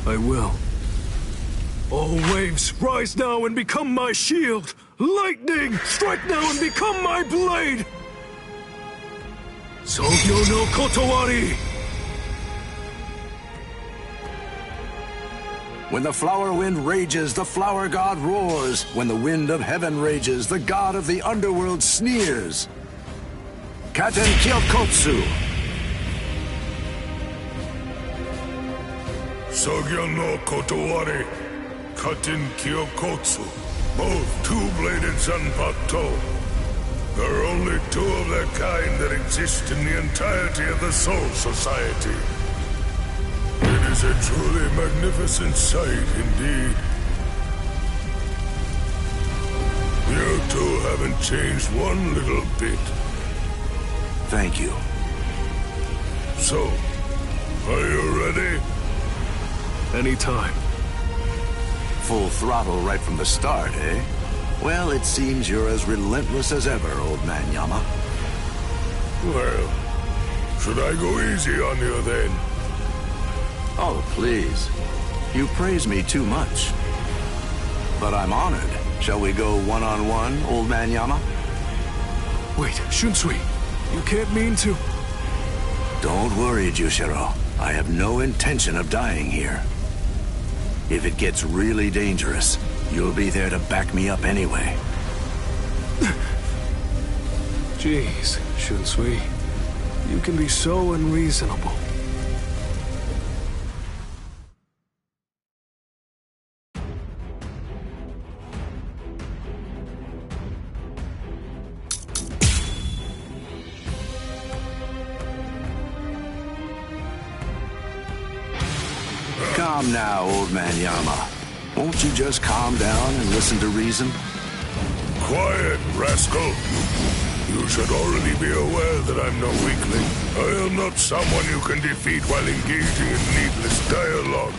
I will. All waves, rise now and become my shield! Lightning, strike now and become my blade! Sogyo no Kotowari! When the flower wind rages, the flower god roars. When the wind of heaven rages, the god of the underworld sneers. Katen Kyokotsu. Sogyo no Kotowari, Katen Kyokotsu. Both two-bladed Zanpakuto. There are only two of their kind that exist in the entirety of the Soul Society. It is a truly magnificent sight indeed. You two haven't changed one little bit. Thank you. So, are you ready? Anytime. Full throttle right from the start, eh? Well, it seems you're as relentless as ever, Old Man Yama. Well, should I go easy on you then? Oh, please. You praise me too much. But I'm honored. Shall we go one-on-one, Old Man Yama? Wait, Shunsui, you can't mean to... Don't worry, Jushiro. I have no intention of dying here. If it gets really dangerous, you'll be there to back me up anyway. Jeez, Shunsui, you can be so unreasonable. Calm now, Old Man Yama. Won't you just calm down and listen to reason? Quiet, rascal! You should already be aware that I'm no weakling. I am not someone you can defeat while engaging in needless dialogue.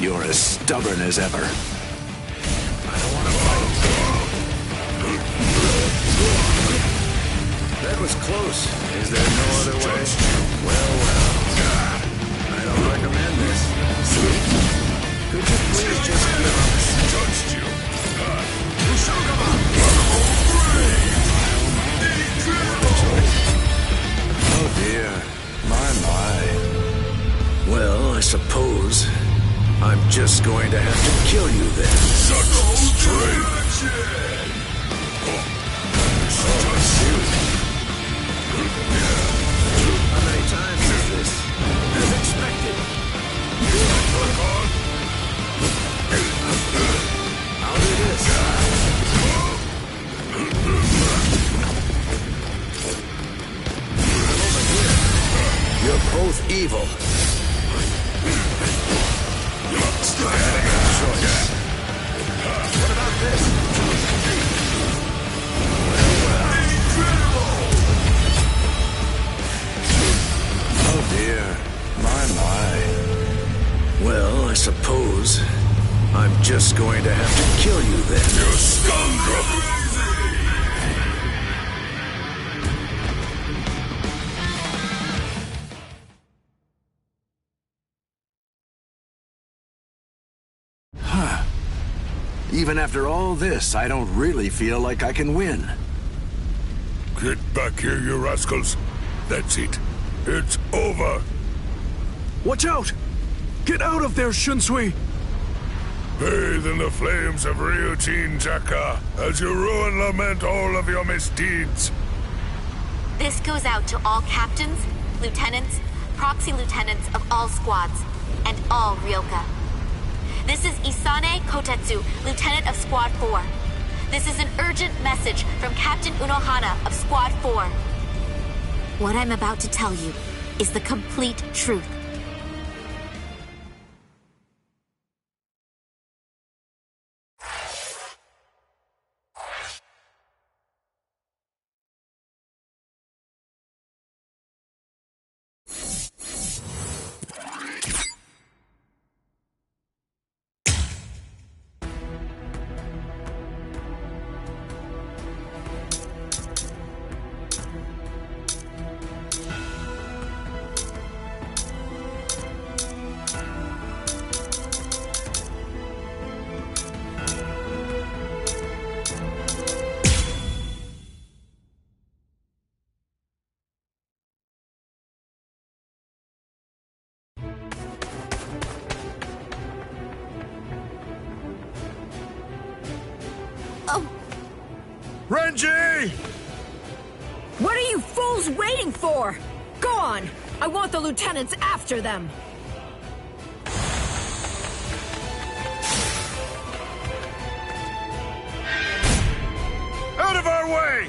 You're as stubborn as ever. I don't want to fight. That was close. Is there no other way? Well, well. recommend this. See? Could you please just give up? Touched you. Oh dear. My. Well, I suppose I'm just going to have to kill you then. Such strength! How many times is this? As expected. I'll do this. You're both evil. What about this? Oh dear. My. Well, I suppose I'm just going to have to kill you then. You scoundrel! Even after all this, I don't really feel like I can win. Get back here, you rascals. That's it. It's over. Watch out! Get out of there, Shunsui! Bathe in the flames of Ryujin Jaka as you rue and lament all of your misdeeds. This goes out to all captains, lieutenants, proxy lieutenants of all squads, and all Ryoka. This is Isane Kotetsu, Lieutenant of Squad 4. This is an urgent message from Captain Unohana of Squad 4. What I'm about to tell you is the complete truth. Renji! What are you fools waiting for? Go on! I want the lieutenants after them! Out of our way!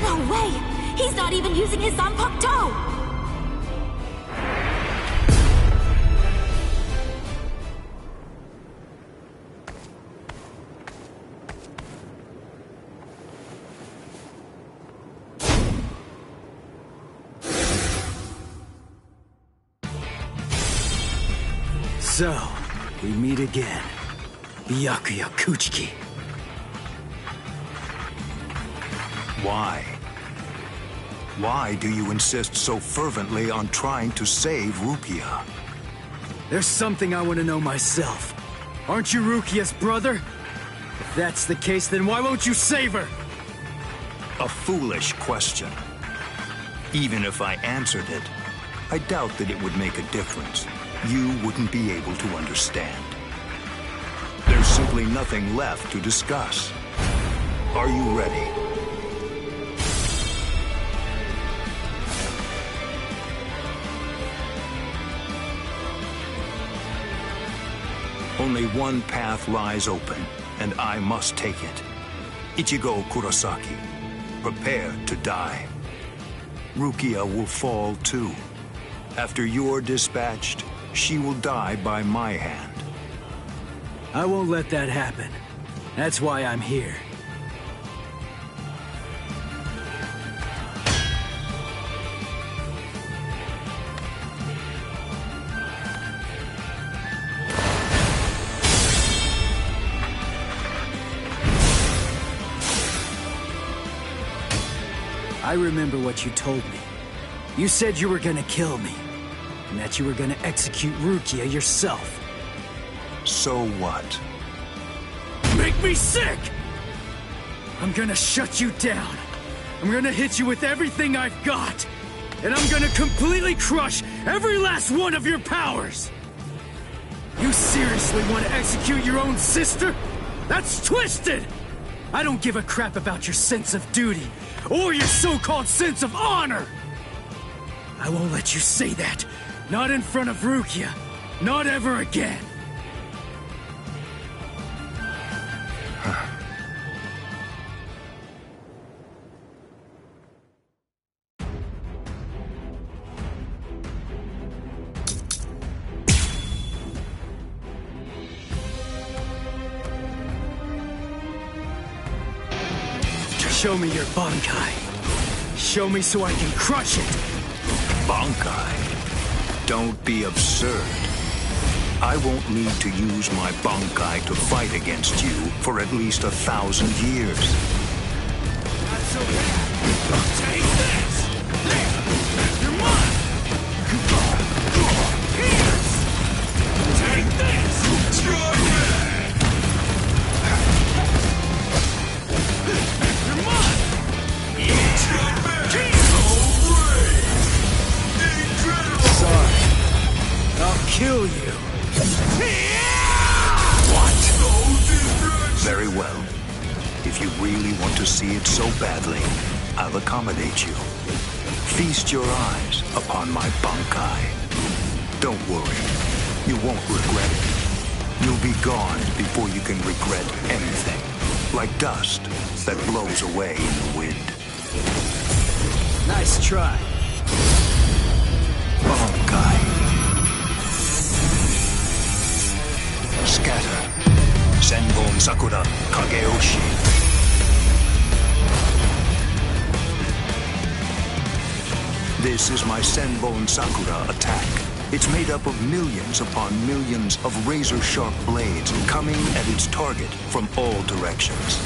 No way! He's not even using his Zanpakuto! So, we meet again. Byakuya Kuchiki. Why? Why do you insist so fervently on trying to save Rukia? There's something I want to know myself. Aren't you Rukia's brother? If that's the case, then why won't you save her? A foolish question. Even if I answered it, I doubt that it would make a difference. You wouldn't be able to understand. There's simply nothing left to discuss. Are you ready? Only one path lies open, and I must take it. Ichigo Kurosaki, prepare to die. Rukia will fall too. After you're dispatched, she will die by my hand. I won't let that happen. That's why I'm here. I remember what you told me. You said you were gonna kill me, and that you were gonna execute Rukia yourself. So what? Make me sick! I'm gonna shut you down. I'm gonna hit you with everything I've got. And I'm gonna completely crush every last one of your powers! You seriously want to execute your own sister? That's twisted! I don't give a crap about your sense of duty, or your so-called sense of honor! I won't let you say that. Not in front of Rukia. Not ever again. Show me your Bankai. Show me so I can crush it. Bankai? Don't be absurd. I won't need to use my Bankai to fight against you for at least 1,000 years. Not so bad. Take this! There! You're mine! Pierce! Take this! You're mine! Sorry. I'll kill you. What? Very well. If you really want to see it so badly, I'll accommodate you. Feast your eyes upon my Bankai. Don't worry. You won't regret it. You'll be gone before you can regret anything. Like dust that blows away in the wind. Nice try. Bankai. Scatter. Senbon Sakura Kageoshi. This is my Senbon Sakura attack. It's made up of millions upon millions of razor-sharp blades coming at its target from all directions.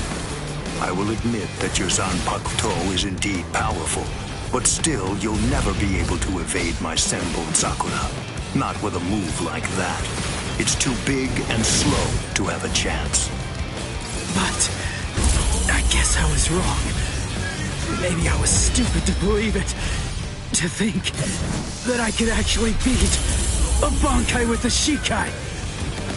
I will admit that your Zanpakuto is indeed powerful, but still you'll never be able to evade my Senbon Sakura. Not with a move like that. It's too big and slow to have a chance. But I guess I was wrong. Maybe I was stupid to believe it. To think that I could actually beat a Bankai with a Shikai.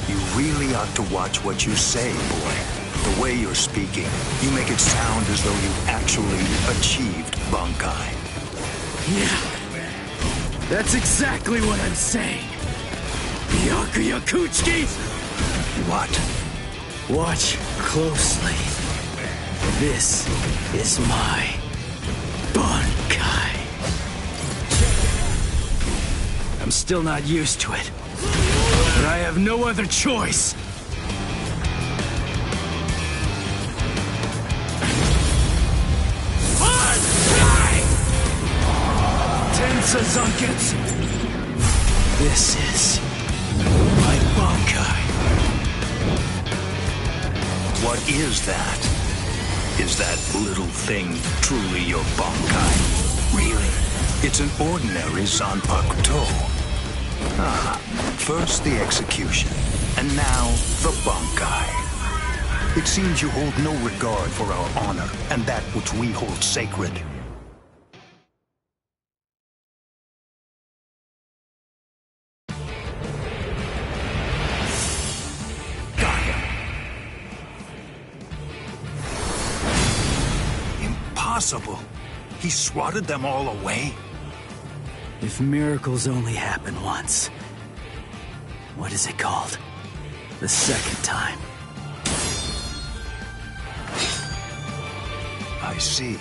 You really ought to watch what you say, boy. The way you're speaking, you make it sound as though you actually achieved Bankai. Yeah, that's exactly what I'm saying. Byakuya Kuchiki! What? Watch closely. This is my Bankai. I'm still not used to it, but I have no other choice. Tensa Zunkets! This is my Bankai. What is that? Is that little thing truly your Bankai? Really? It's an ordinary Zanpakuto. Ah, first the execution, and now the Bankai. It seems you hold no regard for our honor and that which we hold sacred. Got him. Impossible. He swatted them all away? If miracles only happen once, what is it called? The second time. I see.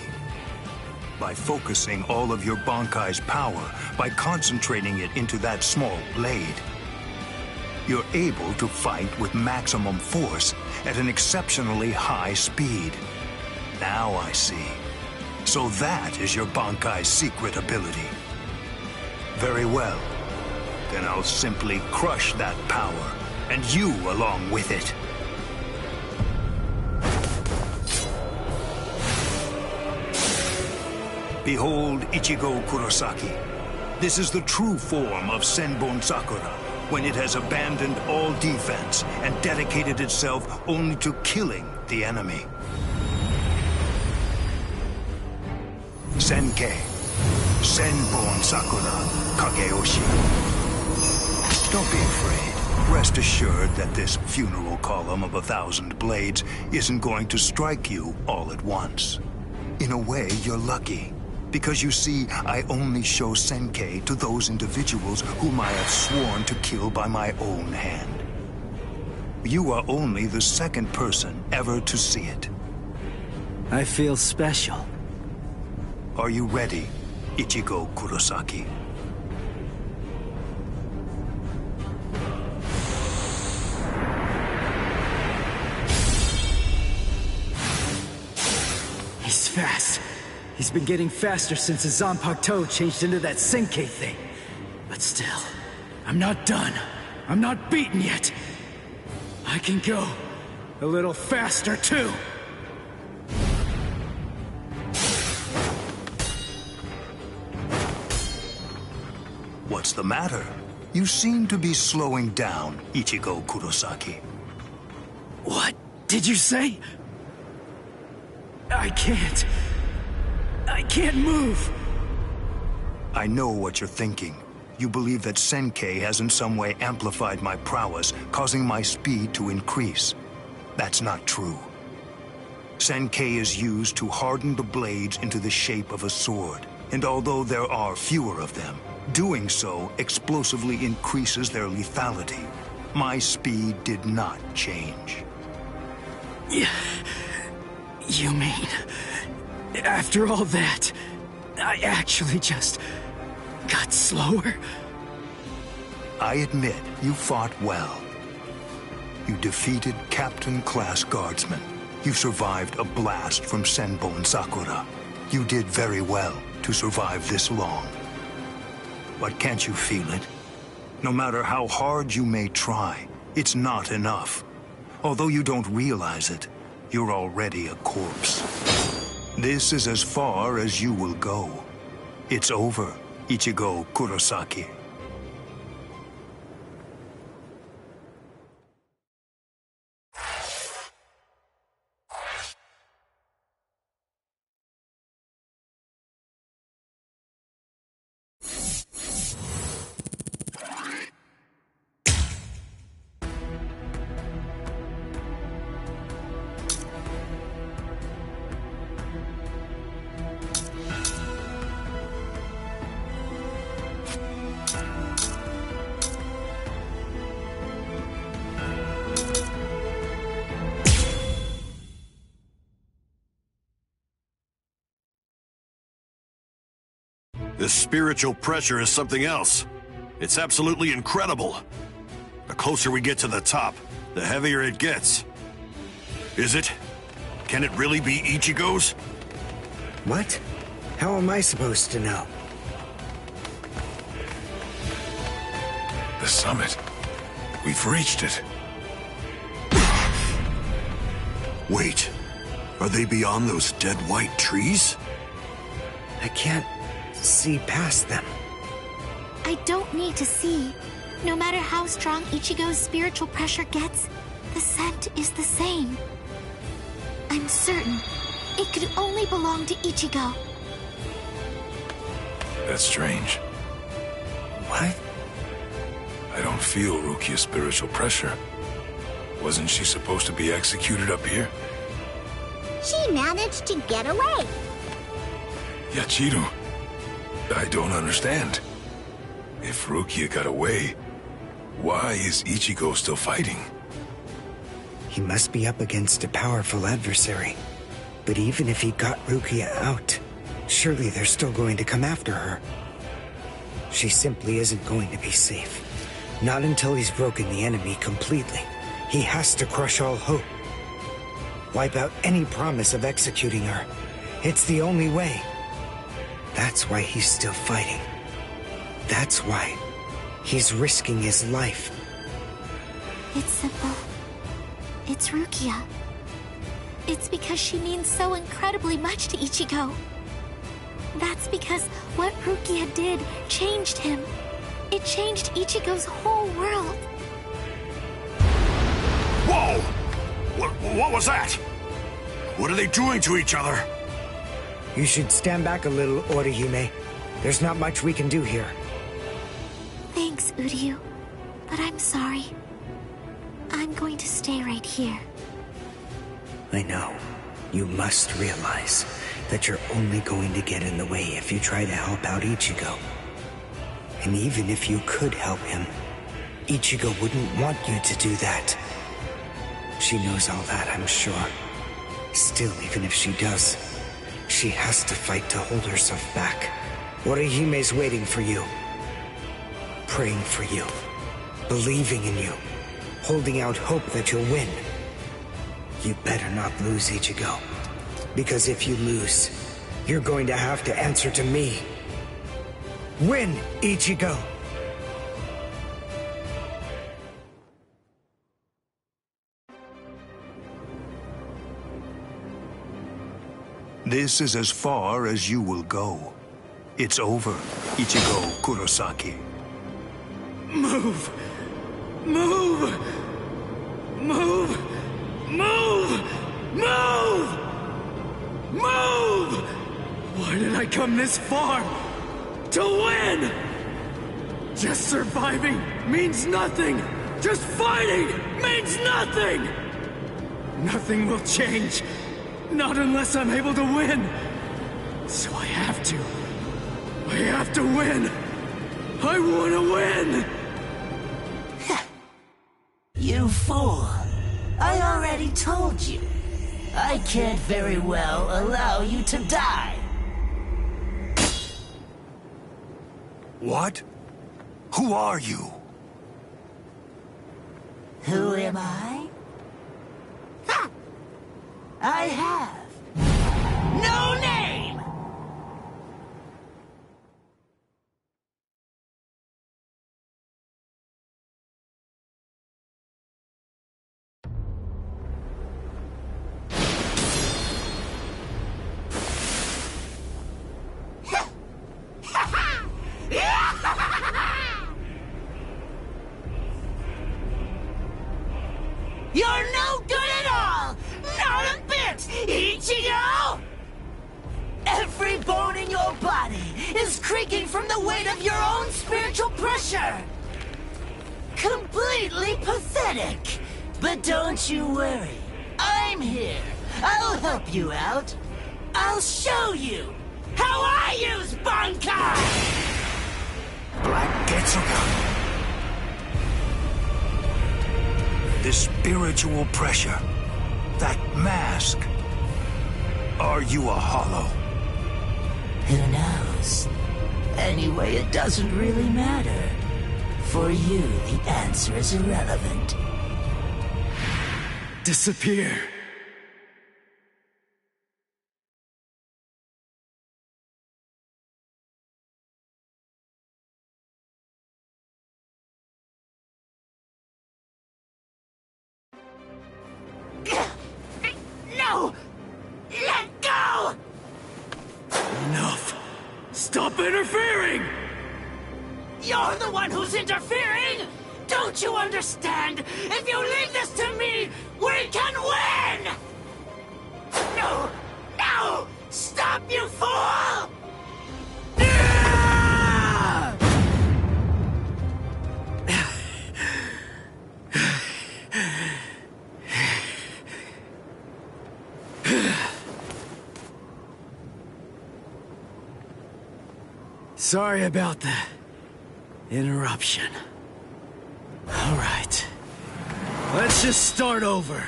By focusing all of your Bankai's power, by concentrating it into that small blade, you're able to fight with maximum force at an exceptionally high speed. Now I see. So that is your Bankai's secret ability. Very well. Then I'll simply crush that power, and you along with it. Behold Ichigo Kurosaki. This is the true form of Senbon Sakura, when it has abandoned all defense and dedicated itself only to killing the enemy. Senkei, Senbon Sakura, Kageyoshi. Don't be afraid. Rest assured that this funeral column of 1,000 blades isn't going to strike you all at once. In a way, you're lucky. Because you see, I only show Senkei to those individuals whom I have sworn to kill by my own hand. You are only the second person ever to see it. I feel special. Are you ready, Ichigo Kurosaki? He's fast. He's been getting faster since his Zanpakuto changed into that Senkei thing. But still, I'm not done. I'm not beaten yet. I can go a little faster, too. What's the matter? You seem to be slowing down, Ichigo Kurosaki. What did you say? I can't move. I know what you're thinking. You believe that Senkei has in some way amplified my prowess, causing my speed to increase. That's not true. Senkei is used to harden the blades into the shape of a sword, and although there are fewer of them, doing so explosively increases their lethality. My speed did not change. You mean, after all that, I actually just got slower? I admit you fought well. You defeated Captain-class guardsmen. You survived a blast from Senbon Sakura. You did very well to survive this long. But can't you feel it? No matter how hard you may try, it's not enough. Although you don't realize it, you're already a corpse. This is as far as you will go. It's over, Ichigo Kurosaki. This spiritual pressure is something else. It's absolutely incredible. The closer we get to the top, the heavier it gets. Is it? Can it really be Ichigo's? What? How am I supposed to know? The summit. We've reached it. Wait, are they beyond those dead white trees? I can't see past them. I don't need to see. No matter how strong Ichigo's spiritual pressure gets, the scent is the same. I'm certain it could only belong to Ichigo. That's strange. What? I don't feel Rukia's spiritual pressure. Wasn't she supposed to be executed up here? She managed to get away. Yachiru, I don't understand. If Rukia got away, why is Ichigo still fighting? He must be up against a powerful adversary. But even if he got Rukia out, surely they're still going to come after her. She simply isn't going to be safe. Not until he's broken the enemy completely. He has to crush all hope. Wipe out any promise of executing her. It's the only way. That's why he's still fighting. That's why he's risking his life. It's simple. It's Rukia. It's because she means so incredibly much to Ichigo. That's because what Rukia did changed him. It changed Ichigo's whole world. Whoa! What was that? What are they doing to each other? You should stand back a little, Orihime. There's not much we can do here. Thanks, Uryu. But I'm sorry. I'm going to stay right here. I know. You must realize that you're only going to get in the way if you try to help out Ichigo. And even if you could help him, Ichigo wouldn't want you to do that. She knows all that, I'm sure. Still, even if she does, she has to fight to hold herself back. Orihime's waiting for you. Praying for you. Believing in you. Holding out hope that you'll win. You better not lose, Ichigo. Because if you lose, you're going to have to answer to me. Win, Ichigo! This is as far as you will go. It's over, Ichigo Kurosaki. Move! Move! Move! Move! Move! Move! Why did I come this far? To win! Just surviving means nothing! Just fighting means nothing! Nothing will change. Not unless I'm able to win. So I have to. I have to win. I want to win! You fool. I already told you. I can't very well allow you to die. What? Who are you? Who am I? Ha! I have no name! You're no good at all! Not a bit, Ichigo! Every bone in your body is creaking from the weight of your own spiritual pressure! Completely pathetic! But don't you worry. I'm here. I'll help you out. I'll show you how I use Bankai! Black Getsuga. The spiritual pressure. That mask. Are you a hollow? Who knows? Anyway, it doesn't really matter. For you, the answer is irrelevant. Disappear. No! Let go! Enough! Stop interfering! You're the one who's interfering! Don't you understand? If you leave this to me, we can win! No! No! Stop, you fool! Sorry about the interruption. All right. Let's just start over.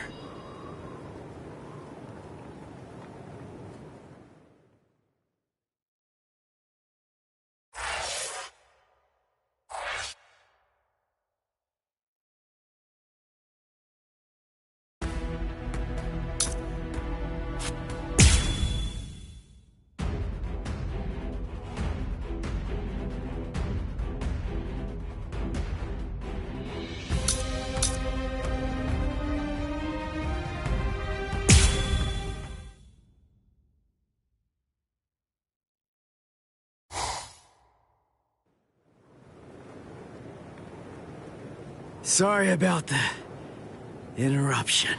Sorry about the interruption.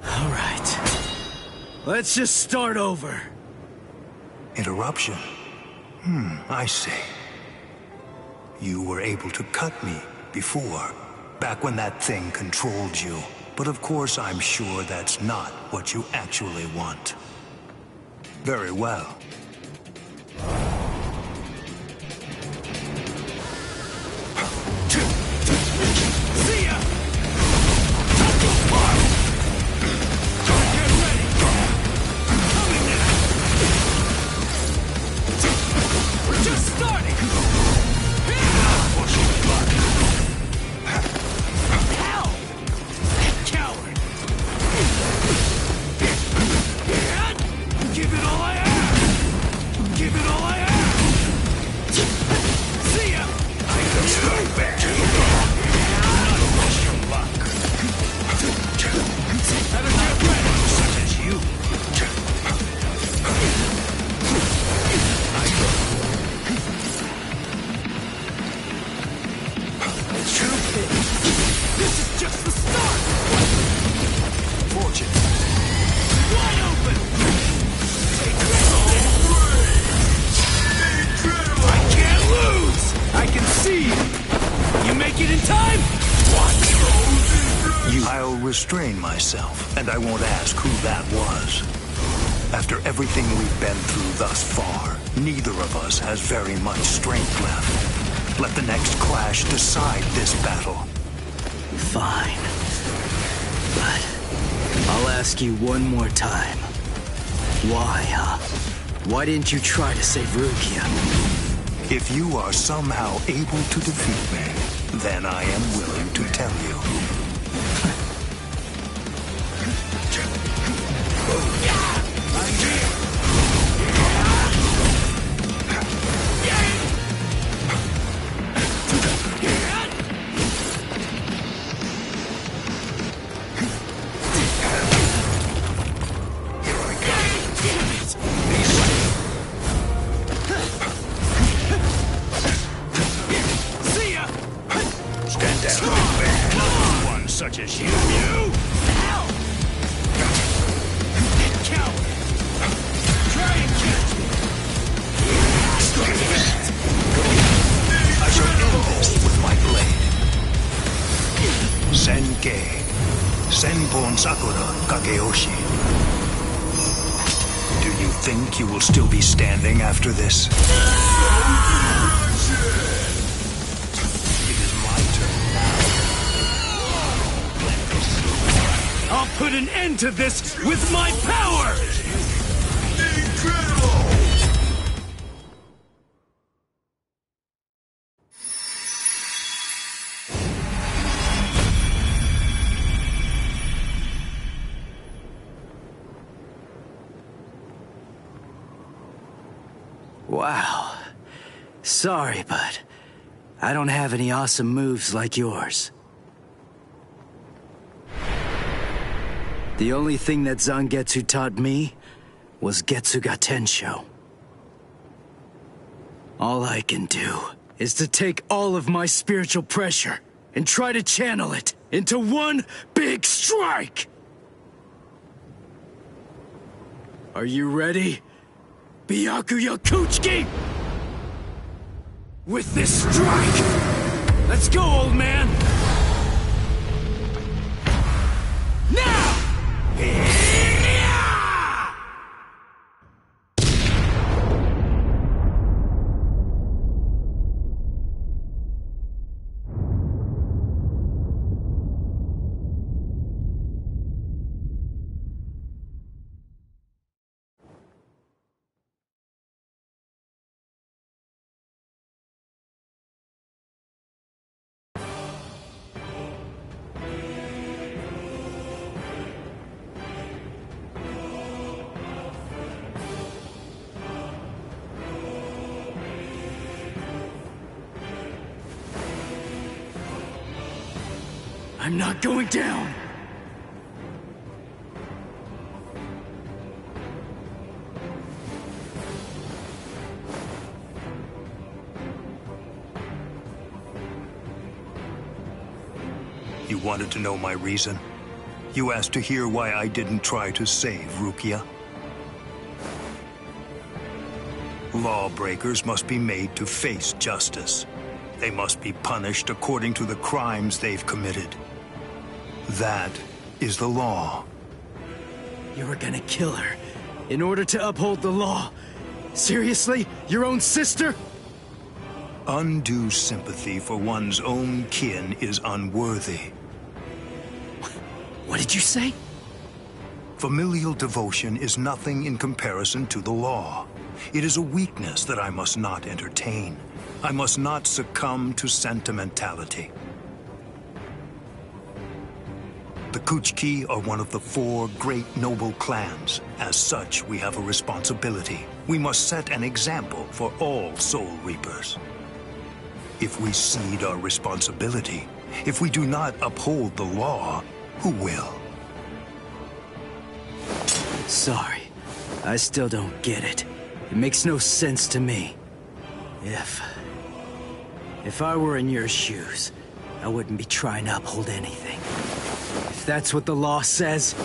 All right. Let's just start over. Interruption? I see. You were able to cut me before, back when that thing controlled you. But of course, I'm sure that's not what you actually want. Very well. See ya! We're just starting! Hell! Coward! Give it all I have! Give it all I have! See ya! I am so bad! Better get ready, such as you. This is just the start! Fortune. Wide open! I can't lose! I can see you! You make it in time? I'll restrain myself, and I won't ask who that was. After everything we've been through thus far, neither of us has very much strength left. Let the next clash decide this battle. Fine. But I'll ask you one more time. Why, why didn't you try to save Rukia? If you are somehow able to defeat me, then I am willing to tell you. Such as you. Hell! Coward! Try and catch me! I shall end this with my blade. Senkei. Senpon Sakura Kageyoshi. Do you think you will still be standing after this? I'll put an end to this with my power! Incredible! Wow. Sorry, but I don't have any awesome moves like yours. The only thing that Zangetsu taught me was Getsuga Tensho. All I can do is to take all of my spiritual pressure and try to channel it into one big strike! Are you ready, Byakuya Kuchiki? With this strike! Let's go, old man! Now! I'm not going down! You wanted to know my reason? You asked to hear why I didn't try to save Rukia? Lawbreakers must be made to face justice. They must be punished according to the crimes they've committed. That is the law. You were gonna kill her in order to uphold the law. Seriously? Your own sister? Undue sympathy for one's own kin is unworthy. What did you say? Familial devotion is nothing in comparison to the law. It is a weakness that I must not entertain. I must not succumb to sentimentality. The Kuchiki are one of the 4 great noble clans. As such, we have a responsibility. We must set an example for all Soul Reapers. If we cede our responsibility, if we do not uphold the law, who will? Sorry. I still don't get it. It makes no sense to me. If I were in your shoes, I wouldn't be trying to uphold anything. If that's what the law says,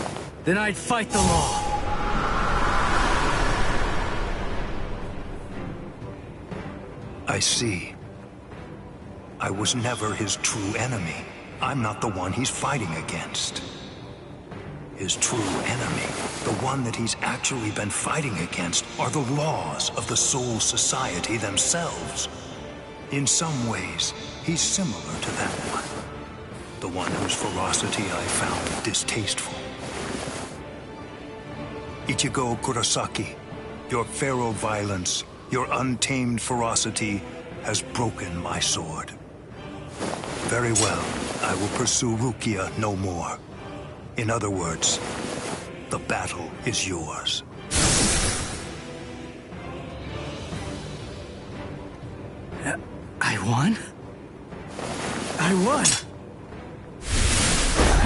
then I'd fight the law. I see. I was never his true enemy. I'm not the one he's fighting against. His true enemy, the one that he's actually been fighting against, are the laws of the Soul Society themselves. In some ways, he's similar to that one. The one whose ferocity I found distasteful. Ichigo Kurosaki, your feral violence, your untamed ferocity has broken my sword. Very well, I will pursue Rukia no more. In other words, the battle is yours. I won? I won!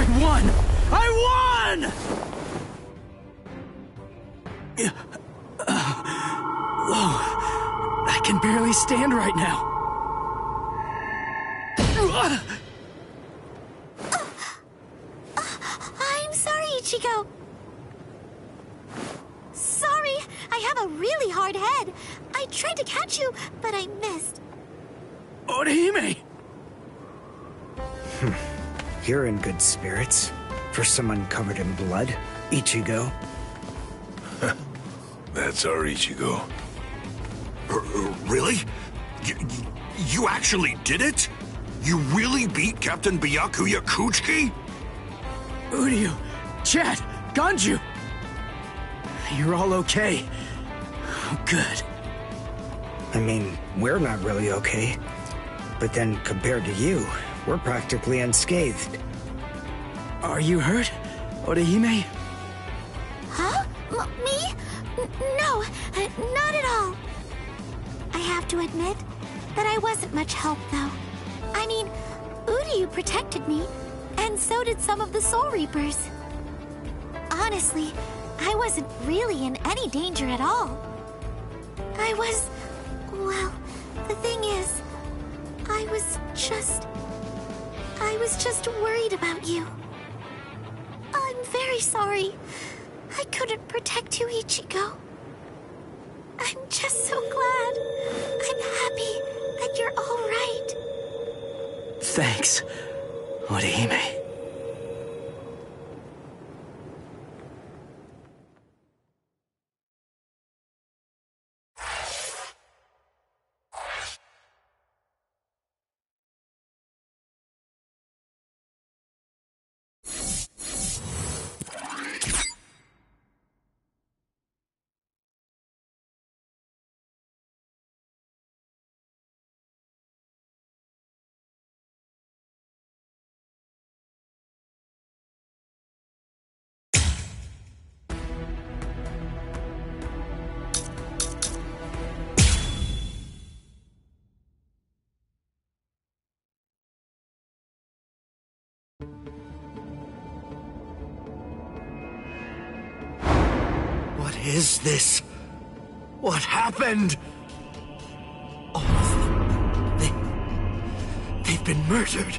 I won! I won! Whoa, I can barely stand right now. I'm sorry, Ichigo. Sorry, I have a really hard head. I tried to catch you, but I missed. Orihime! You're in good spirits. For someone covered in blood, Ichigo. That's our Ichigo. Really? You actually did it? You really beat Captain Byakuya Kuchiki? Uryu, Chad, Ganju! You're all okay. Good. I mean, we're not really okay. But then, compared to you, we're practically unscathed. Are you hurt, Orihime? Huh? Me? No, not at all. I have to admit that I wasn't much help, though. I mean, Uryu protected me, and so did some of the Soul Reapers. Honestly, I wasn't really in any danger at all. Well, the thing is, I was just worried about you. I'm very sorry. I couldn't protect you, Ichigo. I'm just so glad. I'm happy that you're all right. Thanks, Orihime. What is this? What happened? All of them. They've been murdered.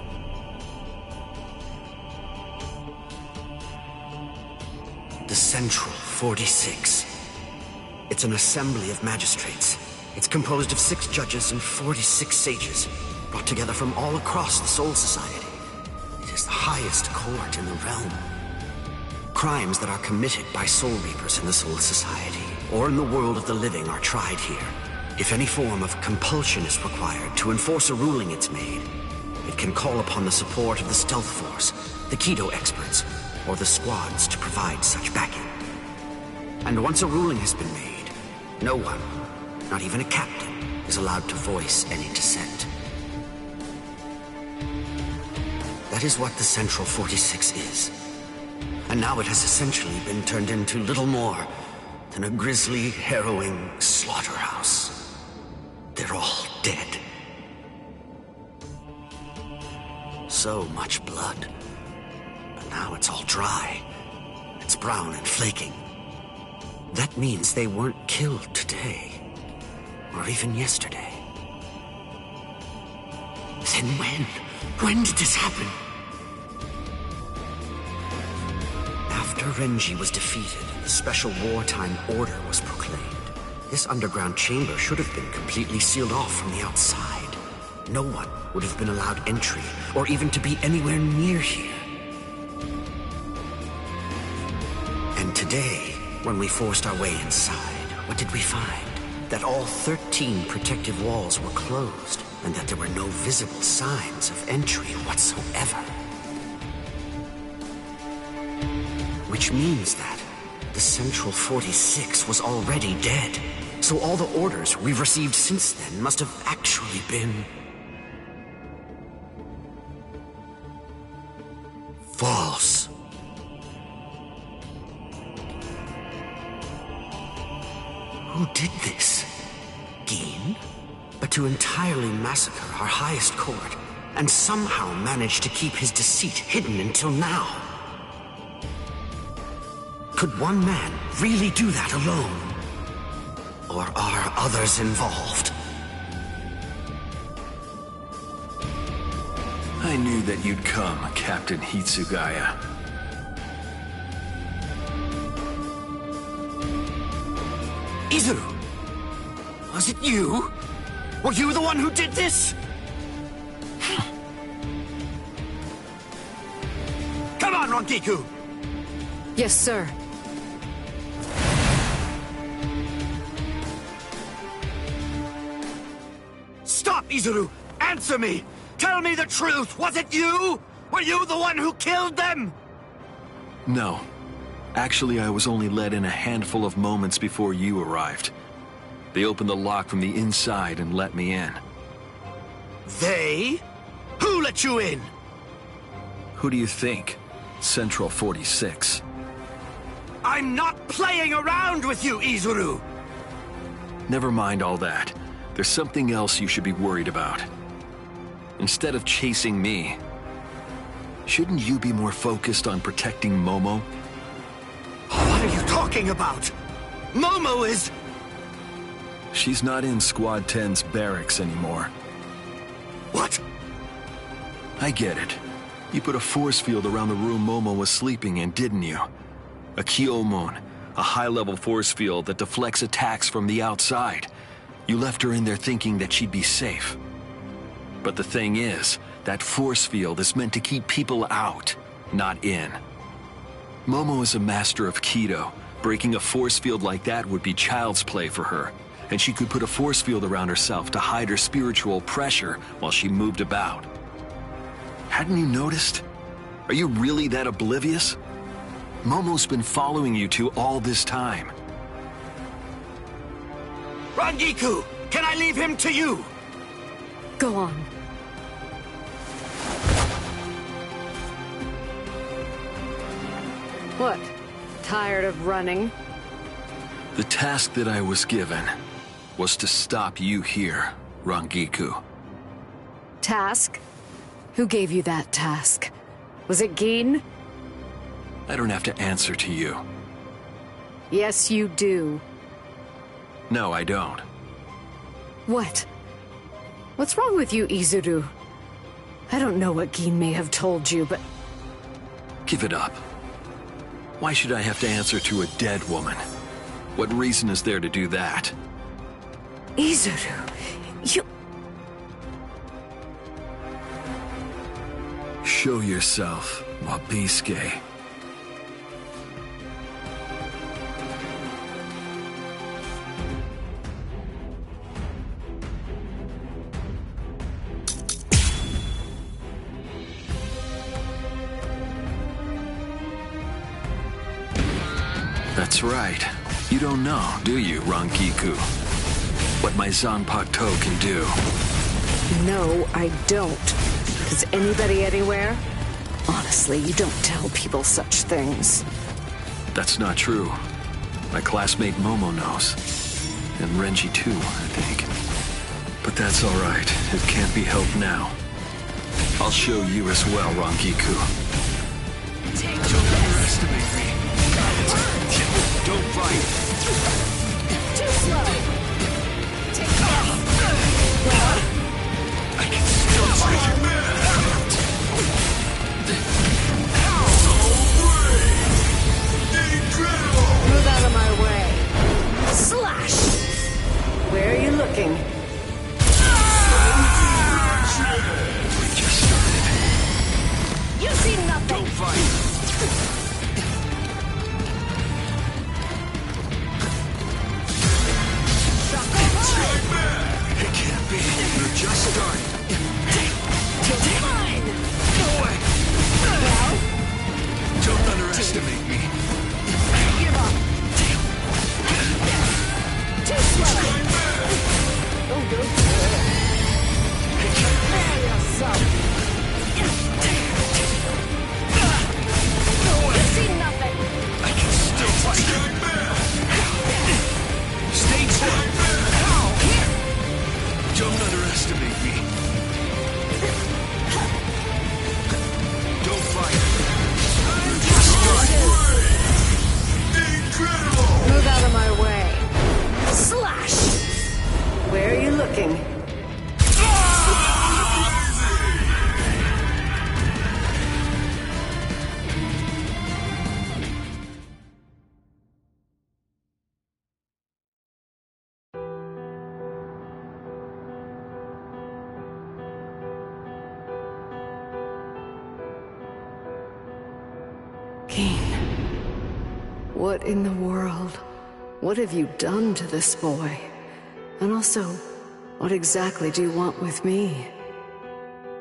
the Central 46. It's an assembly of magistrates. It's composed of 6 judges and 46 sages, brought together from all across the Soul Society. It is the highest court in the realm. Crimes that are committed by Soul Reapers in the Soul Society, or in the world of the living, are tried here. If any form of compulsion is required to enforce a ruling it's made, it can call upon the support of the Stealth Force, the Keto experts, or the squads to provide such backing. And once a ruling has been made, no one, not even a captain, is allowed to voice any dissent. That is what the Central 46 is. And now it has essentially been turned into little more than a grisly, harrowing slaughterhouse. They're all dead. So much blood. But now it's all dry. It's brown and flaking. That means they weren't killed today. Or even yesterday. Then when? When did this happen? After Renji was defeated and the special wartime order was proclaimed, this underground chamber should have been completely sealed off from the outside. No one would have been allowed entry, or even to be anywhere near here. And today, when we forced our way inside, what did we find? That all 13 protective walls were closed, and that there were no visible signs of entry whatsoever. Which means that the Central 46 was already dead. So all the orders we've received since then must have actually been false. Who did this? Gin? But to entirely massacre our highest court, and somehow manage to keep his deceit hidden until now. Could one man really do that alone? Or are others involved? I knew that you'd come, Captain Hitsugaya. Izuru! Was it you? Were you the one who did this? Come on, Rangiku! Yes, sir. Stop, Izuru! Answer me! Tell me the truth! Was it you? Were you the one who killed them? No. Actually, I was only let in a handful of moments before you arrived. They opened the lock from the inside and let me in. They? Who let you in? Who do you think? Central 46. I'm not playing around with you, Izuru! Never mind all that. There's something else you should be worried about. Instead of chasing me, shouldn't you be more focused on protecting Momo? What are you talking about? Momo is... She's not in Squad 10's barracks anymore. What? I get it. You put a force field around the room Momo was sleeping in, didn't you? A Kyomon, a high-level force field that deflects attacks from the outside. You left her in there thinking that she'd be safe. But the thing is, that force field is meant to keep people out, not in. Momo is a master of Keto. Breaking a force field like that would be child's play for her. And she could put a force field around herself to hide her spiritual pressure while she moved about. Hadn't you noticed? Are you really that oblivious? Momo's been following you two all this time. Rangiku! Can I leave him to you? Go on. What? Tired of running? The task that I was given was to stop you here, Rangiku. Task? Who gave you that task? Was it Gin? I don't have to answer to you. Yes, you do. No, I don't. What? What's wrong with you, Izuru? I don't know what Gin may have told you, but... Give it up. Why should I have to answer to a dead woman? What reason is there to do that? Izuru, you... Show yourself, Wabisuke. That's right. You don't know, do you, Rankiku? What my Zanpakuto can do. No, I don't. Does anybody anywhere? Honestly, you don't tell people such things. That's not true. My classmate Momo knows. And Renji too, I think. But that's all right. It can't be helped now. I'll show you as well, Rankiku. Don't underestimate me. Don't fight. Too slow. Take that. I can still take it. Move out of my way. Slash! Where are you looking? We just started. You see nothing. Don't fight. It can't be. We're just starting. Fine. No way. Well, Don't underestimate me. give up. Too slow. Don't go there. Prepare yourself. You see nothing. I can still fight. Stay put. Don't underestimate me. Don't fight. Move out of my way. Slash! Where are you looking? What in the world? What have you done to this boy? And also, what exactly do you want with me?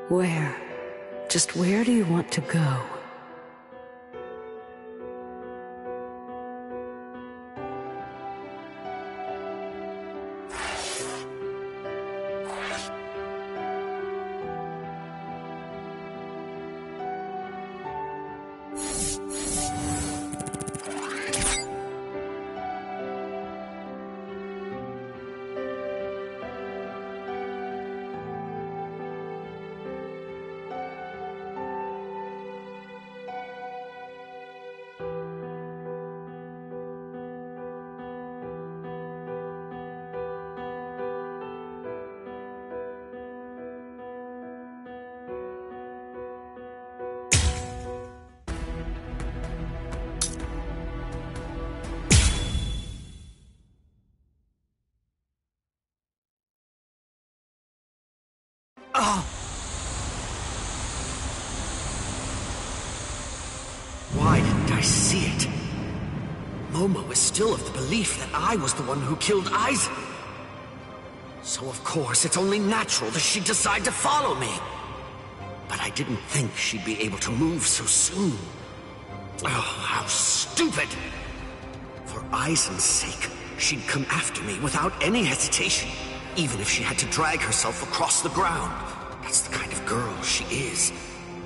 Where? Just where do you want to go? Why didn't I see it? Momo is still of the belief that I was the one who killed Aizen. So of course it's only natural that she'd decide to follow me. But I didn't think she'd be able to move so soon. Oh, how stupid! For Aizen's sake, she'd come after me without any hesitation, even if she had to drag herself across the ground. That's the kind of girl she is.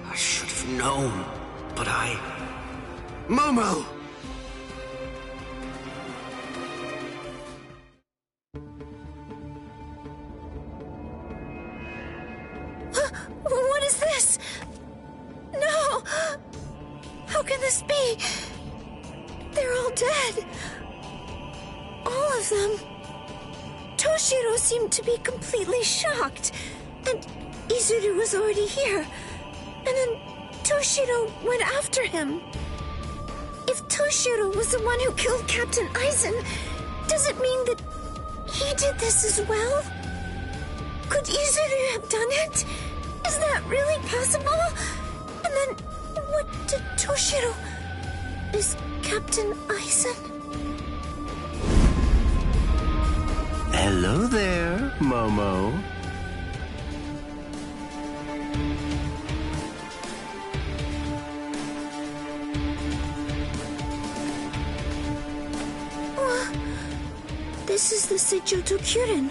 I should have known, but Momo! What is this? No! How can this be? They're all dead. All of them. Toshiro seemed to be completely shocked. And Izuru was already here. And then Toshiro went after him. If Toshiro was the one who killed Captain Aizen, does it mean that he did this as well? Could Izuru have done it? Is that really possible? And then, what did Toshiro... Is Captain Aizen... Hello there, Momo. This is the Seijoto Kyurin.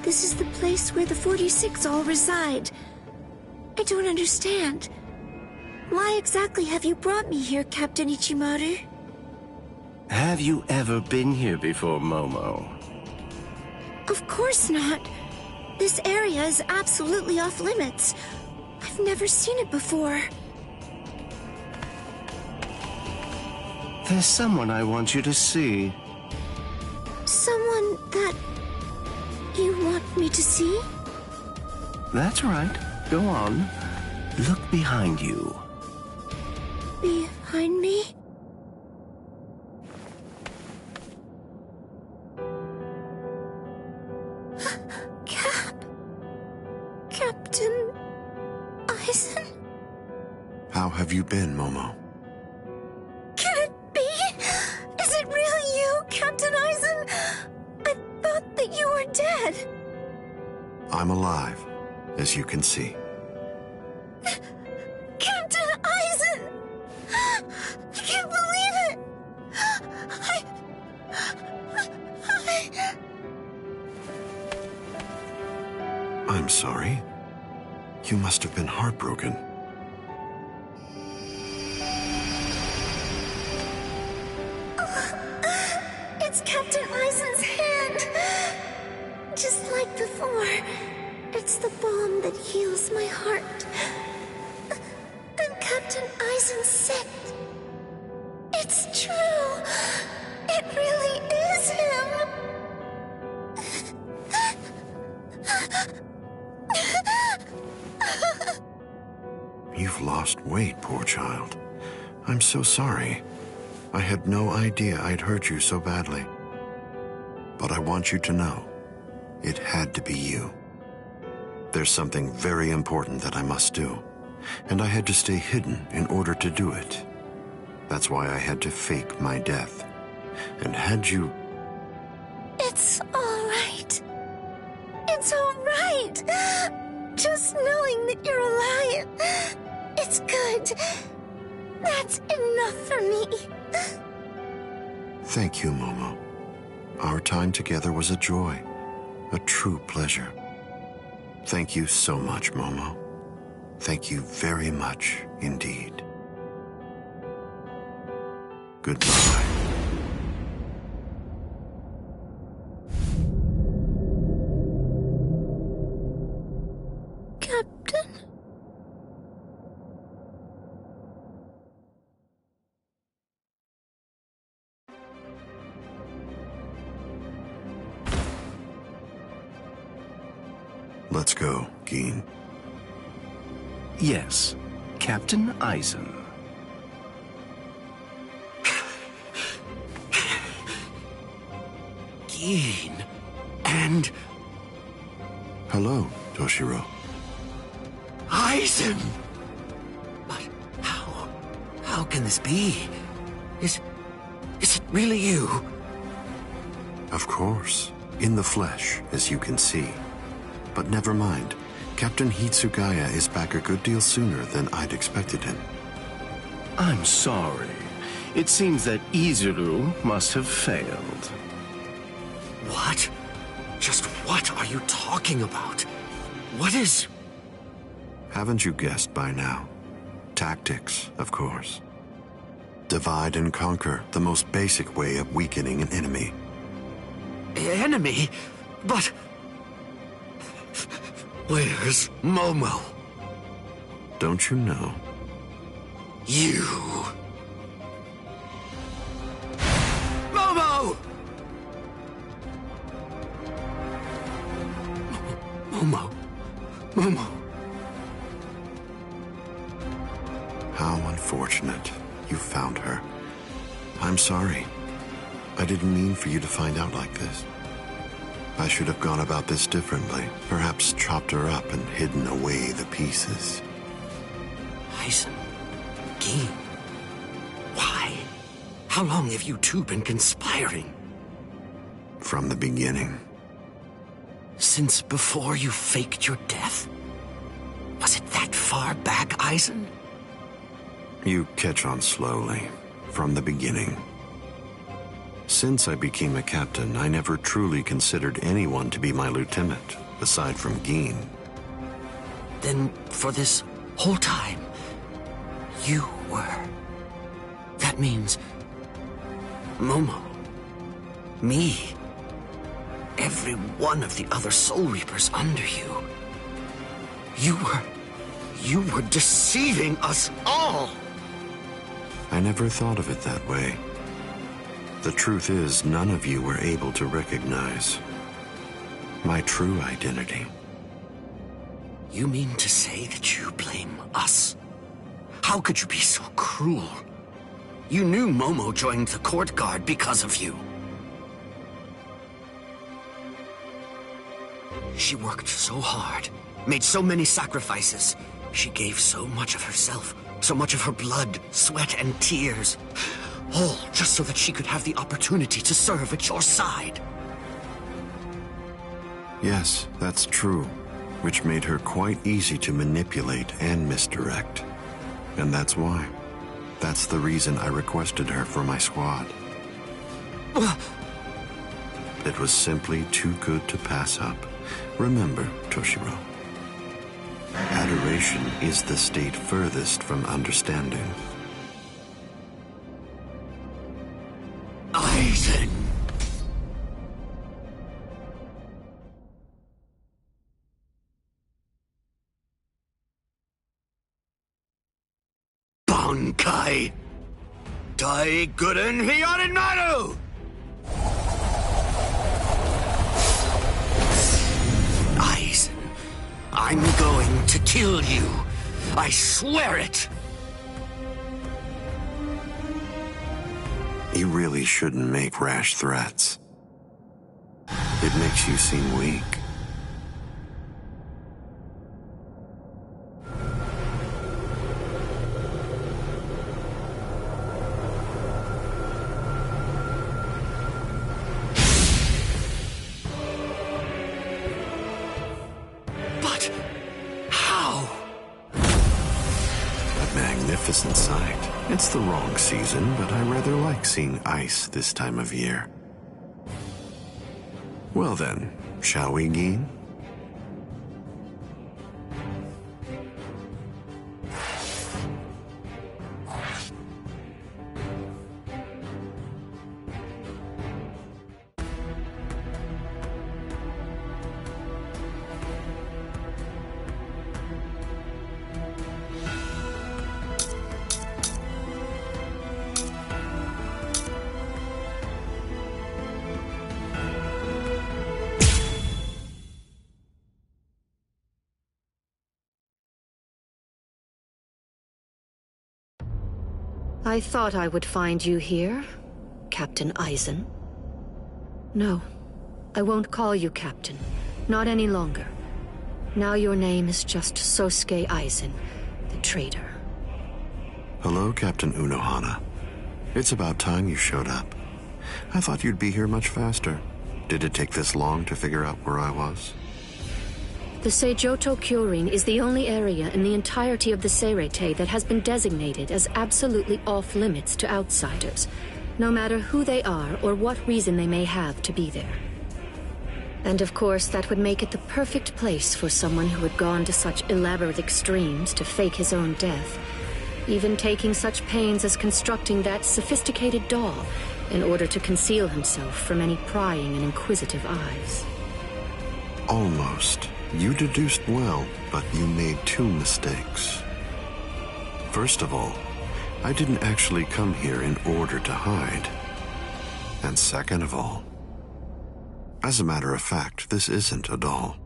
This is the place where the 46 all reside. I don't understand. Why exactly have you brought me here, Captain Ichimaru? Have you ever been here before, Momo? Of course not. This area is absolutely off limits. I've never seen it before. There's someone I want you to see. Someone that you want me to see? That's right. Go on. Look behind you. Behind me? Captain Aizen? How have you been, Momo? Can it be? Is it really you, Captain Aizen? I thought that you were dead. I'm alive, as you can see. Captain Aizen! I can't believe it! I'm sorry. You must have been heartbroken. It's Captain Aizen's hand! Just like before. It's the balm that heals my heart. And Captain Aizen's scent. It's true! It really is him! You've lost weight, poor child. I'm so sorry. I had no idea I'd hurt you so badly. But I want you to know, it had to be you. There's something very important that I must do, and I had to stay hidden in order to do it. That's why I had to fake my death. And had you... It's all right. It's all right. Just knowing that you're alive, it's good. That's enough for me. Thank you, Momo. Our time together was a joy, a true pleasure. Thank you so much, Momo. Thank you very much indeed. Goodbye. Captain? Let's go, Gin. Yes, Captain Aizen. Gin. And... Hello, Toshiro. Aizen! But how? How can this be? Is it really you? Of course. In the flesh, as you can see. But never mind. Captain Hitsugaya is back a good deal sooner than I'd expected him. I'm sorry. It seems that Izuru must have failed. What? Just what are you talking about? What is... Haven't you guessed by now? Tactics, of course. Divide and conquer, the most basic way of weakening an enemy. Enemy? But... Where's Momo? Don't you know? You... Momo! Momo. Momo. How unfortunate you found her. I'm sorry. I didn't mean for you to find out like this. I should have gone about this differently. Perhaps chopped her up and hidden away the pieces. Aizen. Gin. Why? How long have you two been conspiring? From the beginning. Since before you faked your death? Was it that far back, Aizen? You catch on slowly. From the beginning. Since I became a captain, I never truly considered anyone to be my lieutenant, aside from Gin. Then, for this whole time, you were. That means Momo, me, every one of the other Soul Reapers under you. You were deceiving us all! I never thought of it that way. The truth is, none of you were able to recognize my true identity. You mean to say that you blame us? How could you be so cruel? You knew Momo joined the court guard because of you. She worked so hard, made so many sacrifices. She gave so much of herself, so much of her blood, sweat, and tears. All just so that she could have the opportunity to serve at your side. Yes, that's true, which made her quite easy to manipulate and misdirect. And that's why. That's the reason I requested her for my squad. It was simply too good to pass up. Remember, Toshiro. Adoration is the state furthest from understanding. Aizen! Bankai! Dai Guden Hyorinmaru! Aizen, I'm going to kill you. I swear it! You really shouldn't make rash threats. It makes you seem weak. But how? A magnificent sight. It's the wrong season, but I rather like seeing ice this time of year. Well then, shall we, Gin? I thought I would find you here, Captain Aizen. No, I won't call you Captain. Not any longer. Now your name is just Sosuke Aizen, the traitor. Hello, Captain Unohana. It's about time you showed up. I thought you'd be here much faster. Did it take this long to figure out where I was? The Seijoto Kyorin is the only area in the entirety of the Seireitei that has been designated as absolutely off-limits to outsiders, no matter who they are or what reason they may have to be there. And of course, that would make it the perfect place for someone who had gone to such elaborate extremes to fake his own death, even taking such pains as constructing that sophisticated doll in order to conceal himself from any prying and inquisitive eyes. Almost. You deduced well, but you made two mistakes. First of all, I didn't actually come here in order to hide. And second of all, as a matter of fact, this isn't a doll.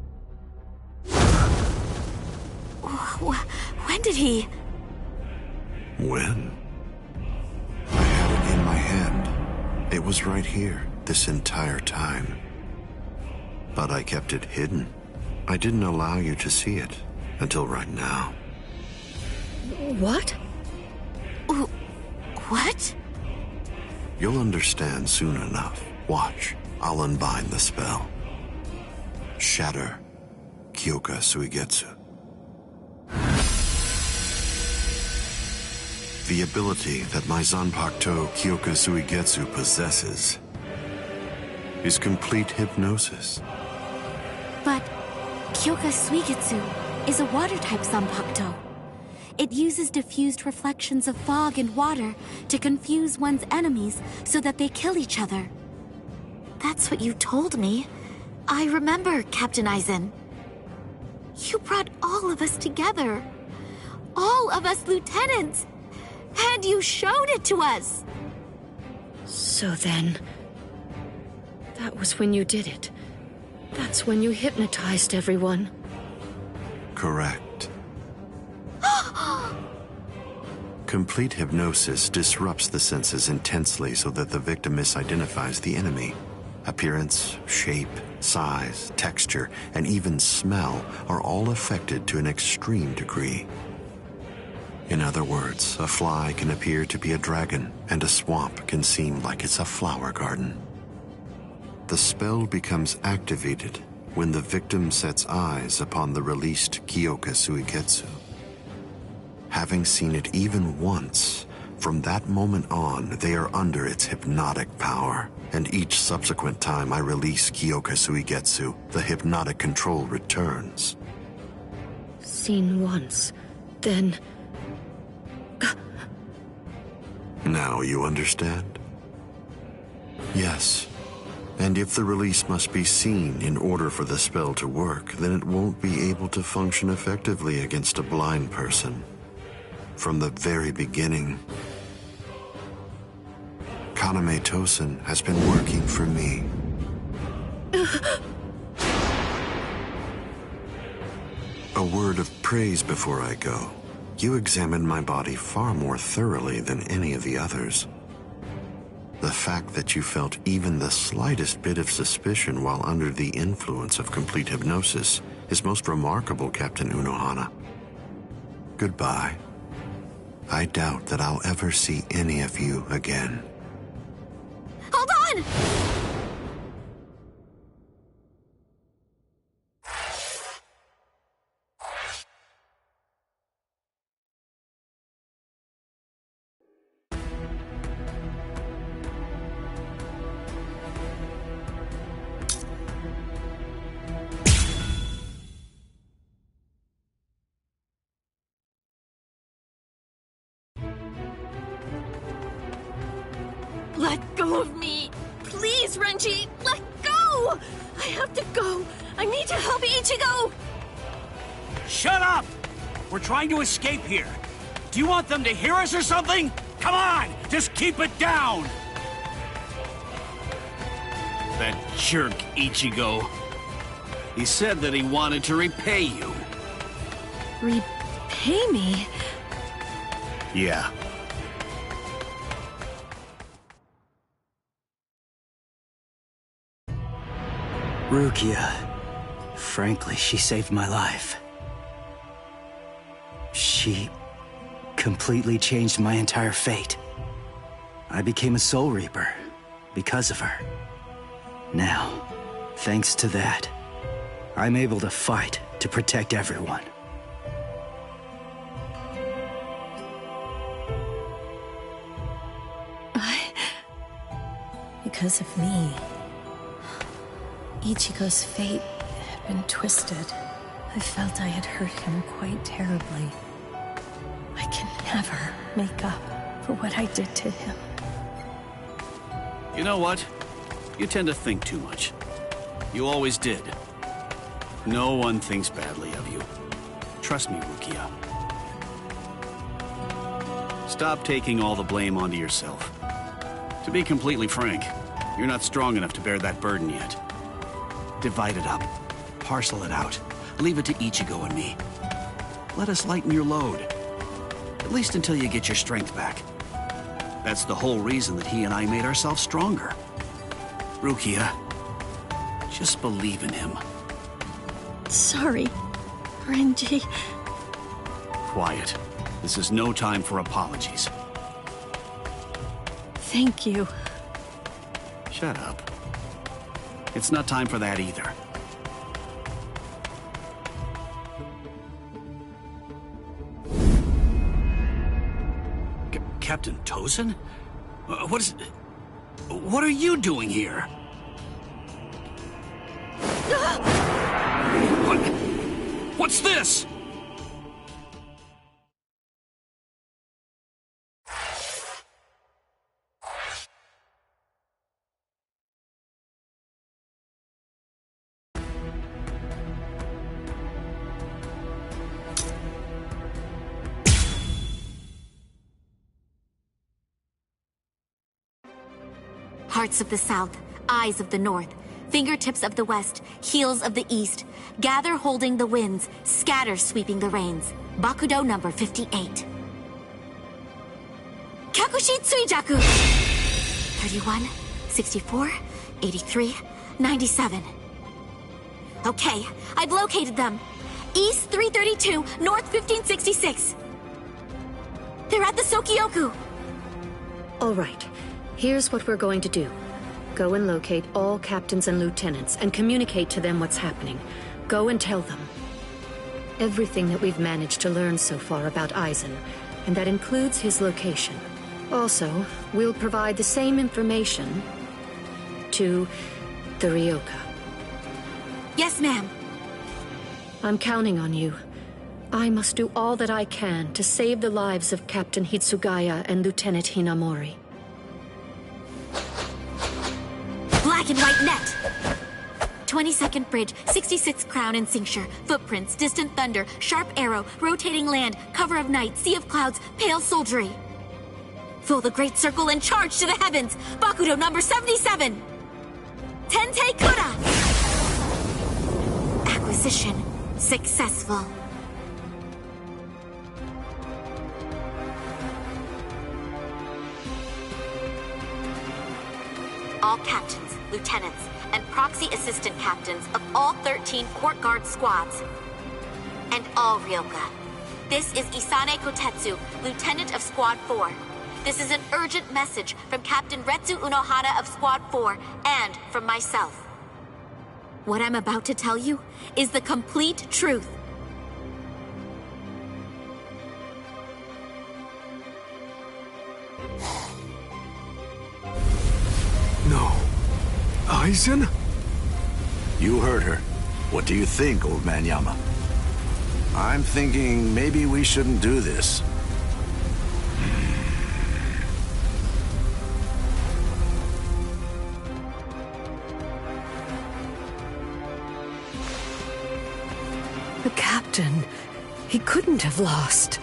When did he? When? I had it in my hand. It was right here, this entire time. But I kept it hidden. I didn't allow you to see it until right now. What? What? You'll understand soon enough. Watch. I'll unbind the spell. Shatter Kyoka Suigetsu. The ability that my Zanpakuto Kyoka Suigetsu possesses is complete hypnosis. But Kyoka Suigetsu is a water-type Zanpakuto. It uses diffused reflections of fog and water to confuse one's enemies so that they kill each other. That's what you told me. I remember, Captain Aizen. You brought all of us together. All of us lieutenants. And you showed it to us. So then... that was when you did it. That's when you hypnotized everyone. Correct. Complete hypnosis disrupts the senses intensely so that the victim misidentifies the enemy. Appearance, shape, size, texture, and even smell are all affected to an extreme degree. In other words, a fly can appear to be a dragon, and a swamp can seem like it's a flower garden. The spell becomes activated when the victim sets eyes upon the released Kyoka Suigetsu. Having seen it even once, from that moment on, they are under its hypnotic power, and each subsequent time I release Kyoka Suigetsu, the hypnotic control returns. Seen once, then... Now you understand? Yes. And if the release must be seen in order for the spell to work, then it won't be able to function effectively against a blind person. From the very beginning, Kaname Tosen has been working for me. A word of praise before I go. You examined my body far more thoroughly than any of the others. The fact that you felt even the slightest bit of suspicion while under the influence of complete hypnosis is most remarkable, Captain Unohana. Goodbye. I doubt that I'll ever see any of you again. Hold on! Let go of me! Please, Renji! Let go! I have to go! I need to help Ichigo! Shut up! We're trying to escape here. Do you want them to hear us or something? Come on! Just keep it down! That jerk Ichigo. He said that he wanted to repay you. Repay me? Yeah. Rukia. Frankly, she saved my life. She completely changed my entire fate. I became a Soul Reaper because of her. Now, thanks to that, I'm able to fight to protect everyone. Because of me, Ichigo's fate had been twisted. I felt I had hurt him quite terribly. I can never make up for what I did to him. You know what? You tend to think too much. You always did. No one thinks badly of you. Trust me, Rukia. Stop taking all the blame onto yourself. To be completely frank, you're not strong enough to bear that burden yet. Divide it up. Parcel it out. Leave it to Ichigo and me. Let us lighten your load. At least until you get your strength back. That's the whole reason that he and I made ourselves stronger. Rukia, just believe in him. Sorry, Renji. Quiet. This is no time for apologies. Thank you. Shut up. It's not time for that either. Captain Tosin? What are you doing here? What's this? Hearts of the South, eyes of the North, fingertips of the West, heels of the East, gather holding the winds, scatter sweeping the rains. Bakudo number 58. Kyakushi Tsuijaku! 31, 64, 83, 97. Okay, I've located them. East 332, North 1566. They're at the Sokyoku. All right. Here's what we're going to do. Go and locate all captains and lieutenants and communicate to them what's happening. Go and tell them everything that we've managed to learn so far about Aizen, and that includes his location. Also, we'll provide the same information to the Ryoka. Yes, ma'am. I'm counting on you. I must do all that I can to save the lives of Captain Hitsugaya and Lieutenant Hinamori. Black and white net! 22nd Bridge, 66th Crown and Cincture, footprints, distant thunder, sharp arrow, rotating land, cover of night, sea of clouds, pale soldiery. Fill the great circle and charge to the heavens! Bakudo number 77! Tentei Kura! Acquisition successful. All captains, lieutenants, and proxy assistant captains of all 13 court guard squads. And all Ryoka. This is Isane Kotetsu, lieutenant of Squad 4. This is an urgent message from Captain Retsu Unohana of Squad 4 and from myself. What I'm about to tell you is the complete truth. No. Aizen? You heard her. What do you think, old man Yama? I'm thinking maybe we shouldn't do this. The captain. He couldn't have lost.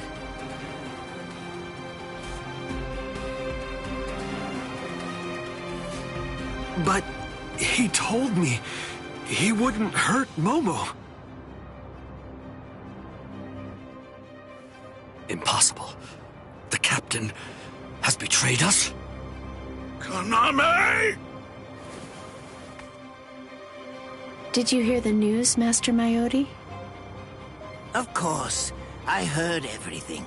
But he told me he wouldn't hurt Momo. Impossible. The captain has betrayed us? Kaname! Did you hear the news, Master Mayuri? Of course. I heard everything.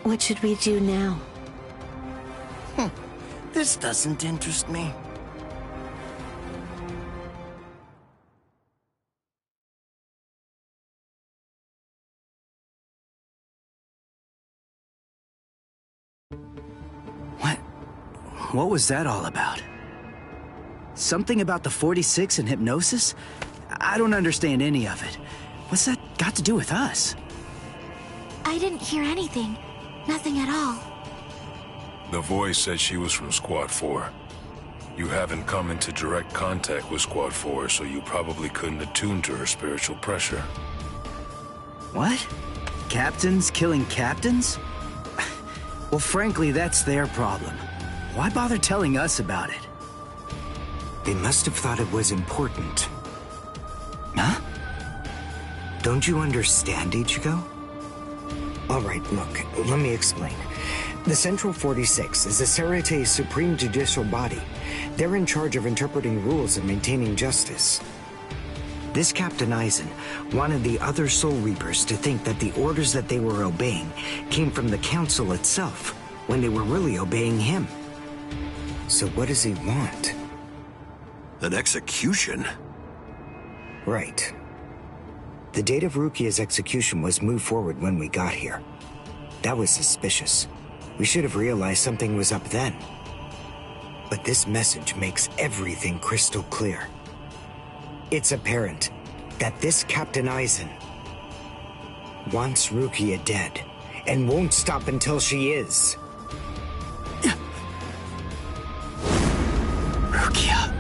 What should we do now? This doesn't interest me. What was that all about? Something about the 46 and hypnosis? I don't understand any of it. What's that got to do with us? I didn't hear anything. Nothing at all. The voice said she was from Squad 4. You haven't come into direct contact with Squad 4, so you probably couldn't attune to her spiritual pressure. What? Captains killing captains? Well, frankly, that's their problem. Why bother telling us about it? They must have thought it was important. Huh? Don't you understand, Ichigo? All right, look, let me explain. The Central 46 is the Cerete's supreme judicial body. They're in charge of interpreting rules and maintaining justice. This Captain Eisen wanted the other Soul Reapers to think that the orders that they were obeying came from the Council itself, when they were really obeying him. So what does he want? An execution? Right. The date of Rukia's execution was moved forward when we got here. That was suspicious. We should have realized something was up then. But this message makes everything crystal clear. It's apparent that this Captain Eisen wants Rukia dead, and won't stop until she is. Rukia.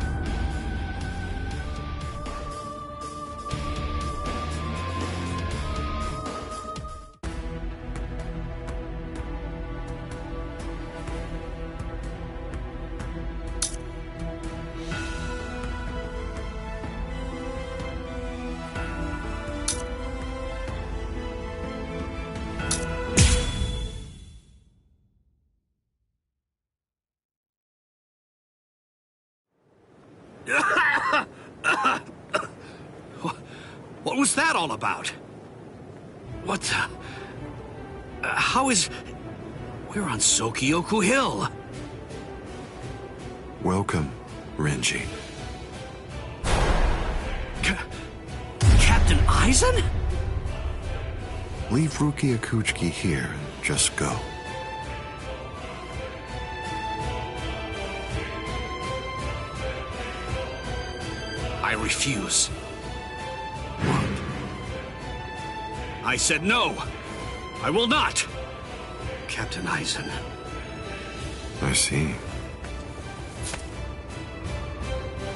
What was that all about? What the... how is... We're on Sokyoku Hill. Welcome, Renji. Captain Eisen? Leave Rukia Kuchiki here and just go. I refuse. What? I said no. I will not. Captain Eisen. I see.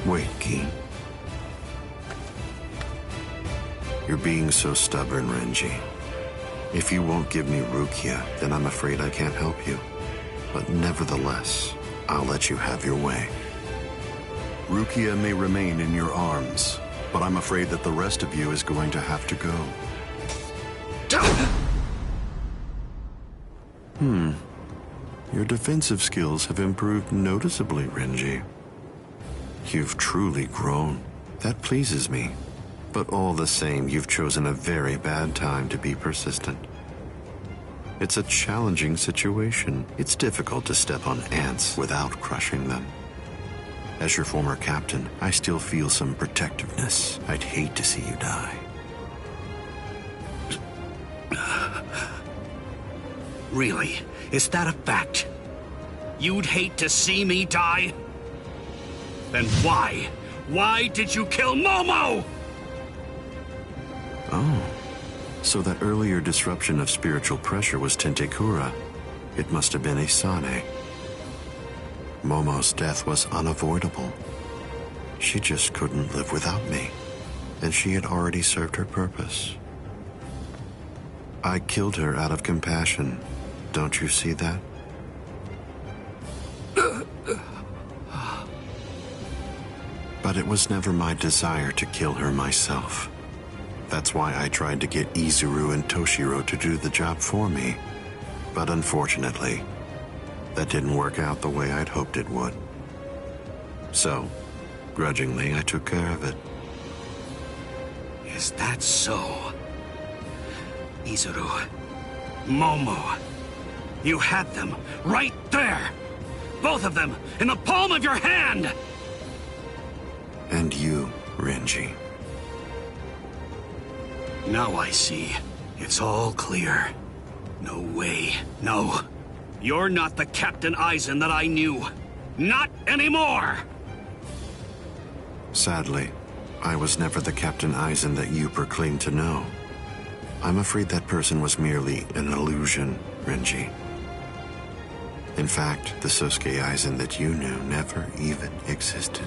Wait, Keen. You're being so stubborn, Renji. If you won't give me Rukia, then I'm afraid I can't help you. But nevertheless, I'll let you have your way. Rukia may remain in your arms, but I'm afraid that the rest of you is going to have to go. Your defensive skills have improved noticeably, Renji. You've truly grown. That pleases me. But all the same, you've chosen a very bad time to be persistent. It's a challenging situation. It's difficult to step on ants without crushing them. As your former captain, I still feel some protectiveness. I'd hate to see you die. Really? Is that a fact? You'd hate to see me die? Then why? Why did you kill Momo? Oh, so that earlier disruption of spiritual pressure was Tentekura. It must have been Isane. Momo's death was unavoidable. She just couldn't live without me, and she had already served her purpose. I killed her out of compassion. Don't you see that? But it was never my desire to kill her myself. That's why I tried to get Izuru and Toshiro to do the job for me. But unfortunately, that didn't work out the way I'd hoped it would. So, grudgingly, I took care of it. Is that so? Izuru, Momo, you had them right there! Both of them in the palm of your hand! And you, Renji. Now I see. It's all clear. No way. No. You're not the Captain Eisen that I knew. Not anymore! Sadly, I was never the Captain Eisen that you proclaimed to know. I'm afraid that person was merely an illusion, Renji. In fact, the Sosuke Eisen that you knew never even existed.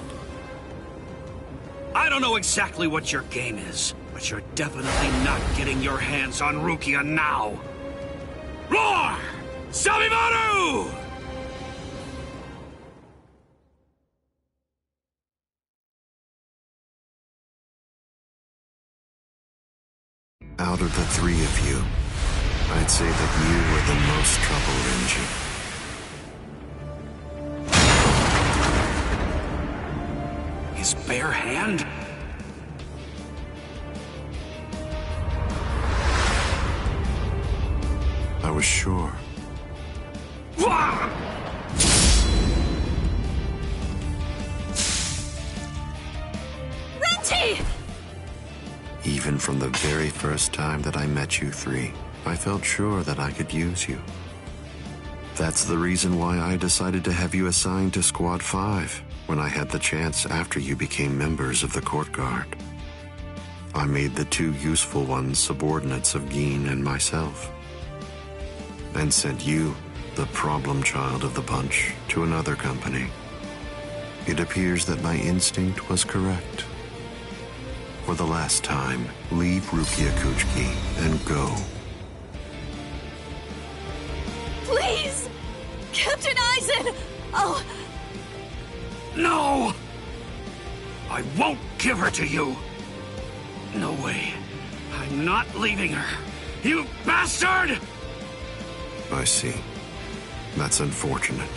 I don't know exactly what your game is, but you're definitely not getting your hands on Rukia now. Roar! Sabimaru! Out of the three of you, I'd say that you were the most trouble, Renji. His bare hand? I was sure. Renji! Even from the very first time that I met you three, I felt sure that I could use you. That's the reason why I decided to have you assigned to Squad 5 when I had the chance after you became members of the Court Guard. I made the two useful ones subordinates of Geen and myself, and sent you, the problem child of the bunch, to another company. It appears that my instinct was correct. For the last time, leave Rukia Kuchiki and go. Please! Captain Aizen! Oh! No! I won't give her to you! No way. I'm not leaving her. You bastard! I see. That's unfortunate.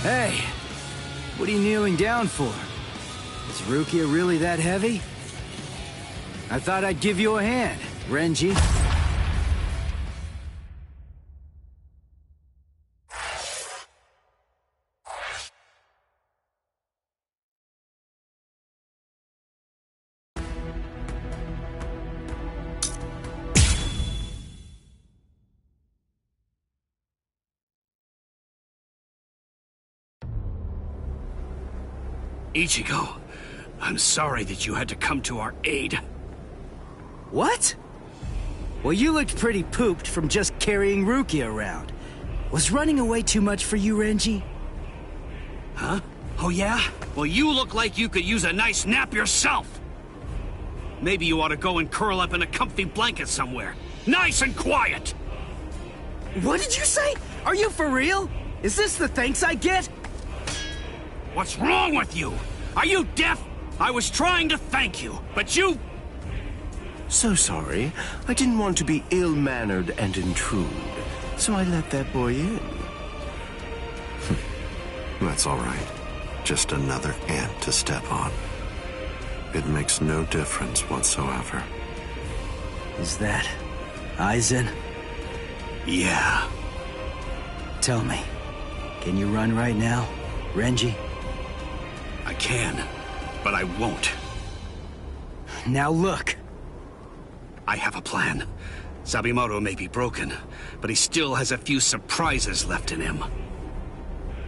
Hey, what are you kneeling down for? Is Rukia really that heavy? I thought I'd give you a hand, Renji. Ichigo, I'm sorry that you had to come to our aid. What? Well, you looked pretty pooped from just carrying Rukia around. Was running away too much for you, Renji? Huh? Oh yeah? Well, you look like you could use a nice nap yourself. Maybe you ought to go and curl up in a comfy blanket somewhere. Nice and quiet! What did you say? Are you for real? Is this the thanks I get? What's wrong with you? Are you deaf? I was trying to thank you, but you... So sorry. I didn't want to be ill-mannered and intrude, so I let that boy in. That's all right. Just another ant to step on. It makes no difference whatsoever. Is that Aizen? Yeah. Tell me, can you run right now, Renji? I can, but I won't. Now look. I have a plan. Sabimoto may be broken, but he still has a few surprises left in him.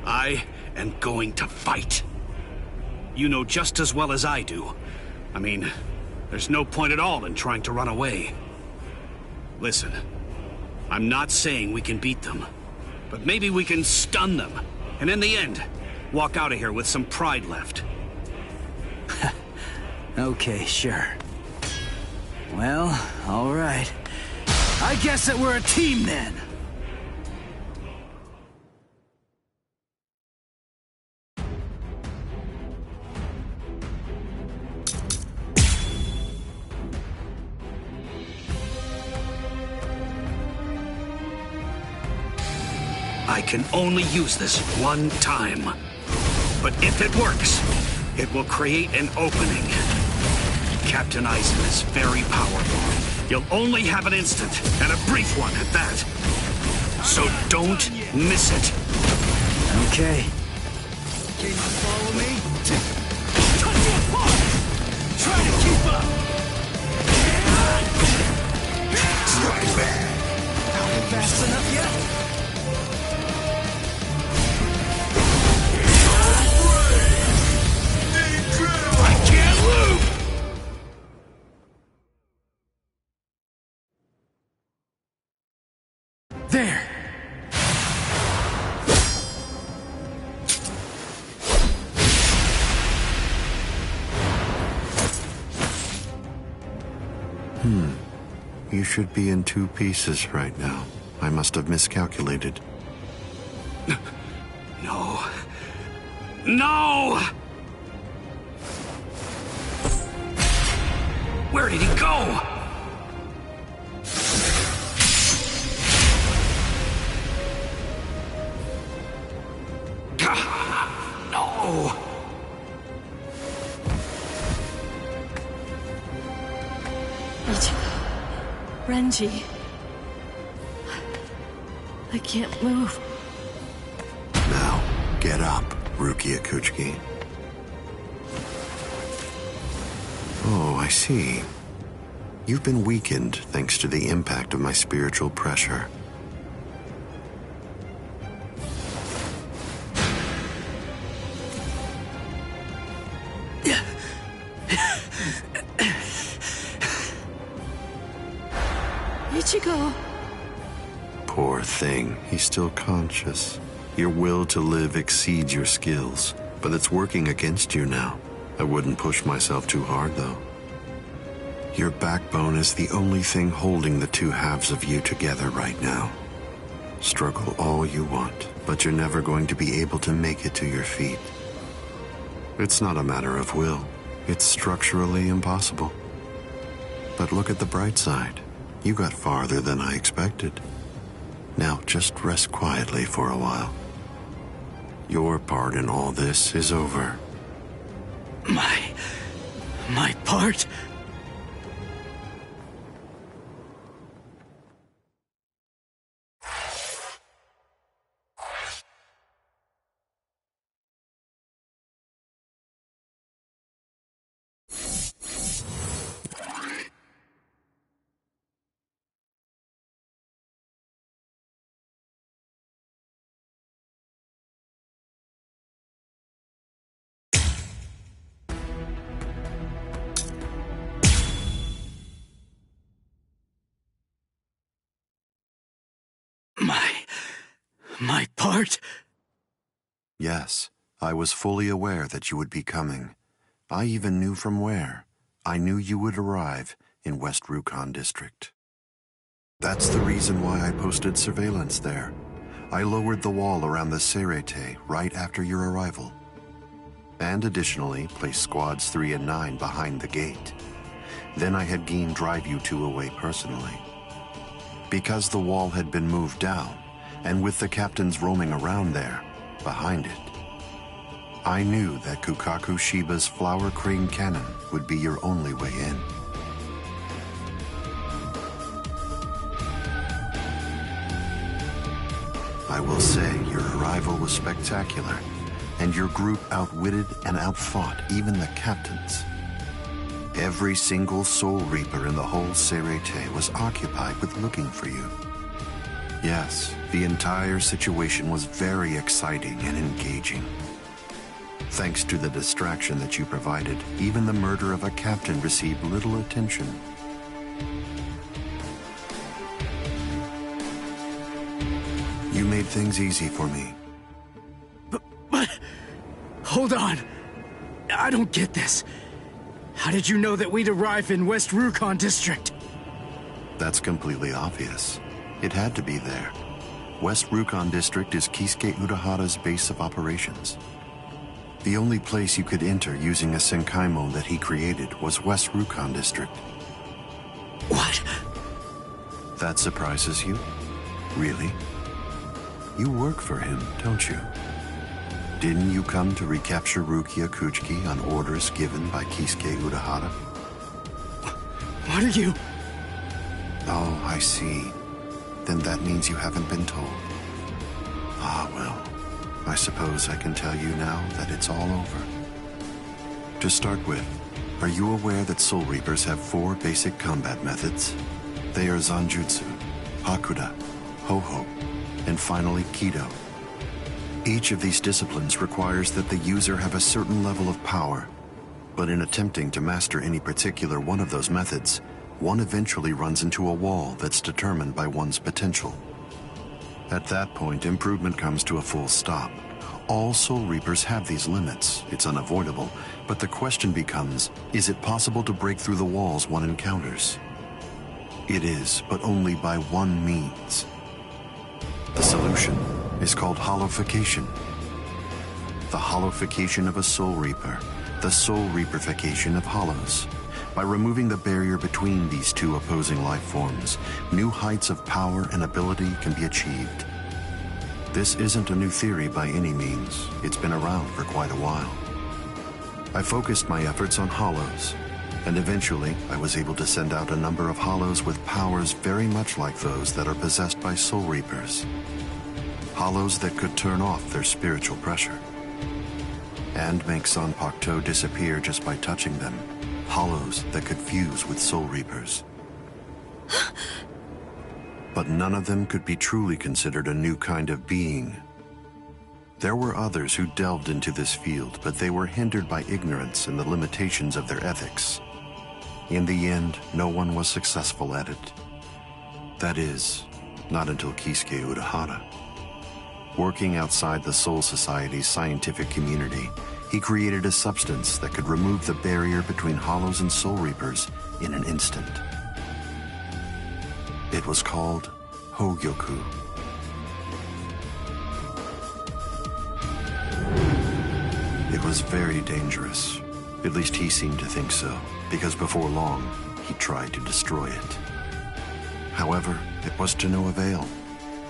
I am going to fight. You know just as well as I do. I mean, there's no point at all in trying to run away. Listen, I'm not saying we can beat them, but maybe we can stun them, and in the end, walk out of here with some pride left. Okay, sure. Well, all right. I guess that we're a team then. I can only use this one time. But if it works, it will create an opening. Captain Aizen is very powerful. You'll only have an instant, and a brief one at that. So don't miss it. Okay. Can you follow me? Cut you apart! Try to keep up! Strike back! Not fast enough yet? I can't lose! There! You should be in 2 pieces right now. I must have miscalculated. No. No! Where did he go? No! Ichigo. Renji. I can't move. Now, get up, Rukia Kuchiki. Oh, I see. You've been weakened thanks to the impact of my spiritual pressure. Ichigo. Poor thing, he's still conscious. Your will to live exceeds your skills, but it's working against you now. I wouldn't push myself too hard, though. Your backbone is the only thing holding the two halves of you together right now. Struggle all you want, but you're never going to be able to make it to your feet. It's not a matter of will. It's structurally impossible. But look at the bright side. You got farther than I expected. Now just rest quietly for a while. Your part in all this is over. My part? My part? Yes, I was fully aware that you would be coming. I even knew from where. I knew you would arrive in West Rukon District. That's the reason why I posted surveillance there. I lowered the wall around the Seireitei right after your arrival. And additionally, placed squads 3 and 9 behind the gate. Then I had Gin drive you two away personally. Because the wall had been moved down, and with the captains roaming around there, behind it, I knew that Kukaku Shiba's Flower Crane Cannon would be your only way in. I will say your arrival was spectacular, and your group outwitted and outfought even the captains. Every single Soul Reaper in the whole Seireitei was occupied with looking for you. Yes, the entire situation was very exciting and engaging. Thanks to the distraction that you provided, even the murder of a captain received little attention. You made things easy for me. But hold on. I don't get this. How did you know that we'd arrive in West Rukon District? That's completely obvious. It had to be there. West Rukon District is Kisuke Urahara's base of operations. The only place you could enter using a Senkaimon that he created was West Rukon District. What? That surprises you? Really? You work for him, don't you? Didn't you come to recapture Rukia Kuchiki on orders given by Kisuke Urahara? What are you... Oh, I see. Then that means you haven't been told. Ah, well. I suppose I can tell you now that it's all over. To start with, are you aware that Soul Reapers have 4 basic combat methods? They are Zanjutsu, Hakuda, Ho-Ho, and finally Kido. Each of these disciplines requires that the user have a certain level of power, but in attempting to master any particular one of those methods, one eventually runs into a wall that's determined by one's potential. At that point, improvement comes to a full stop. All Soul Reapers have these limits. It's unavoidable, but the question becomes, is it possible to break through the walls one encounters? It is, but only by one means. The solution is called hollowification. the hollowification of a Soul Reaper, the Soul Reaperification of hollows. By removing the barrier between these two opposing life forms, new heights of power and ability can be achieved. This isn't a new theory by any means. It's been around for quite a while. I focused my efforts on hollows, and eventually I was able to send out a number of hollows with powers very much like those that are possessed by Soul Reapers. Hollows that could turn off their spiritual pressure and make Zanpakuto disappear just by touching them. Hollows that could fuse with Soul Reapers. But none of them could be truly considered a new kind of being. There were others who delved into this field, but they were hindered by ignorance and the limitations of their ethics. In the end, no one was successful at it. That is, not until Kisuke Urahara. Working outside the Soul Society's scientific community, he created a substance that could remove the barrier between hollows and Soul Reapers in an instant. It was called Hogyoku. It was very dangerous. At least he seemed to think so, because before long, he tried to destroy it. However, it was to no avail.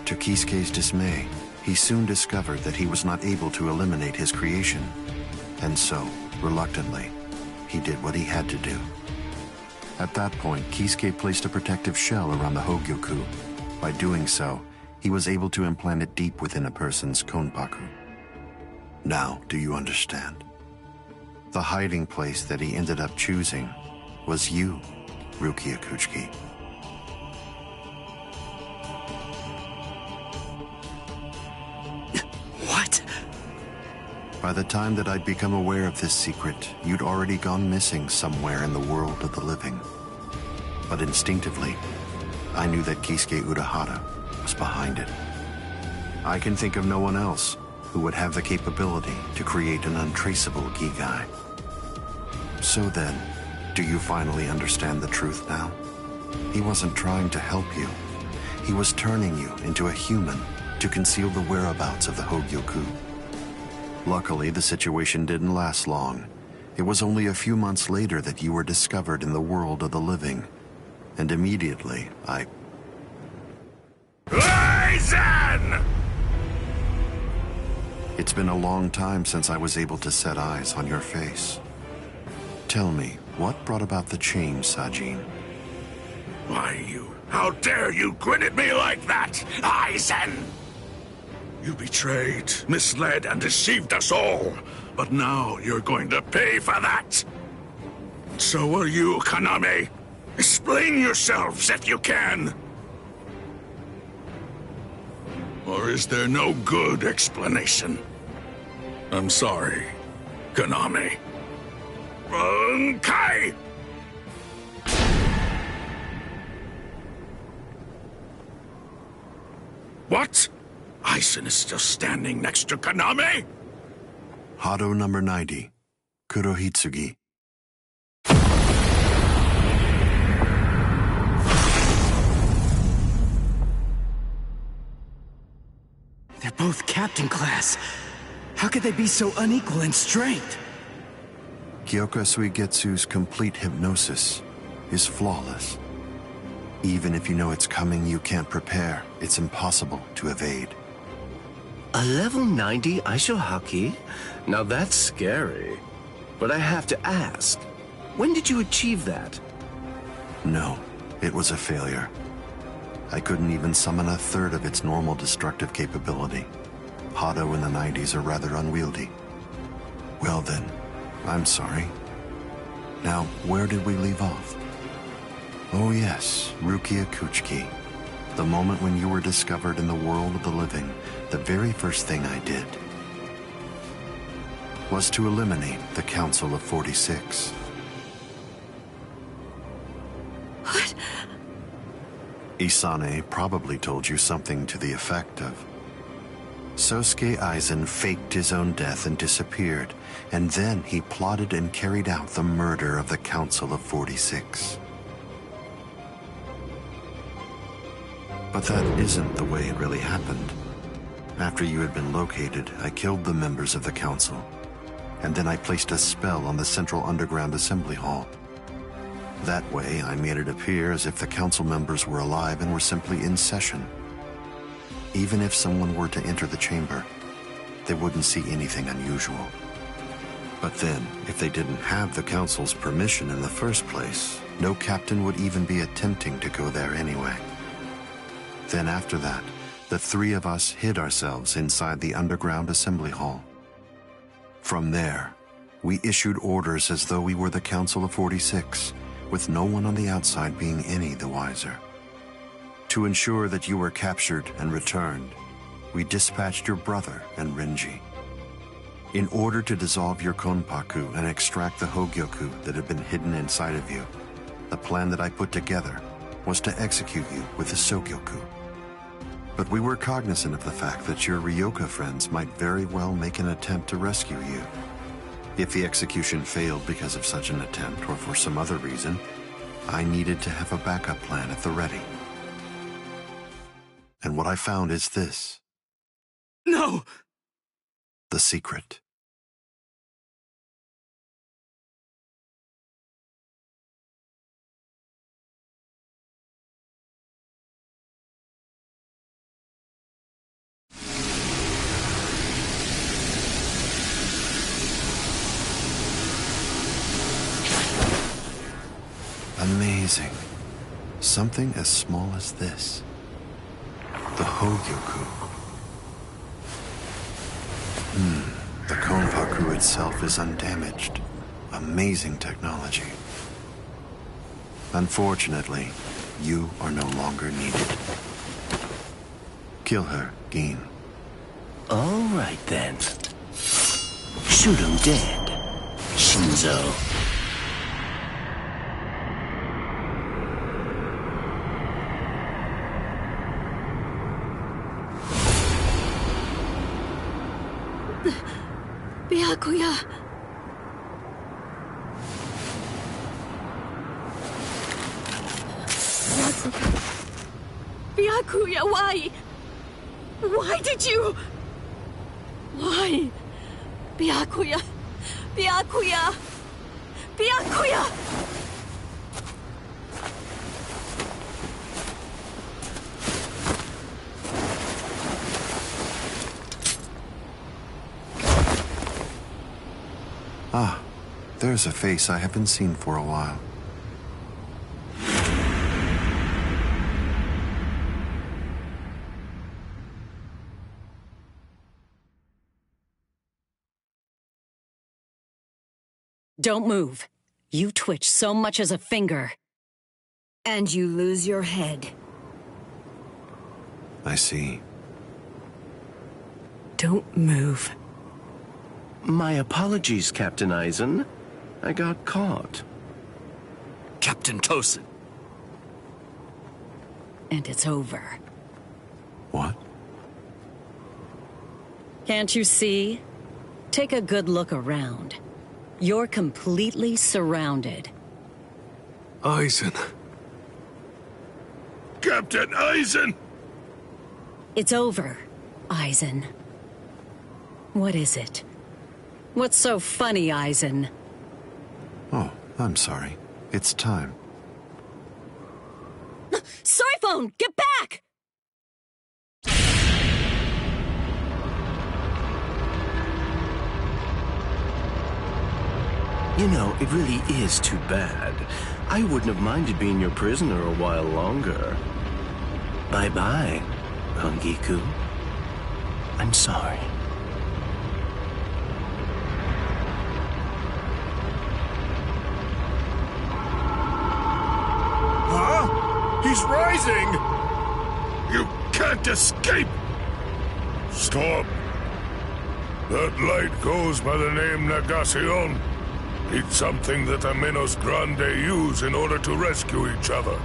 To Kisuke's dismay, he soon discovered that he was not able to eliminate his creation. And so, reluctantly, he did what he had to do. At that point, Kisuke placed a protective shell around the Hogyoku. By doing so, he was able to implant it deep within a person's konpaku. Now, do you understand? The hiding place that he ended up choosing was you, Rukia Kuchiki. What? By the time that I'd become aware of this secret, you'd already gone missing somewhere in the world of the living. But instinctively, I knew that Kisuke Urahara was behind it. I can think of no one else who would have the capability to create an untraceable Gigai. So then, do you finally understand the truth now? He wasn't trying to help you. He was turning you into a human to conceal the whereabouts of the Hogyoku. Luckily, the situation didn't last long. It was only a few months later that you were discovered in the world of the living. And immediately, Aizen! It's been a long time since I was able to set eyes on your face. Tell me, what brought about the change, Sajin? Why, how dare you grin at me like that, Aizen? You betrayed, misled, and deceived us all. But now you're going to pay for that. So will you, Kaname. Explain yourselves if you can. Or is there no good explanation? I'm sorry, Kaname. Bunkai! What? Aizen is still standing next to Kaname? Hado number 90, Kurohitsugi. They're both captain class. How could they be so unequal in strength? Kyoka Suigetsu's complete hypnosis is flawless. Even if you know it's coming, you can't prepare. It's impossible to evade. A level 90 Aisho Haki? Now that's scary. But I have to ask, when did you achieve that? No, it was a failure. I couldn't even summon a third of its normal destructive capability. Hado in the 90s are rather unwieldy. Well then, I'm sorry. Now, where did we leave off? Oh yes, Rukia Kuchiki. The moment when you were discovered in the world of the living, the very first thing I did was to eliminate the Council of 46. What? Isane probably told you something to the effect of, Sosuke Aizen faked his own death and disappeared, and then he plotted and carried out the murder of the Council of 46. But that isn't the way it really happened. after you had been located, I killed the members of the council. And then I placed a spell on the central underground assembly hall. That way, I made it appear as if the council members were alive and were simply in session. Even if someone were to enter the chamber, they wouldn't see anything unusual. But then, if they didn't have the council's permission in the first place, no captain would even be attempting to go there anyway. Then after that, the three of us hid ourselves inside the underground assembly hall. From there, we issued orders as though we were the Council of 46, with no one on the outside being any the wiser. To ensure that you were captured and returned, we dispatched your brother and Renji. In order to dissolve your Konpaku and extract the Hogyoku that had been hidden inside of you, the plan that I put together was to execute you with the Sogyoku. But we were cognizant of the fact that your Ryoka friends might very well make an attempt to rescue you. If the execution failed because of such an attempt or for some other reason, I needed to have a backup plan at the ready. And what I found is this. No! The secret. Amazing. Something as small as this. The Hogyoku. The Konpaku itself is undamaged. Amazing technology. Unfortunately, you are no longer needed. Kill her, Gin. All right, then. Shoot him dead, Shinzo. Byakuya. Byakuya, why? Why did you? Why? Byakuya. Byakuya. Byakuya. Ah, there's a face I haven't seen for a while. Don't move. You twitch so much as a finger. And you lose your head. I see. Don't move. My apologies, Captain Eisen. I got caught. Captain Tosin. And it's over. What? Can't you see? Take a good look around. You're completely surrounded. Eisen. Captain Eisen! It's over, Eisen. What is it? What's so funny, Eisen? Oh, I'm sorry. It's time. Scyphone, get back! You know, it really is too bad. I wouldn't have minded being your prisoner a while longer. Bye-bye, Rangiku. I'm sorry. Huh? He's rising! You can't escape! Stop. That light goes by the name Negacion. It's something that the Minos Grande use in order to rescue each other.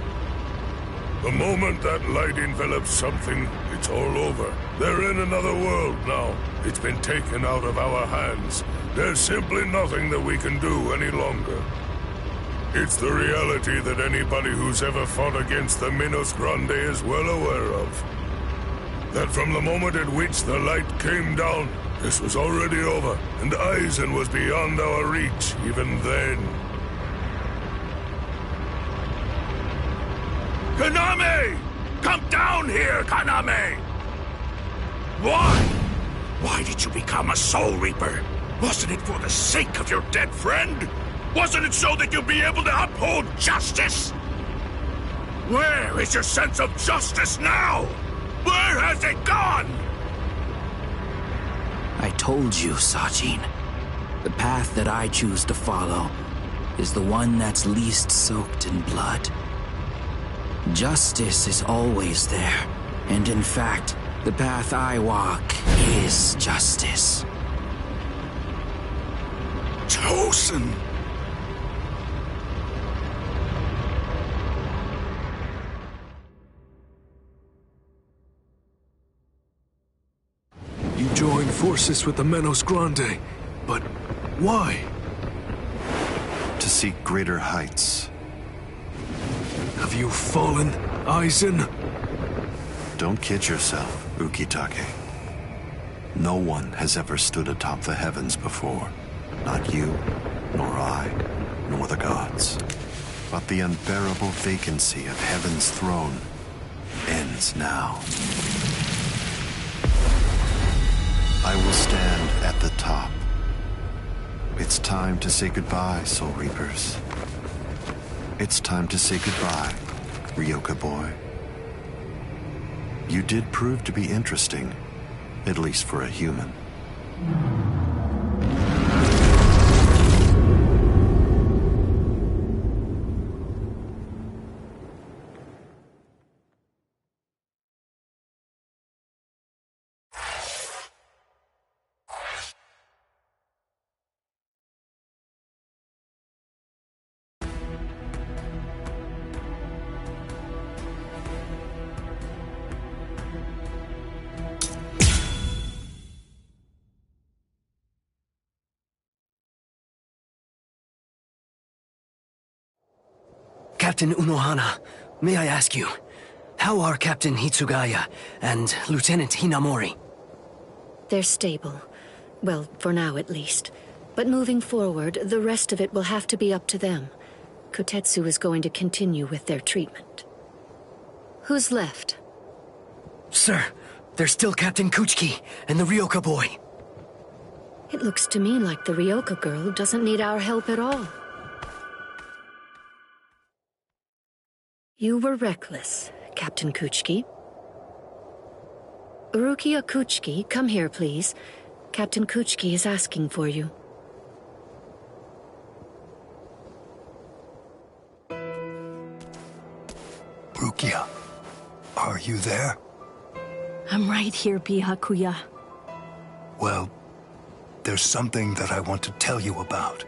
The moment that light envelops something, it's all over. They're in another world now. It's been taken out of our hands. There's simply nothing that we can do any longer. It's the reality that anybody who's ever fought against the Minos Grande is well aware of. that from the moment at which the light came down, this was already over, and Aizen was beyond our reach even then. Kaname! Come down here, Kaname! Why? Why did you become a Soul Reaper? Wasn't it for the sake of your dead friend? Wasn't it so that you'd be able to uphold justice? Where is your sense of justice now? Where has it gone? I told you, Sajin. The path that I choose to follow is the one that's least soaked in blood. Justice is always there, and in fact, the path I walk is justice. Tosen! You joined forces with the Menos Grande, but why? To seek greater heights. Have you fallen, Aizen? Don't kid yourself, Ukitake. No one has ever stood atop the heavens before. Not you, nor I, nor the gods. But the unbearable vacancy of heaven's throne ends now. I will stand at the top. It's time to say goodbye, Soul Reapers. It's time to say goodbye, Ryoka boy. You did prove to be interesting, at least for a human. Captain Unohana, may I ask you, how are Captain Hitsugaya and Lieutenant Hinamori? They're stable. Well, for now at least. But moving forward, the rest of it will have to be up to them. Kotetsu is going to continue with their treatment. Who's left? Sir, there's still Captain Kuchiki and the Ryoka boy. It looks to me like the Ryoka girl doesn't need our help at all. You were reckless, Captain Kuchiki. Rukia Kuchiki, come here, please. Captain Kuchiki is asking for you. Rukia, are you there? I'm right here, Byakuya. Well, there's something that I want to tell you about.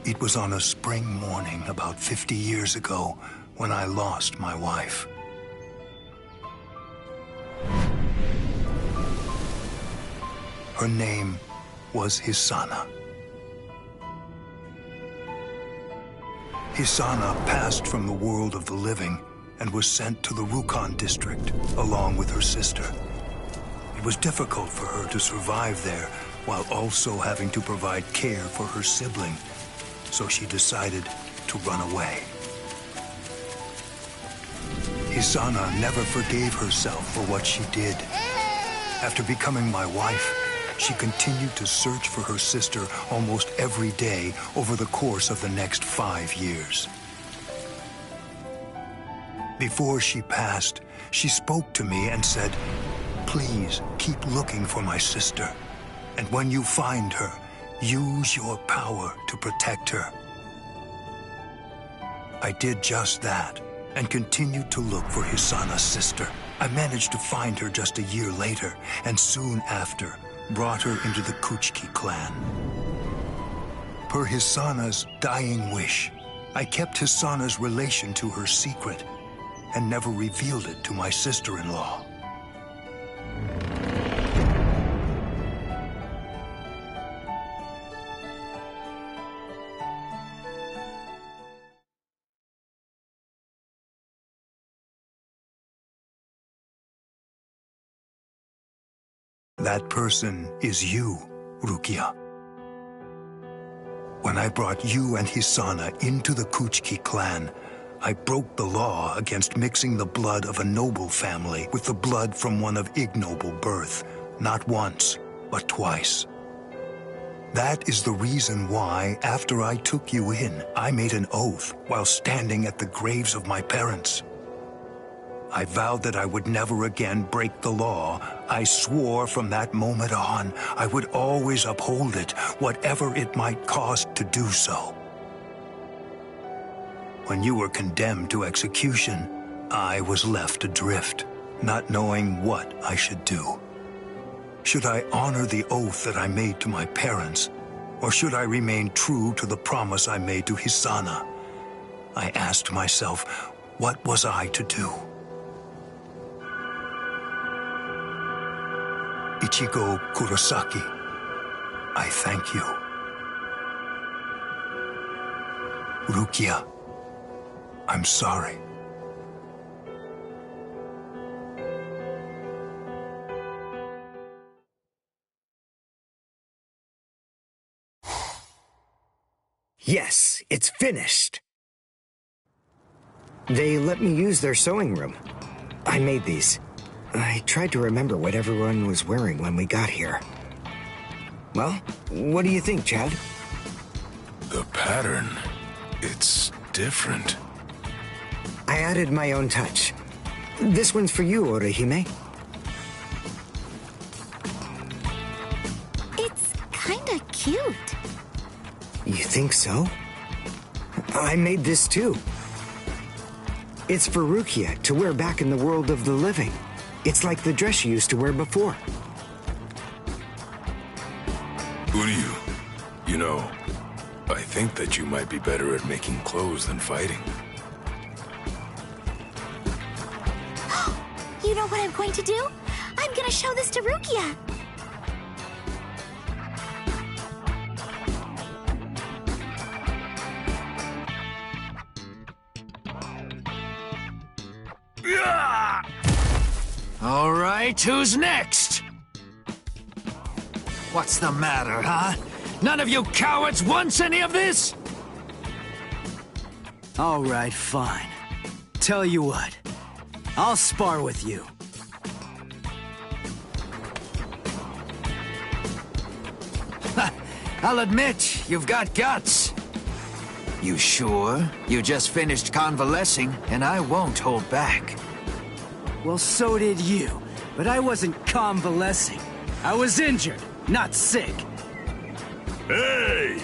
It was on a spring morning about 50 years ago when I lost my wife. Her name was Hisana. Hisana passed from the world of the living and was sent to the Rukon district along with her sister. It was difficult for her to survive there while also having to provide care for her sibling, so she decided to run away. Hisana never forgave herself for what she did. After becoming my wife, she continued to search for her sister almost every day over the course of the next 5 years. Before she passed, she spoke to me and said, "Please keep looking for my sister, and when you find her, use your power to protect her." I did just that, and continued to look for Hisana's sister. I managed to find her just a year later, and soon after, brought her into the Kuchiki clan. Per Hisana's dying wish, I kept Hisana's relation to her secret, and never revealed it to my sister-in-law. That person is you, Rukia. When I brought you and Hisana into the Kuchiki clan, I broke the law against mixing the blood of a noble family with the blood from one of ignoble birth, not once, but twice. That is the reason why, after I took you in, I made an oath while standing at the graves of my parents. I vowed that I would never again break the law. I swore from that moment on, I would always uphold it, whatever it might cost to do so. When you were condemned to execution, I was left adrift, not knowing what I should do. Should I honor the oath that I made to my parents, or should I remain true to the promise I made to Hisana? I asked myself, what was I to do? Ichigo Kurosaki, I thank you. Rukia, I'm sorry. Yes, it's finished. They let me use their sewing room. I made these. I tried to remember what everyone was wearing when we got here. Well, what do you think, Chad? The pattern, it's different. I added my own touch. This one's for you, Orihime. It's kinda cute. You think so? I made this too. It's for Rukia to wear back in the world of the living. It's like the dress she used to wear before. Uryu, you know, I think that you might be better at making clothes than fighting. You know what I'm going to do? I'm gonna show this to Rukia. All right, who's next? What's the matter, huh? None of you cowards wants any of this? All right, fine. Tell you what, I'll spar with you. I'll admit, you've got guts. You sure? You just finished convalescing, and I won't hold back. Well, so did you, but I wasn't convalescing. I was injured, not sick. Hey!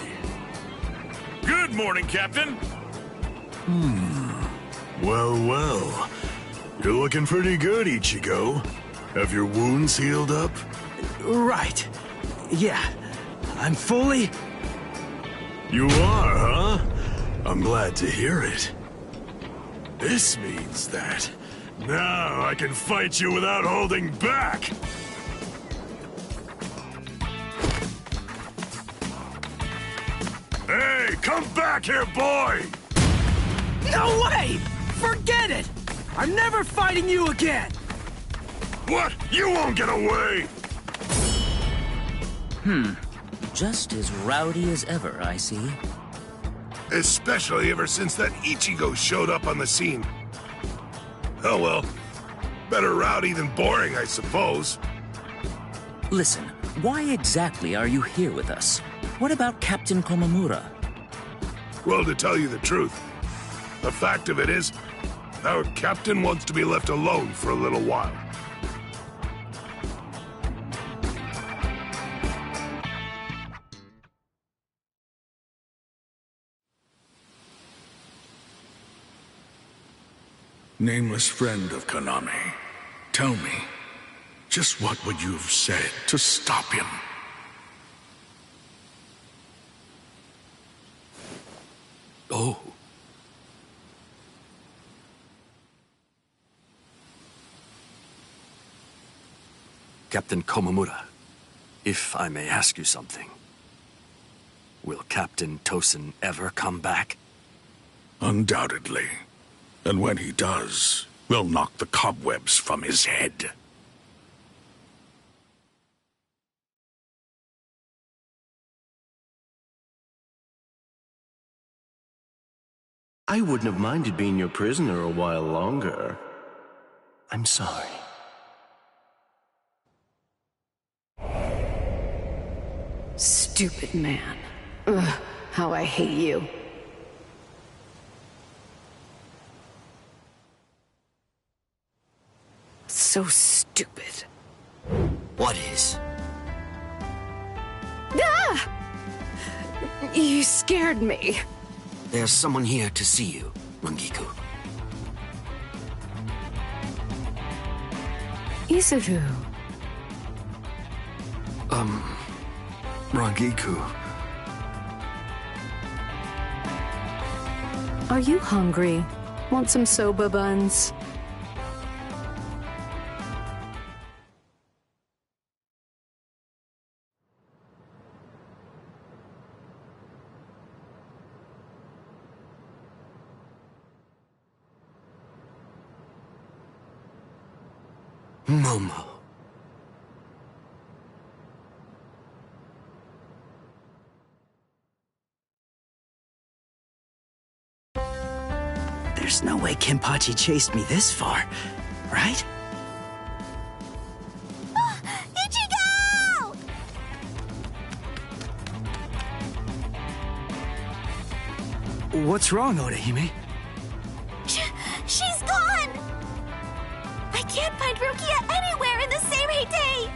Good morning, Captain. Well. You're looking pretty good, Ichigo. Have your wounds healed up? Right. Yeah. I'm fully... You are, huh? I'm glad to hear it. This means that now I can fight you without holding back! Hey, come back here, boy! No way! Forget it! I'm never fighting you again! What? You won't get away! Just as rowdy as ever, I see. Especially ever since that Ichigo showed up on the scene. Oh well. Better rowdy than boring, I suppose. Listen, why exactly are you here with us? What about Captain Komamura? Well, to tell you the truth, the fact of it is, our captain wants to be left alone for a little while. Nameless friend of Kaname, tell me, just what would you have said to stop him? Oh. Captain Komamura, if I may ask you something. Will Captain Tosen ever come back? Undoubtedly. And when he does, we'll knock the cobwebs from his head. I wouldn't have minded being your prisoner a while longer. I'm sorry. Stupid man. Ugh, how I hate you. So stupid. What is? Ah! You scared me. There's someone here to see you, Rangiku. Isuru. Rangiku. Are you hungry? Want some soba buns? Momo. There's no way Kenpachi chased me this far, right? Ichigo! What's wrong, Orihime? She's gone! I can't find Rukia anywhere in the Seirei.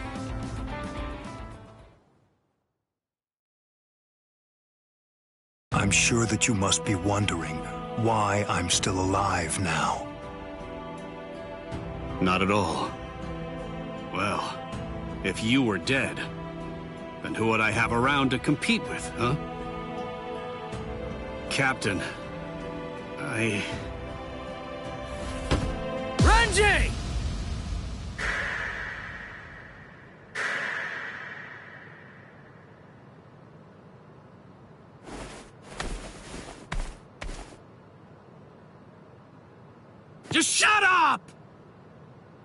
I'm sure that you must be wondering why I'm still alive now. Not at all. Well, if you were dead, then who would I have around to compete with, huh? Captain, Renji! Just shut up!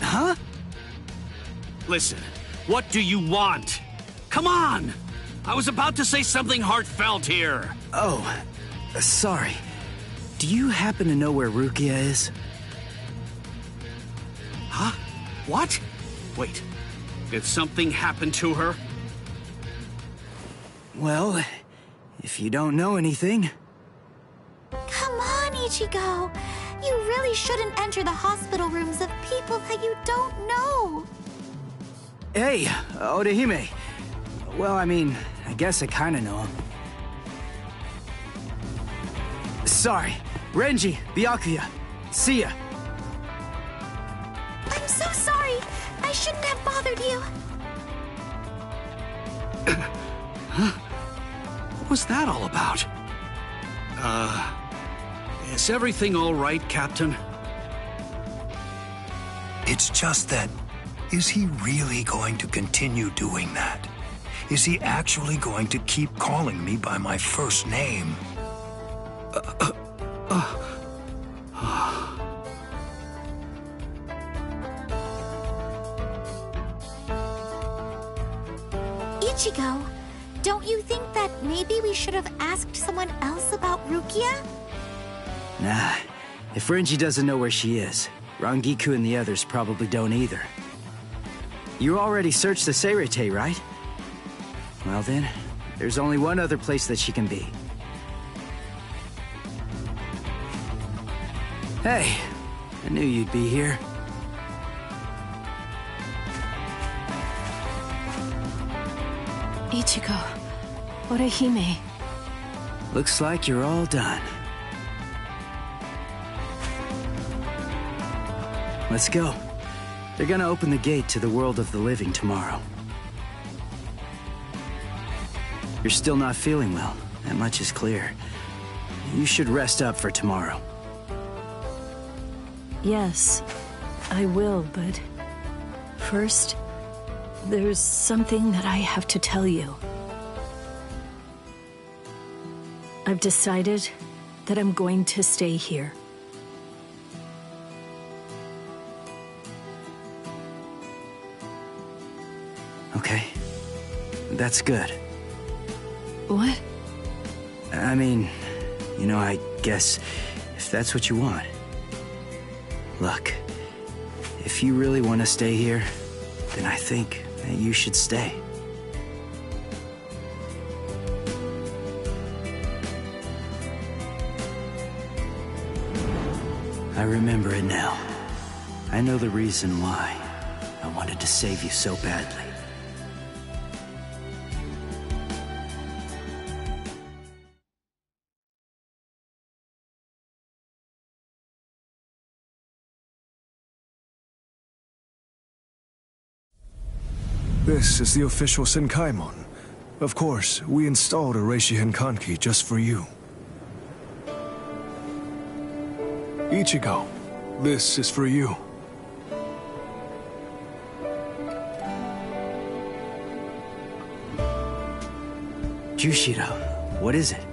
Huh? Listen, what do you want? Come on! I was about to say something heartfelt here. Oh, sorry. Do you happen to know where Rukia is? Huh? What? Wait, did something happen to her? Well, if you don't know anything... Come on, Ichigo! You really shouldn't enter the hospital rooms of people that you don't know! Hey, Orihime. Well, I mean, I guess I kinda know him. Sorry. Renji, Byakuya. See ya. I'm so sorry! I shouldn't have bothered you! What was that all about? Is everything all right, Captain? It's just that, is he really going to continue doing that? Is he actually going to keep calling me by my first name? Ichigo, don't you think that maybe we should have asked someone else about Rukia? Nah, if Renji doesn't know where she is, Rangiku and the others probably don't either. You already searched the Seirei, right? Well then, there's only one other place that she can be. Hey, I knew you'd be here. Ichigo, Orihime. Looks like you're all done. Let's go. They're gonna open the gate to the world of the living tomorrow. You're still not feeling well. That much is clear. You should rest up for tomorrow. Yes, I will, but first, there's something that I have to tell you. I've decided that I'm going to stay here. Okay. That's good. What? I mean, you know, I guess if that's what you want. Look, if you really want to stay here, then I think that you should stay. I remember it now. I know the reason why I wanted to save you so badly. This is the official Senkaimon. Of course, we installed a Reishi Henkanki just for you. Ichigo, this is for you. Jushiro, what is it?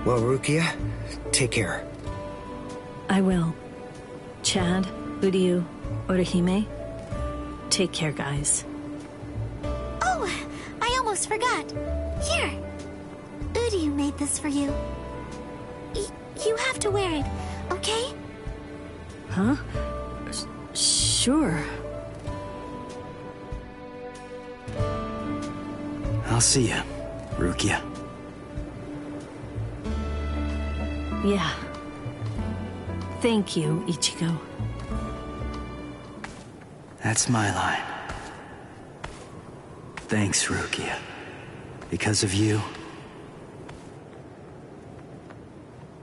Well, Rukia, take care. I will. Chad, Uryu, Orihime, take care, guys. Oh, I almost forgot. Here. Uryu made this for you. You have to wear it, okay? Huh? Sure. I'll see ya, Rukia. Yeah. Thank you, Ichigo. That's my line. Thanks, Rukia. Because of you,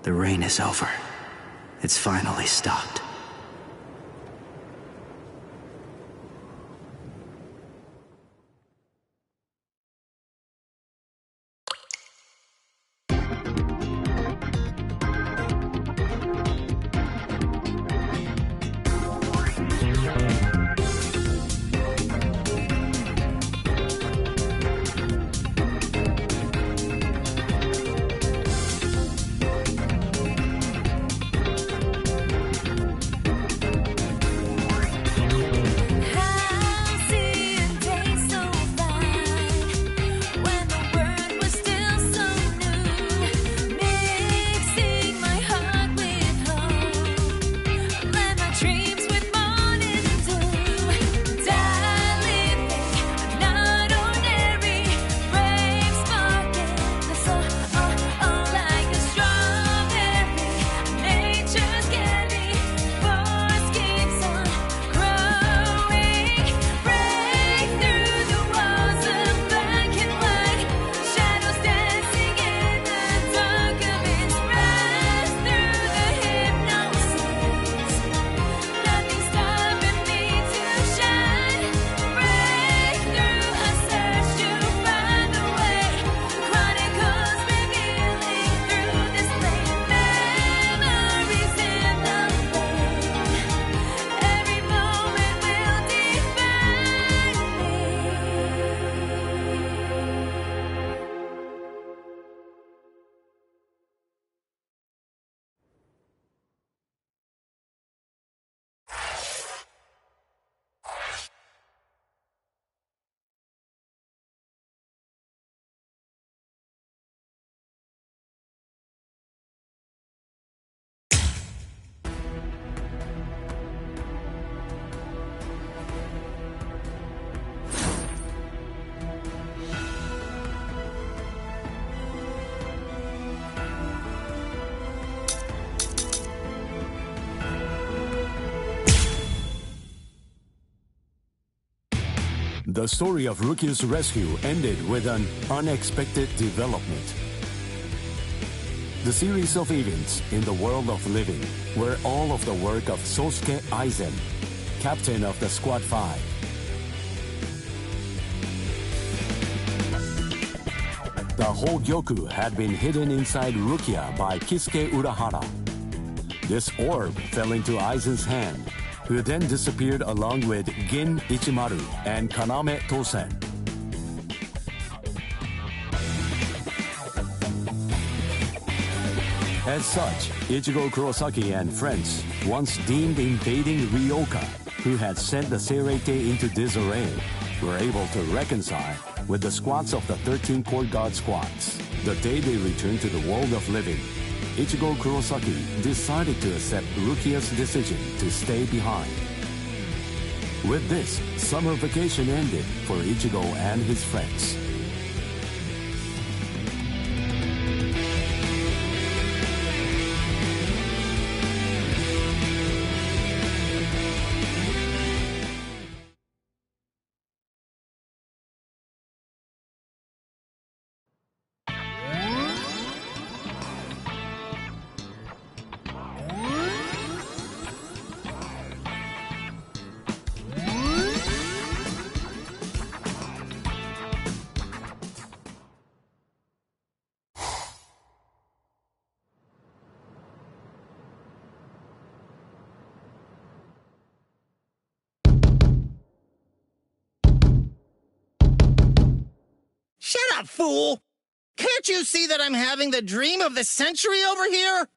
the rain is over. It's finally stopped. The story of Rukia's rescue ended with an unexpected development. The series of events in the world of living were all of the work of Sosuke Aizen, captain of the Squad 5. The whole Gyoku had been hidden inside Rukia by Kisuke Urahara. This orb fell into Aizen's hand, who then disappeared along with Gin Ichimaru and Kaname Tosen. As such, Ichigo Kurosaki and friends, once deemed invading Ryoka, who had sent the Seirei into disarray, were able to reconcile with the squads of the 13 Court Guard squads. The day they returned to the world of living, Ichigo Kurosaki decided to accept Rukia's decision to stay behind. With this, summer vacation ended for Ichigo and his friends. Shut up, fool! Can't you see that I'm having the dream of the century over here?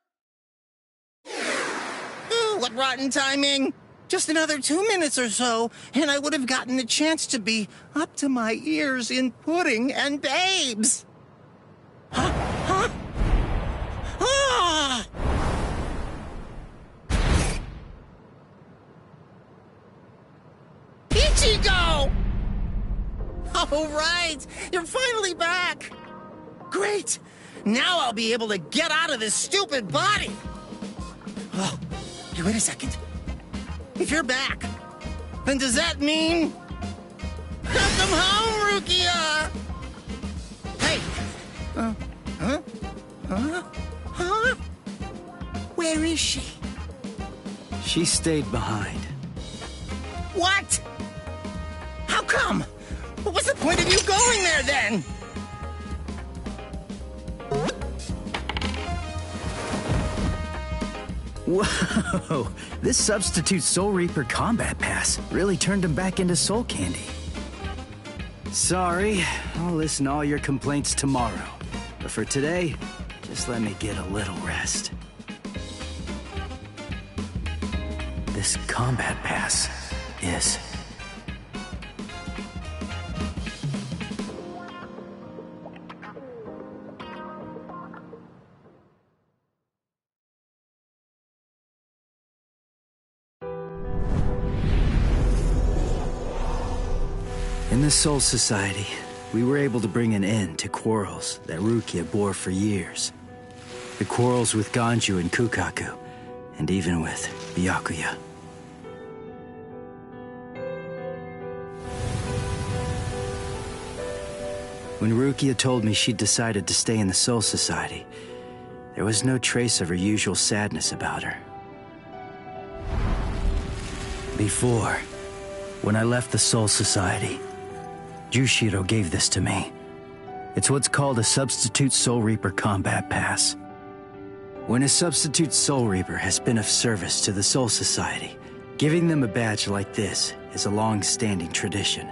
Ooh, what rotten timing! Just another 2 minutes or so, and I would have gotten the chance to be up to my ears in pudding and babes! Huh? Huh? Ah! Ichigo! Oh, right! You're finally back! Great! Now I'll be able to get out of this stupid body! Oh, hey, wait a second. If you're back, then does that mean... Welcome home, Rukia! Hey! Huh? Huh? Where is she? She stayed behind. What? How come? What was the point of you going there, then? Whoa! This substitute Soul Reaper combat pass really turned him back into soul candy. Sorry, I'll listen to all your complaints tomorrow. But for today, just let me get a little rest. This combat pass is... In the Soul Society, we were able to bring an end to quarrels that Rukia bore for years. The quarrels with Ganju and Kukaku, and even with Byakuya. When Rukia told me she'd decided to stay in the Soul Society, there was no trace of her usual sadness about her. Before, when I left the Soul Society, Jushiro gave this to me. It's what's called a Substitute Soul Reaper Combat Pass. When a Substitute Soul Reaper has been of service to the Soul Society, giving them a badge like this is a long-standing tradition.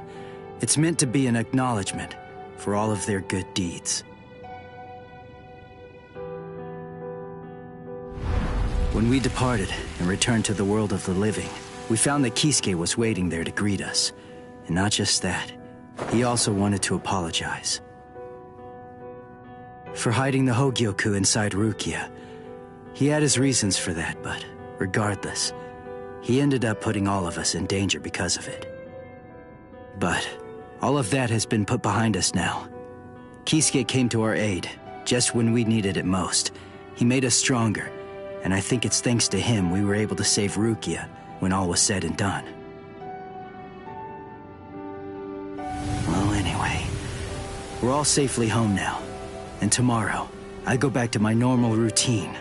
It's meant to be an acknowledgement for all of their good deeds. When we departed and returned to the world of the living, we found that Kisuke was waiting there to greet us. And not just that, he also wanted to apologize. For hiding the Hogyoku inside Rukia. He had his reasons for that, but regardless, he ended up putting all of us in danger because of it. But all of that has been put behind us now. Kisuke came to our aid, just when we needed it most. He made us stronger, and I think it's thanks to him we were able to save Rukia when all was said and done. Well, anyway, we're all safely home now. And tomorrow, I go back to my normal routine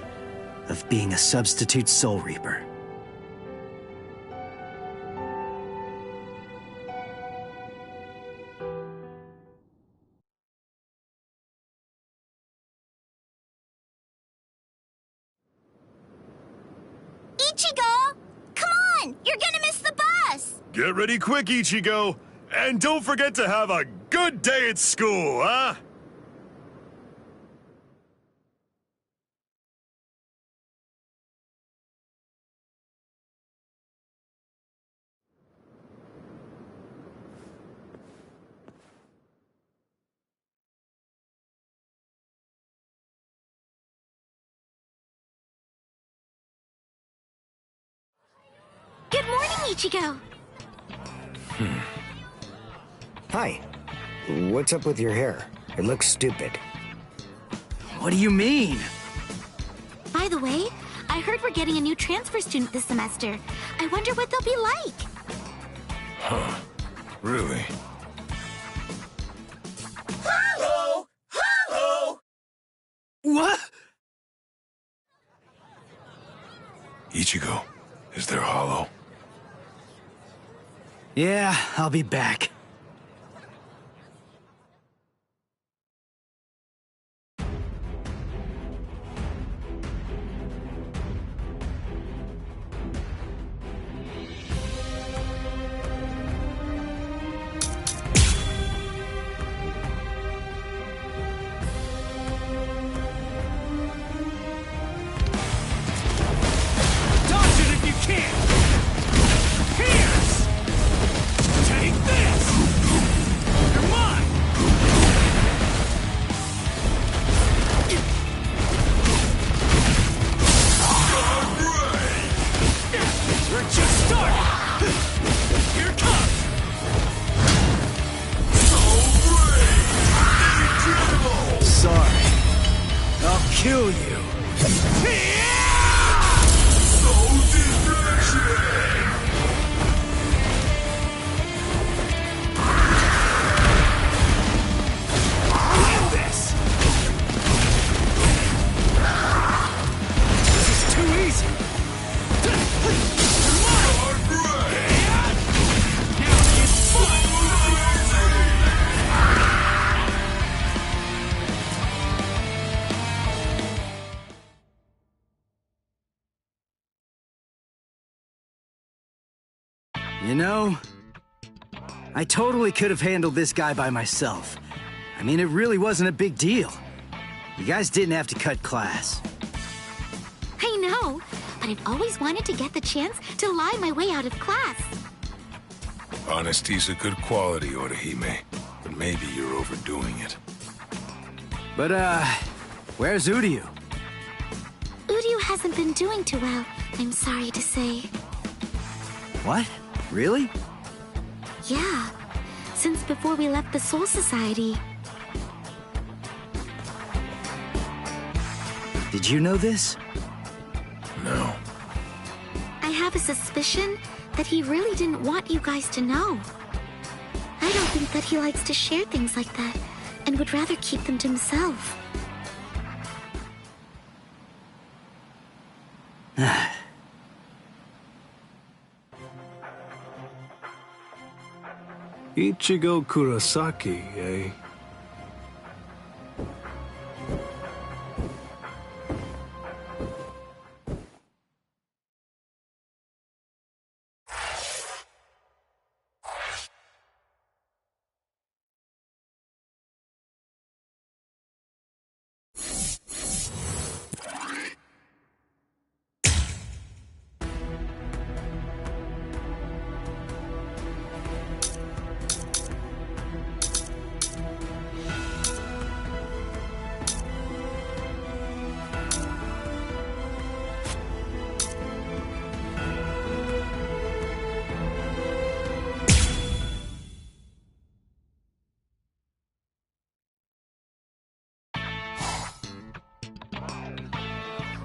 of being a substitute Soul Reaper. Ichigo! Come on! You're gonna miss the bus! Get ready quick, Ichigo! And don't forget to have a good day at school, huh? Good morning, Ichigo. Hi. What's up with your hair? It looks stupid. What do you mean? By the way, I heard we're getting a new transfer student this semester. I wonder what they'll be like. Huh. Really? Hello! Hello! What? Ichigo, is there Hollow? Yeah, I'll be back. Kill you. You know, I totally could have handled this guy by myself. I mean, it really wasn't a big deal. You guys didn't have to cut class. I know, but I've always wanted to get the chance to lie my way out of class. Honesty's a good quality, Orihime, but maybe you're overdoing it. But, where's Uryu? Uryu hasn't been doing too well, I'm sorry to say. What? Really? Yeah, since before we left the Soul Society. Did you know this? No. I have a suspicion that he really didn't want you guys to know. I don't think that he likes to share things like that, and would rather keep them to himself. Ichigo Kurosaki, eh?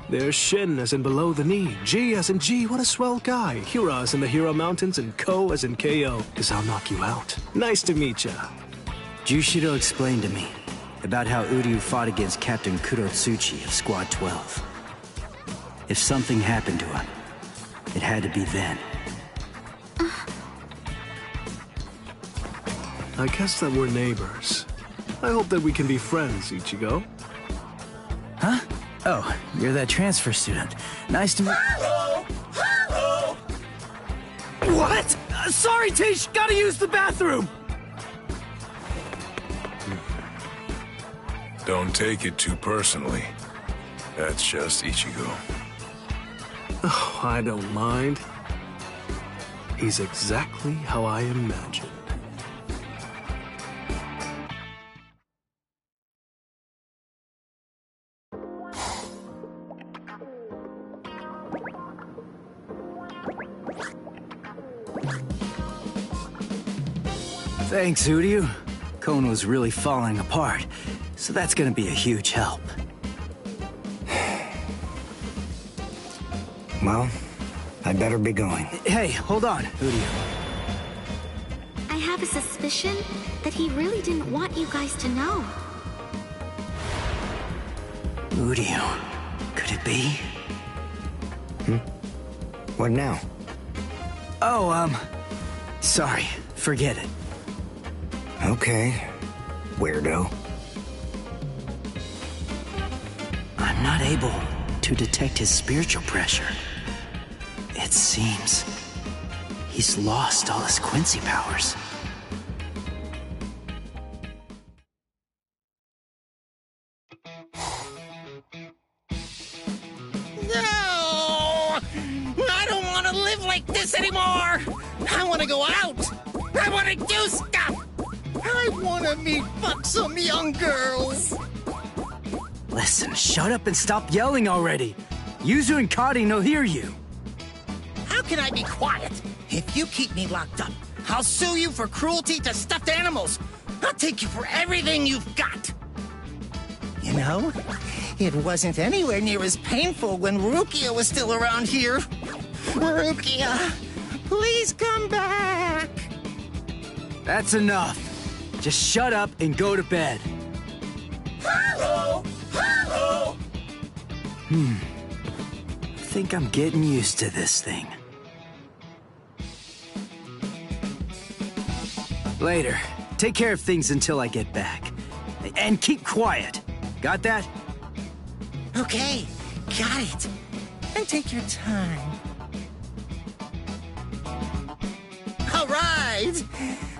There's Shin as in below the knee, G as in G, what a swell guy, Hira as in the Hira Mountains, and Ko as in KO, 'cause I'll knock you out. Nice to meet ya. Jushido explained to me about how Uryu fought against Captain Kurotsuchi of Squad 12. If something happened to him, it had to be then. I guess that we're neighbors. I hope that we can be friends, Ichigo. Huh? Oh, you're that transfer student. Nice to meet... Hello! Hello! What? Sorry, Tish! Gotta use the bathroom! Don't take it too personally. That's just Ichigo. Oh, I don't mind. He's exactly how I imagined. Thanks, Uryu. Kono's really falling apart, so that's gonna be a huge help. Well, I better be going. Hey, hold on, Uryu. I have a suspicion that he really didn't want you guys to know. Uryu, could it be? What now? Oh, sorry. Forget it. Okay, weirdo. I'm not able to detect his spiritual pressure. It seems he's lost all his Quincy powers. No! I don't want to live like this anymore! I want to go out! I want to do stuff! I want to meet some young girls! Listen, shut up and stop yelling already. Yuzu and Kari will hear you. How can I be quiet? If you keep me locked up, I'll sue you for cruelty to stuffed animals. I'll take you for everything you've got. You know, it wasn't anywhere near as painful when Rukia was still around here. Rukia, please come back. That's enough. Just shut up and go to bed. Hello! Hello! I think I'm getting used to this thing. Later. Take care of things until I get back. And keep quiet. Got that? Okay, got it. And take your time. All right!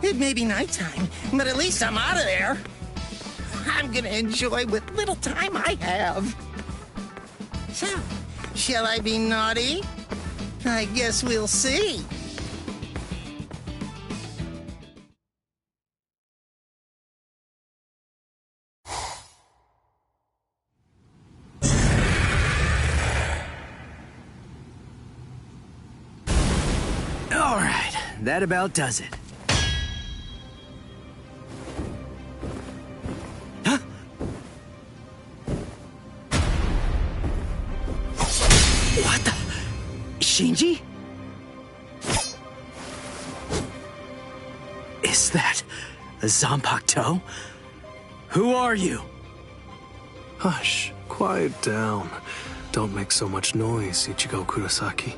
It may be nighttime, but at least I'm out of there. I'm gonna enjoy what little time I have. So, shall I be naughty? I guess we'll see. All right, that about does it. What the? Shinji? Is that a Zanpakuto? Who are you? Hush, quiet down. Don't make so much noise, Ichigo Kurosaki.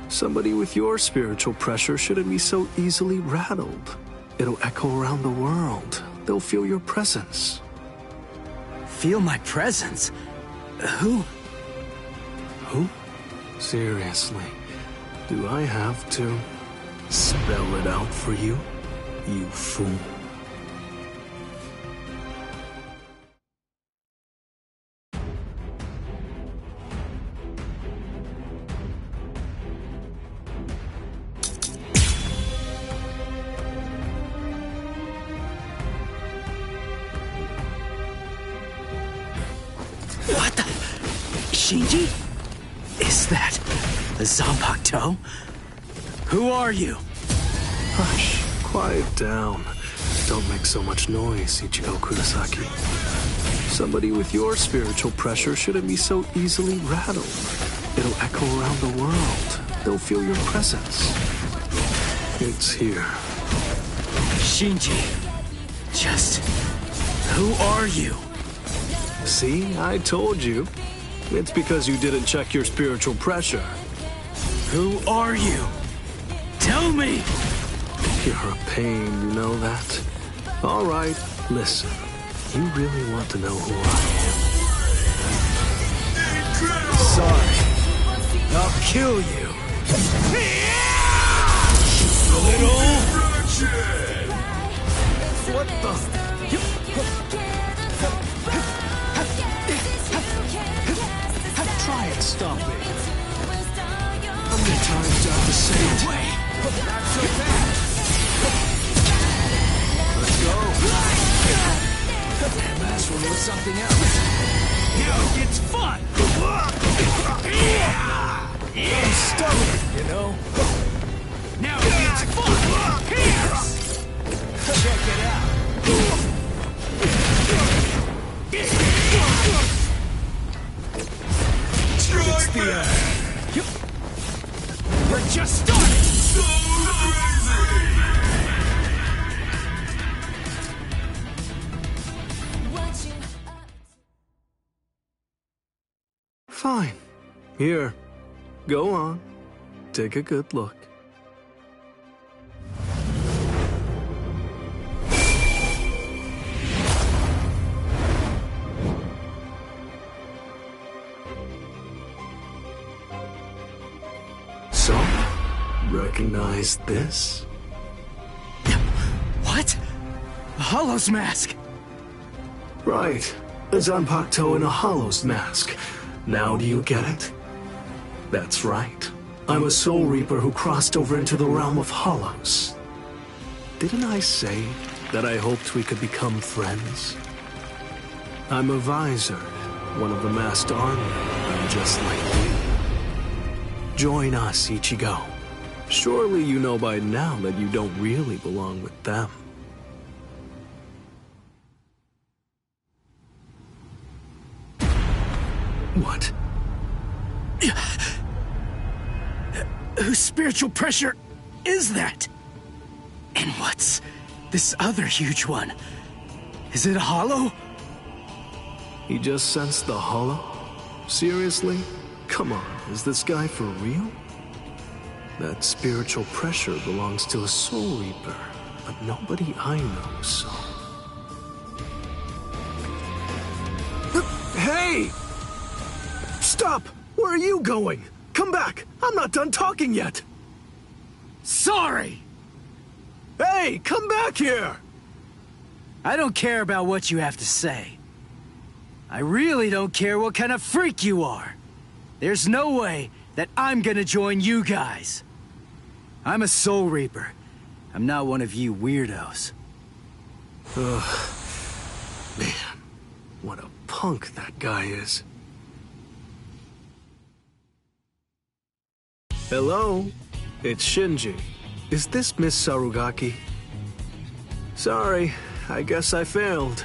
Somebody with your spiritual pressure shouldn't be so easily rattled. It'll echo around the world. They'll feel your presence. Feel my presence? Who? Who? Seriously, do I have to spell it out for you, you fool? What the? Shinji? Is that a Zanpakuto? Who are you? Hush, quiet down. Don't make so much noise, Ichigo Kurosaki. Somebody with your spiritual pressure shouldn't be so easily rattled. It'll echo around the world. They'll feel your presence. It's here. Shinji, just who are you? See, I told you. It's because you didn't check your spiritual pressure. Who are you? Tell me! You're a pain, you know that? All right, listen. You really want to know who I am? Sorry. I'll kill you. What the? Try and stop me. How many times do I have to say it? Not so fast. Let's go. That last one was something else. Here it gets fun. I'm stubborn, you know. Now it gets fun. Here. We're just starting! So Fine. Here. Go on. Take a good look. So, recognize this? What? A Hollow's mask? Right. A Zanpakuto in a Hollow's mask. Now do you get it? That's right. I'm a Soul Reaper who crossed over into the realm of Hollows. Didn't I say that I hoped we could become friends? I'm a Visor, one of the masked army. I'm just like you. Join us, Ichigo. Surely you know by now that you don't really belong with them. What? Whose spiritual pressure is that? And what's this other huge one? Is it a Hollow? He just sensed the Hollow? Seriously? Come on, is this guy for real? That spiritual pressure belongs to a Soul Reaper, but nobody I know, so... Hey! Stop! Where are you going? Come back! I'm not done talking yet! Sorry! Hey, come back here! I don't care about what you have to say. I really don't care what kind of freak you are. There's no way that I'm gonna join you guys. I'm a Soul Reaper. I'm not one of you weirdos. Ugh. Man, what a punk that guy is. Hello? It's Shinji. Is this Miss Sarugaki? Sorry, I guess I failed.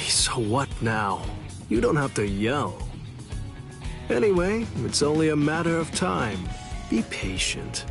So what now? You don't have to yell. Anyway, it's only a matter of time. Be patient.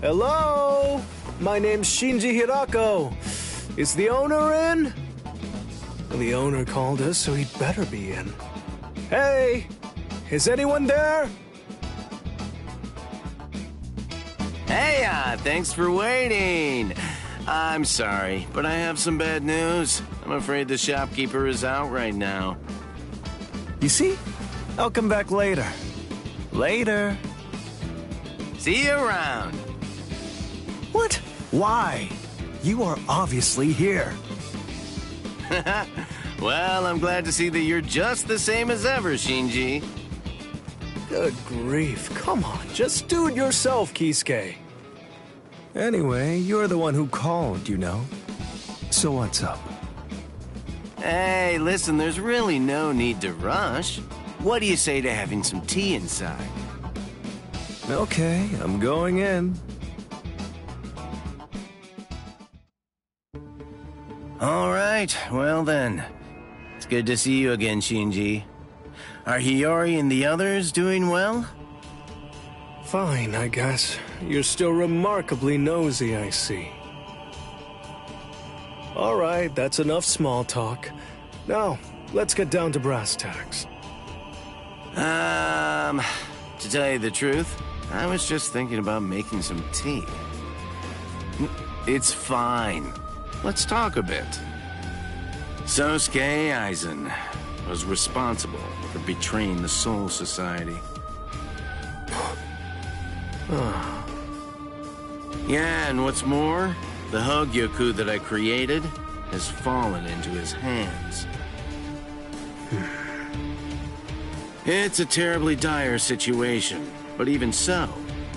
Hello? My name's Shinji Hirako. Is the owner in? The owner called us, so he'd better be in. Hey! Is anyone there? Hey, thanks for waiting. I'm sorry, but I have some bad news. I'm afraid the shopkeeper is out right now. You see? I'll come back later. Later. See you around. What? Why? You are obviously here. Well, I'm glad to see that you're just the same as ever, Shinji. Good grief. Come on, just do it yourself, Kisuke. Anyway, you're the one who called, you know. So what's up? Hey, listen, there's really no need to rush. What do you say to having some tea inside? Okay, I'm going in. All right, well then. It's good to see you again, Shinji. Are Hiyori and the others doing well? Fine, I guess. You're still remarkably nosy, I see. All right, that's enough small talk. Now, let's get down to brass tacks. To tell you the truth, I was just thinking about making some tea. It's fine. Let's talk a bit. Sosuke Aizen was responsible for betraying the Soul Society. Yeah, and what's more, the Hogyoku that I created has fallen into his hands. It's a terribly dire situation, but even so,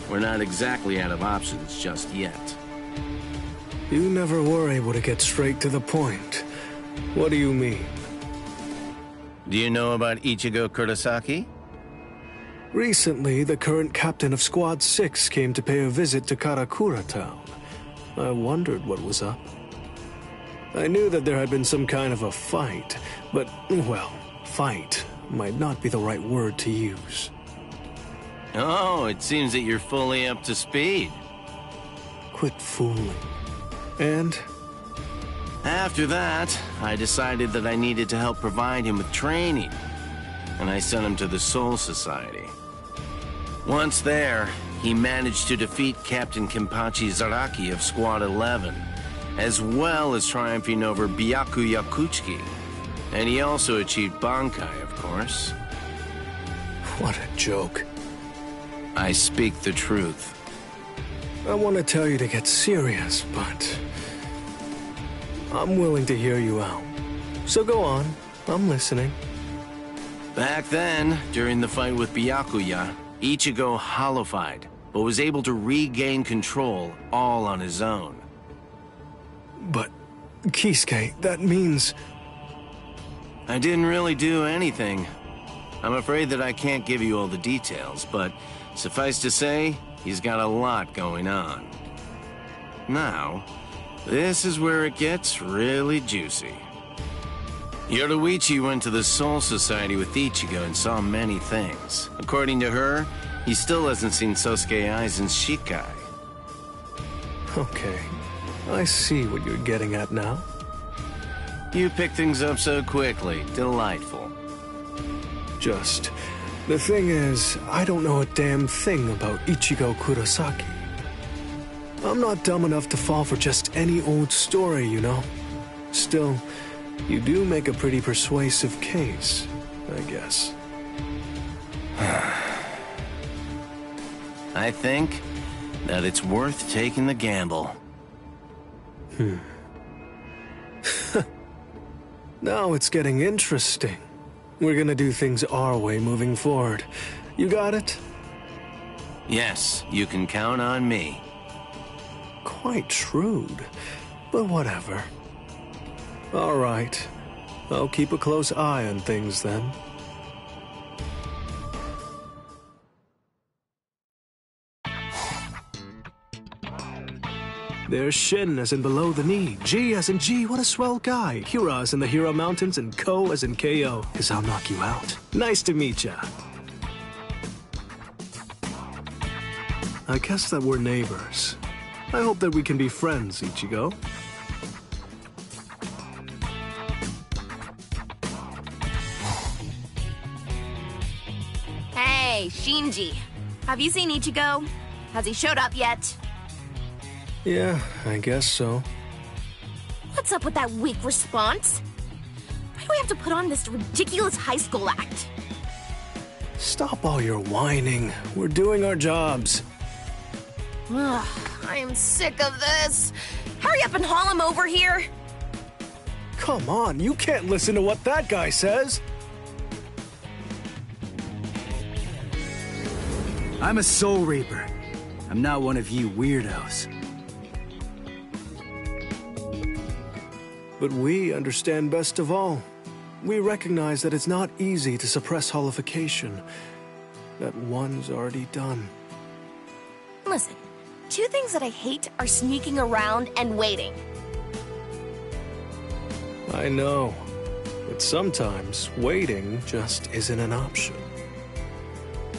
we're not exactly out of options just yet. You never were able to get straight to the point. What do you mean? Do you know about Ichigo Kurosaki? Recently, the current captain of Squad 6 came to pay a visit to Karakura Town. I wondered what was up. I knew that there had been some kind of a fight, but, well, fight might not be the right word to use. Oh, it seems that you're fully up to speed. Quit fooling. And? After that, I decided that I needed to help provide him with training, and I sent him to the Soul Society. Once there, he managed to defeat Captain Kenpachi Zaraki of Squad 11, as well as triumphing over Byaku Yakutsuki. And he also achieved Bankai, of course. What a joke. I speak the truth. I want to tell you to get serious, but I'm willing to hear you out. So go on, I'm listening. Back then, during the fight with Byakuya, Ichigo hollow-fied, but was able to regain control all on his own. But, Kisuke, that means... I didn't really do anything. I'm afraid that I can't give you all the details, but suffice to say, he's got a lot going on. Now, this is where it gets really juicy. Yoruichi went to the Soul Society with Ichigo and saw many things. According to her, he still hasn't seen Sosuke Aizen's Shikai. Okay, I see what you're getting at now. You pick things up so quickly. Delightful. The thing is, I don't know a damn thing about Ichigo Kurosaki. I'm not dumb enough to fall for just any old story, you know? Still, you do make a pretty persuasive case, I guess. I think that it's worth taking the gamble. Now it's getting interesting. We're gonna do things our way moving forward. You got it? Yes, you can count on me. Quite shrewd, but whatever. All right. I'll keep a close eye on things then. There's Shin as in below the knee, G as in G, what a swell guy, Hira as in the Hira Mountains, and Ko as in KO, 'cause I'll knock you out. Nice to meet ya. I guess that we're neighbors. I hope that we can be friends, Ichigo. Hey, Shinji. Have you seen Ichigo? Has he showed up yet? Yeah, I guess so. What's up with that weak response? Why do we have to put on this ridiculous high school act? Stop all your whining. We're doing our jobs. Ugh, I am sick of this. Hurry up and haul him over here. Come on, you can't listen to what that guy says. I'm a Soul Reaper. I'm not one of you weirdos. But we understand best of all. We recognize that it's not easy to suppress holification. That one's already done. Listen, two things that I hate are sneaking around and waiting. I know. But sometimes waiting just isn't an option.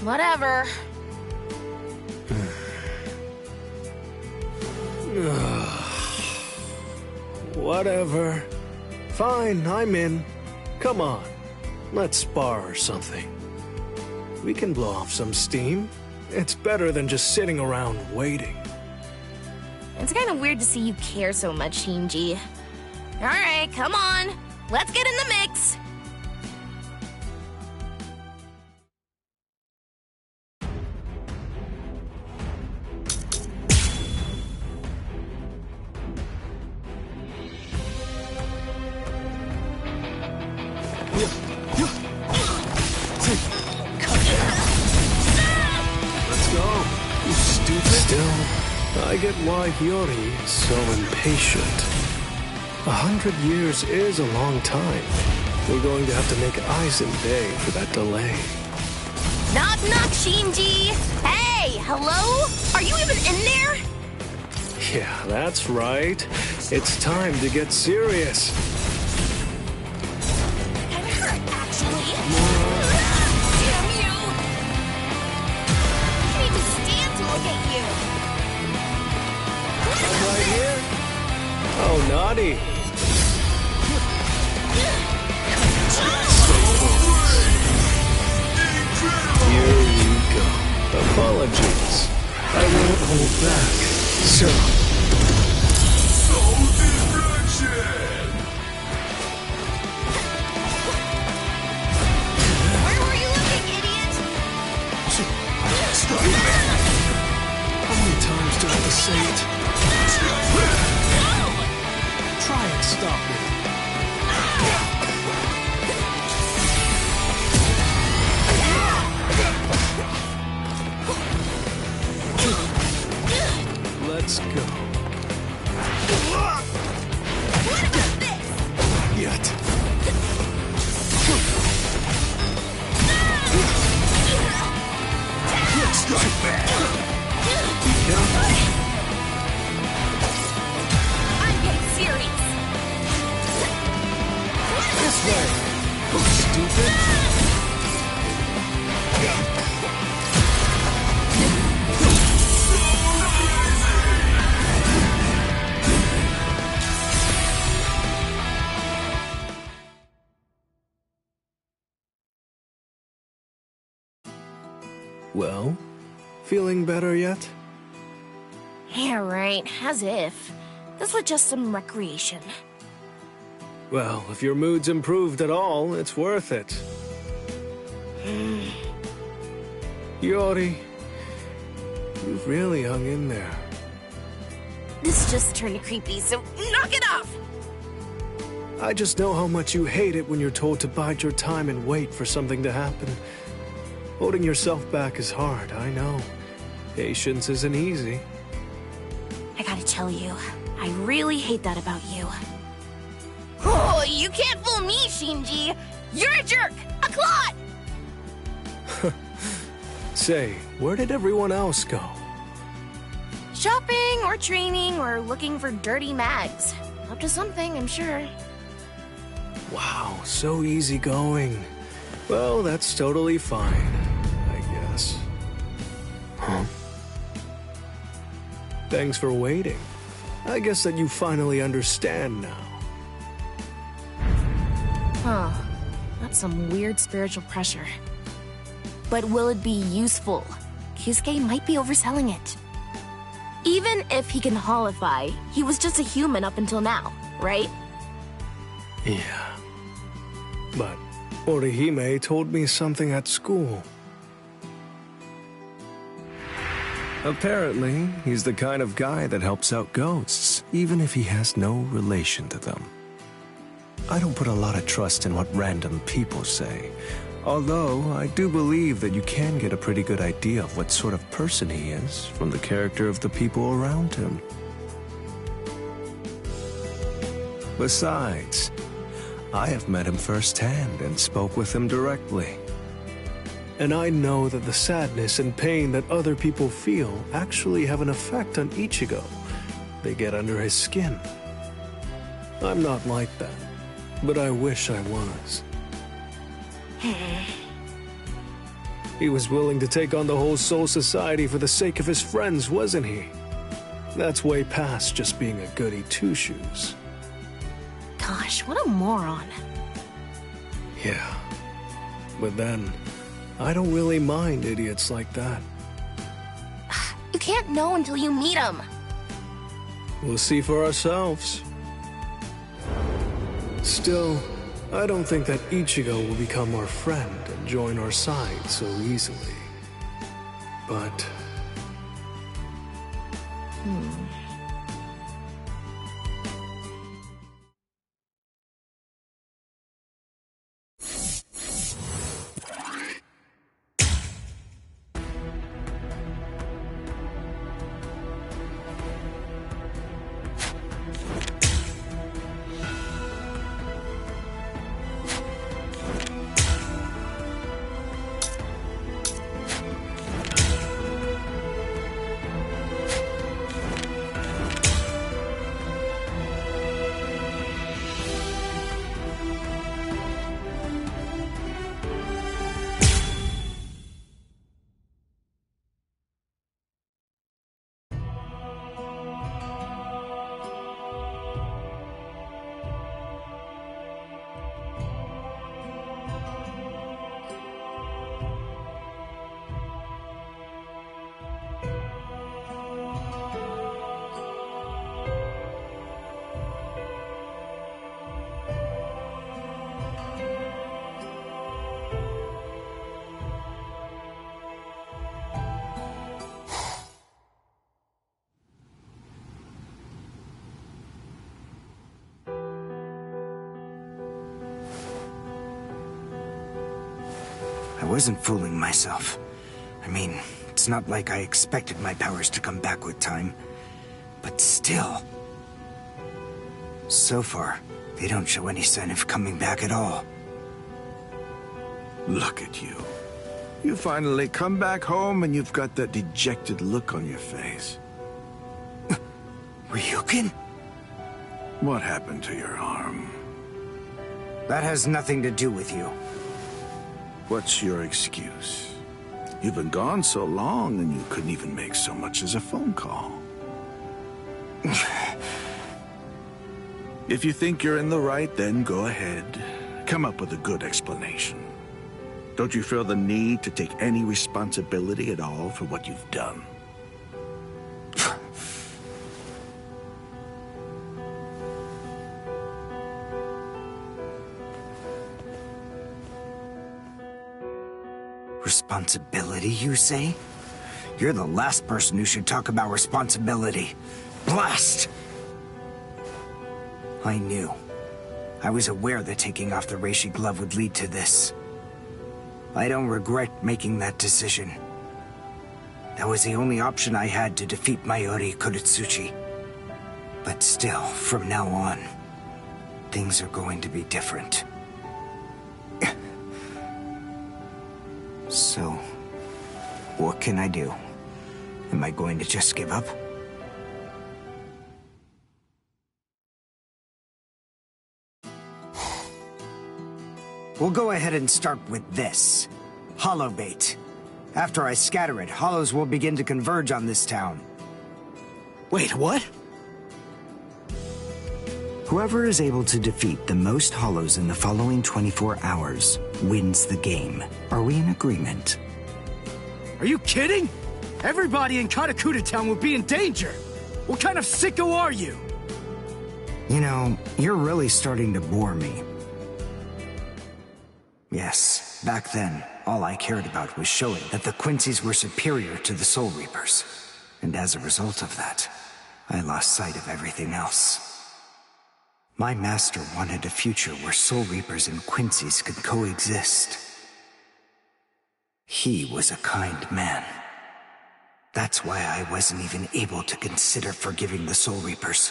Whatever. Whatever. Fine, I'm in. Come on, let's spar or something. We can blow off some steam. It's better than just sitting around waiting. It's kind of weird to see you care so much, Shinji. Alright, come on. Let's get in the mix. I get why Hiyori is so impatient. 100 years is a long time. We're going to have to make Aizen pay for that delay. Knock, knock, Shinji! Hey, hello? Are you even in there? Yeah, that's right. It's time to get serious. I'm hurt, actually. Damn you! I need to stand to look at you. Right here? Oh, naughty. Here you go. Apologies. I won't hold back. So. Soul destruction! Where were you looking, idiot? Stop it. How many times do I have to say it? Try and stop me. Let's go. What about this? Yet. Strike back! I'm getting serious. This way. Oh, stupid. Well, feeling better yet? Yeah, right. As if. This was just some recreation. Well, if your mood's improved at all, it's worth it. Hiyori, you've really hung in there. This just turned creepy, so knock it off! I just know how much you hate it when you're told to bide your time and wait for something to happen. Holding yourself back is hard, I know. Patience isn't easy. I gotta tell you, I really hate that about you. Oh, you can't fool me, Shinji! You're a jerk! A clot! Say, where did everyone else go? Shopping, or training, or looking for dirty mags. Up to something, I'm sure. Wow, so easygoing. Well, that's totally fine, I guess. Huh? Thanks for waiting. I guess that you finally understand now. Huh. That's some weird spiritual pressure. But will it be useful? Kisuke might be overselling it. Even if he can holify, he was just a human up until now, right? Yeah. But Orihime told me something at school. Apparently, he's the kind of guy that helps out ghosts, even if he has no relation to them. I don't put a lot of trust in what random people say, although I do believe that you can get a pretty good idea of what sort of person he is from the character of the people around him. Besides, I have met him firsthand and spoke with him directly. And I know that the sadness and pain that other people feel actually have an effect on Ichigo. They get under his skin. I'm not like that. but I wish I was. He was willing to take on the whole Soul Society for the sake of his friends, wasn't he? That's way past just being a goody two-shoes. Gosh, what a moron. Yeah. But then, I don't really mind idiots like that. You can't know until you meet him. We'll see for ourselves. Still, I don't think that Ichigo will become our friend and join our side so easily. But... I wasn't fooling myself. I mean, it's not like I expected my powers to come back with time. But still... So far, they don't show any sign of coming back at all. Look at you. You finally come back home and you've got that dejected look on your face. Ryukin? What happened to your arm? That has nothing to do with you. What's your excuse? You've been gone so long and you couldn't even make so much as a phone call. If you think you're in the right, then go ahead. Come up with a good explanation. Don't you feel the need to take any responsibility at all for what you've done? Responsibility, you say? You're the last person who should talk about responsibility. Blast! I knew. I was aware that taking off the Reishi glove would lead to this. I don't regret making that decision. That was the only option I had to defeat Mayuri Kurotsuchi. But still, from now on, things are going to be different. So, what can I do? Am I going to just give up? We'll go ahead and start with this. Hollow bait. After I scatter it, hollows will begin to converge on this town. Wait, what? Whoever is able to defeat the most hollows in the following 24 hours wins the game. Are we in agreement? Are you kidding? Everybody in Katakura Town will be in danger. What kind of sicko are you? You know, you're really starting to bore me. Yes, back then, all I cared about was showing that the Quincy's were superior to the Soul Reapers. And as a result of that, I lost sight of everything else. My master wanted a future where Soul Reapers and Quincy's could coexist. He was a kind man. That's why I wasn't even able to consider forgiving the Soul Reapers,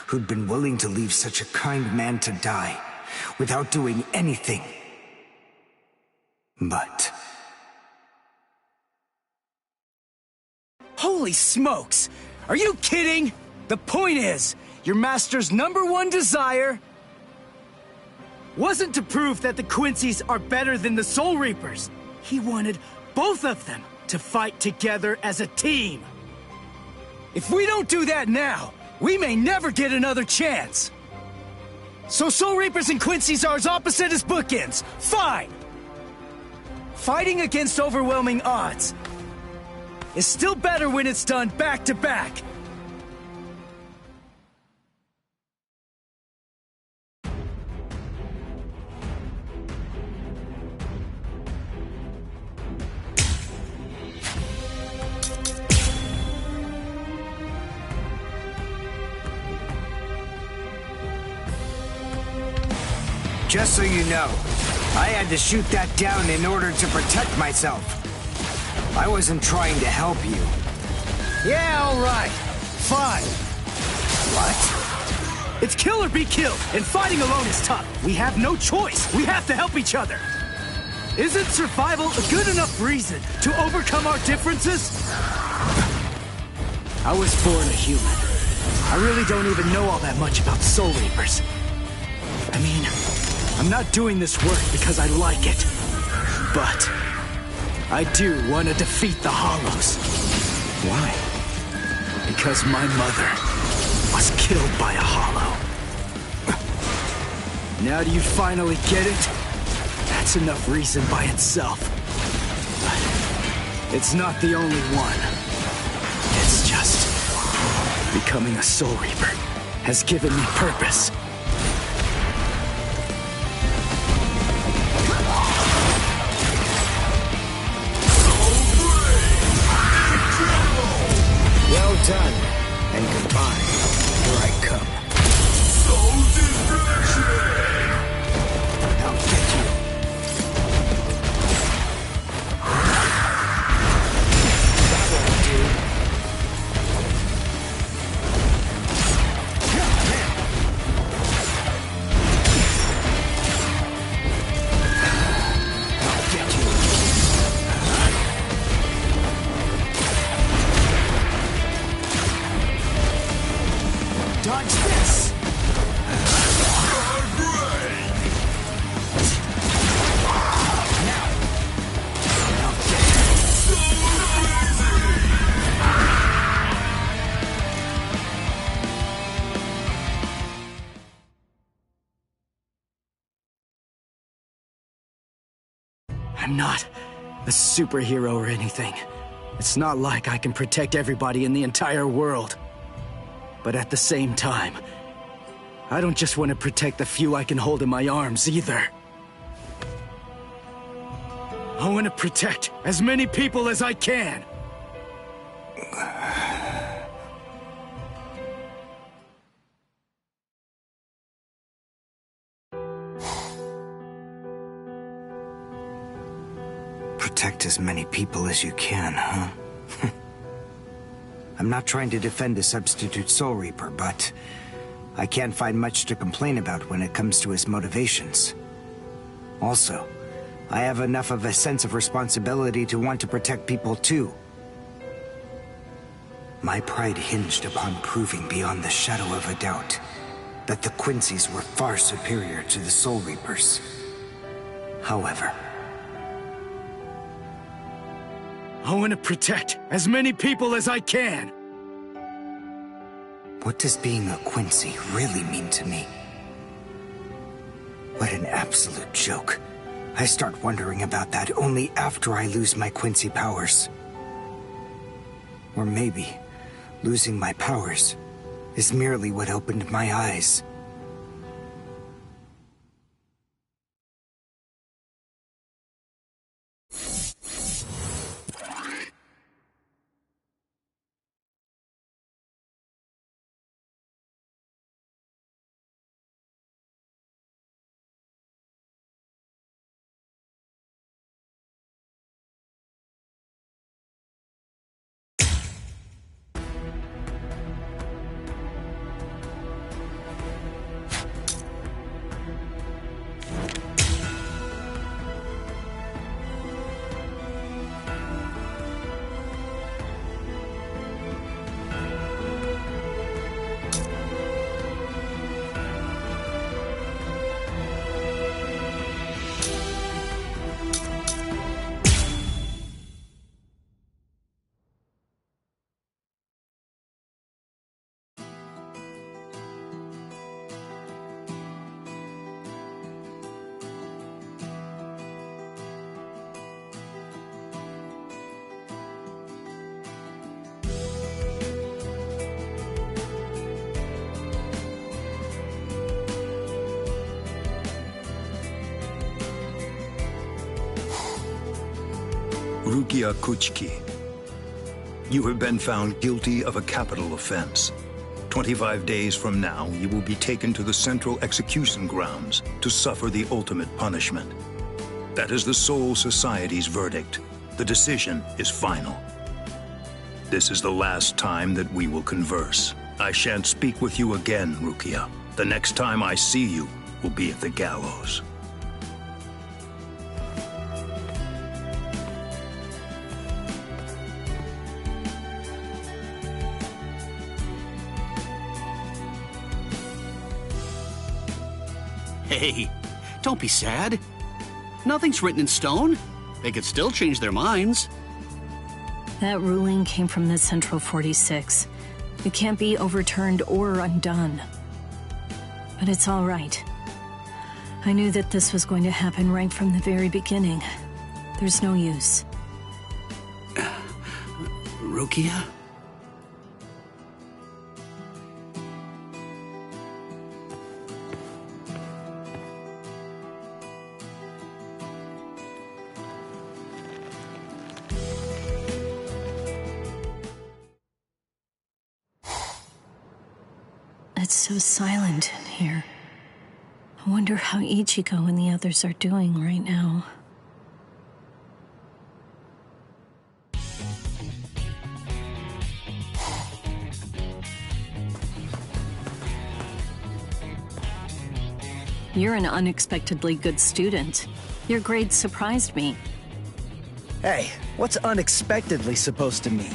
who'd been willing to leave such a kind man to die without doing anything. But... Holy smokes! Are you kidding? The point is, your master's #1 desire wasn't to prove that the Quincy's are better than the Soul Reapers. He wanted both of them to fight together as a team. If we don't do that now, we may never get another chance. So Soul Reapers and Quincy's are as opposite as bookends. Fine! Fighting against overwhelming odds is still better when it's done back to back. Just so you know, I had to shoot that down in order to protect myself. I wasn't trying to help you. Yeah, all right. Fine. What? It's kill or be killed, and fighting alone is tough. We have no choice. We have to help each other. Isn't survival a good enough reason to overcome our differences? I was born a human. I really don't even know all that much about Soul Reapers. I mean, I'm not doing this work because I like it. But I do want to defeat the Hollows. Why? Because my mother was killed by a Hollow. Now do you finally get it? That's enough reason by itself. But it's not the only one. It's just becoming a Soul Reaper has given me purpose. Well done, and goodbye. Here I come. Soul destruction! I'll get you. That won't do. I'll get you. Dodge this! I'm not a superhero or anything. It's not like I can protect everybody in the entire world. But at the same time, I don't just want to protect the few I can hold in my arms either. I want to protect as many people as I can. Protect as many people as you can, huh? I'm not trying to defend a substitute Soul Reaper, but I can't find much to complain about when it comes to his motivations. Also, I have enough of a sense of responsibility to want to protect people too. My pride hinged upon proving beyond the shadow of a doubt that the Quincy's were far superior to the Soul Reapers. However, I want to protect as many people as I can. What does being a Quincy really mean to me? What an absolute joke. I start wondering about that only after I lose my Quincy powers. Or maybe losing my powers is merely what opened my eyes. Rukia Kuchiki, you have been found guilty of a capital offense. 25 days from now, you will be taken to the Central Execution Grounds to suffer the ultimate punishment. That is the Soul Society's verdict. The decision is final. This is the last time that we will converse. I shan't speak with you again, Rukia. The next time I see you will be at the gallows. Hey, don't be sad. Nothing's written in stone. They could still change their minds. That ruling came from the Central 46. It can't be overturned or undone. But it's all right. I knew that this was going to happen right from the very beginning. There's no use. Rukia? It's so silent in here. I wonder how Ichigo and the others are doing right now. You're an unexpectedly good student. Your grades surprised me. Hey, what's unexpectedly supposed to mean?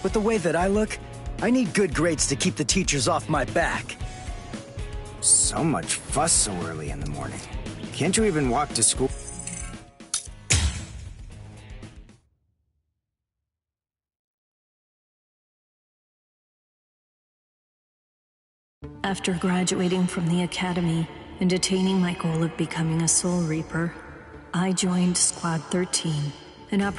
With the way that I look, I need good grades to keep the teachers off my back. So much fuss so early in the morning. Can't you even walk to school? After graduating from the academy and attaining my goal of becoming a Soul Reaper, I joined Squad 13, an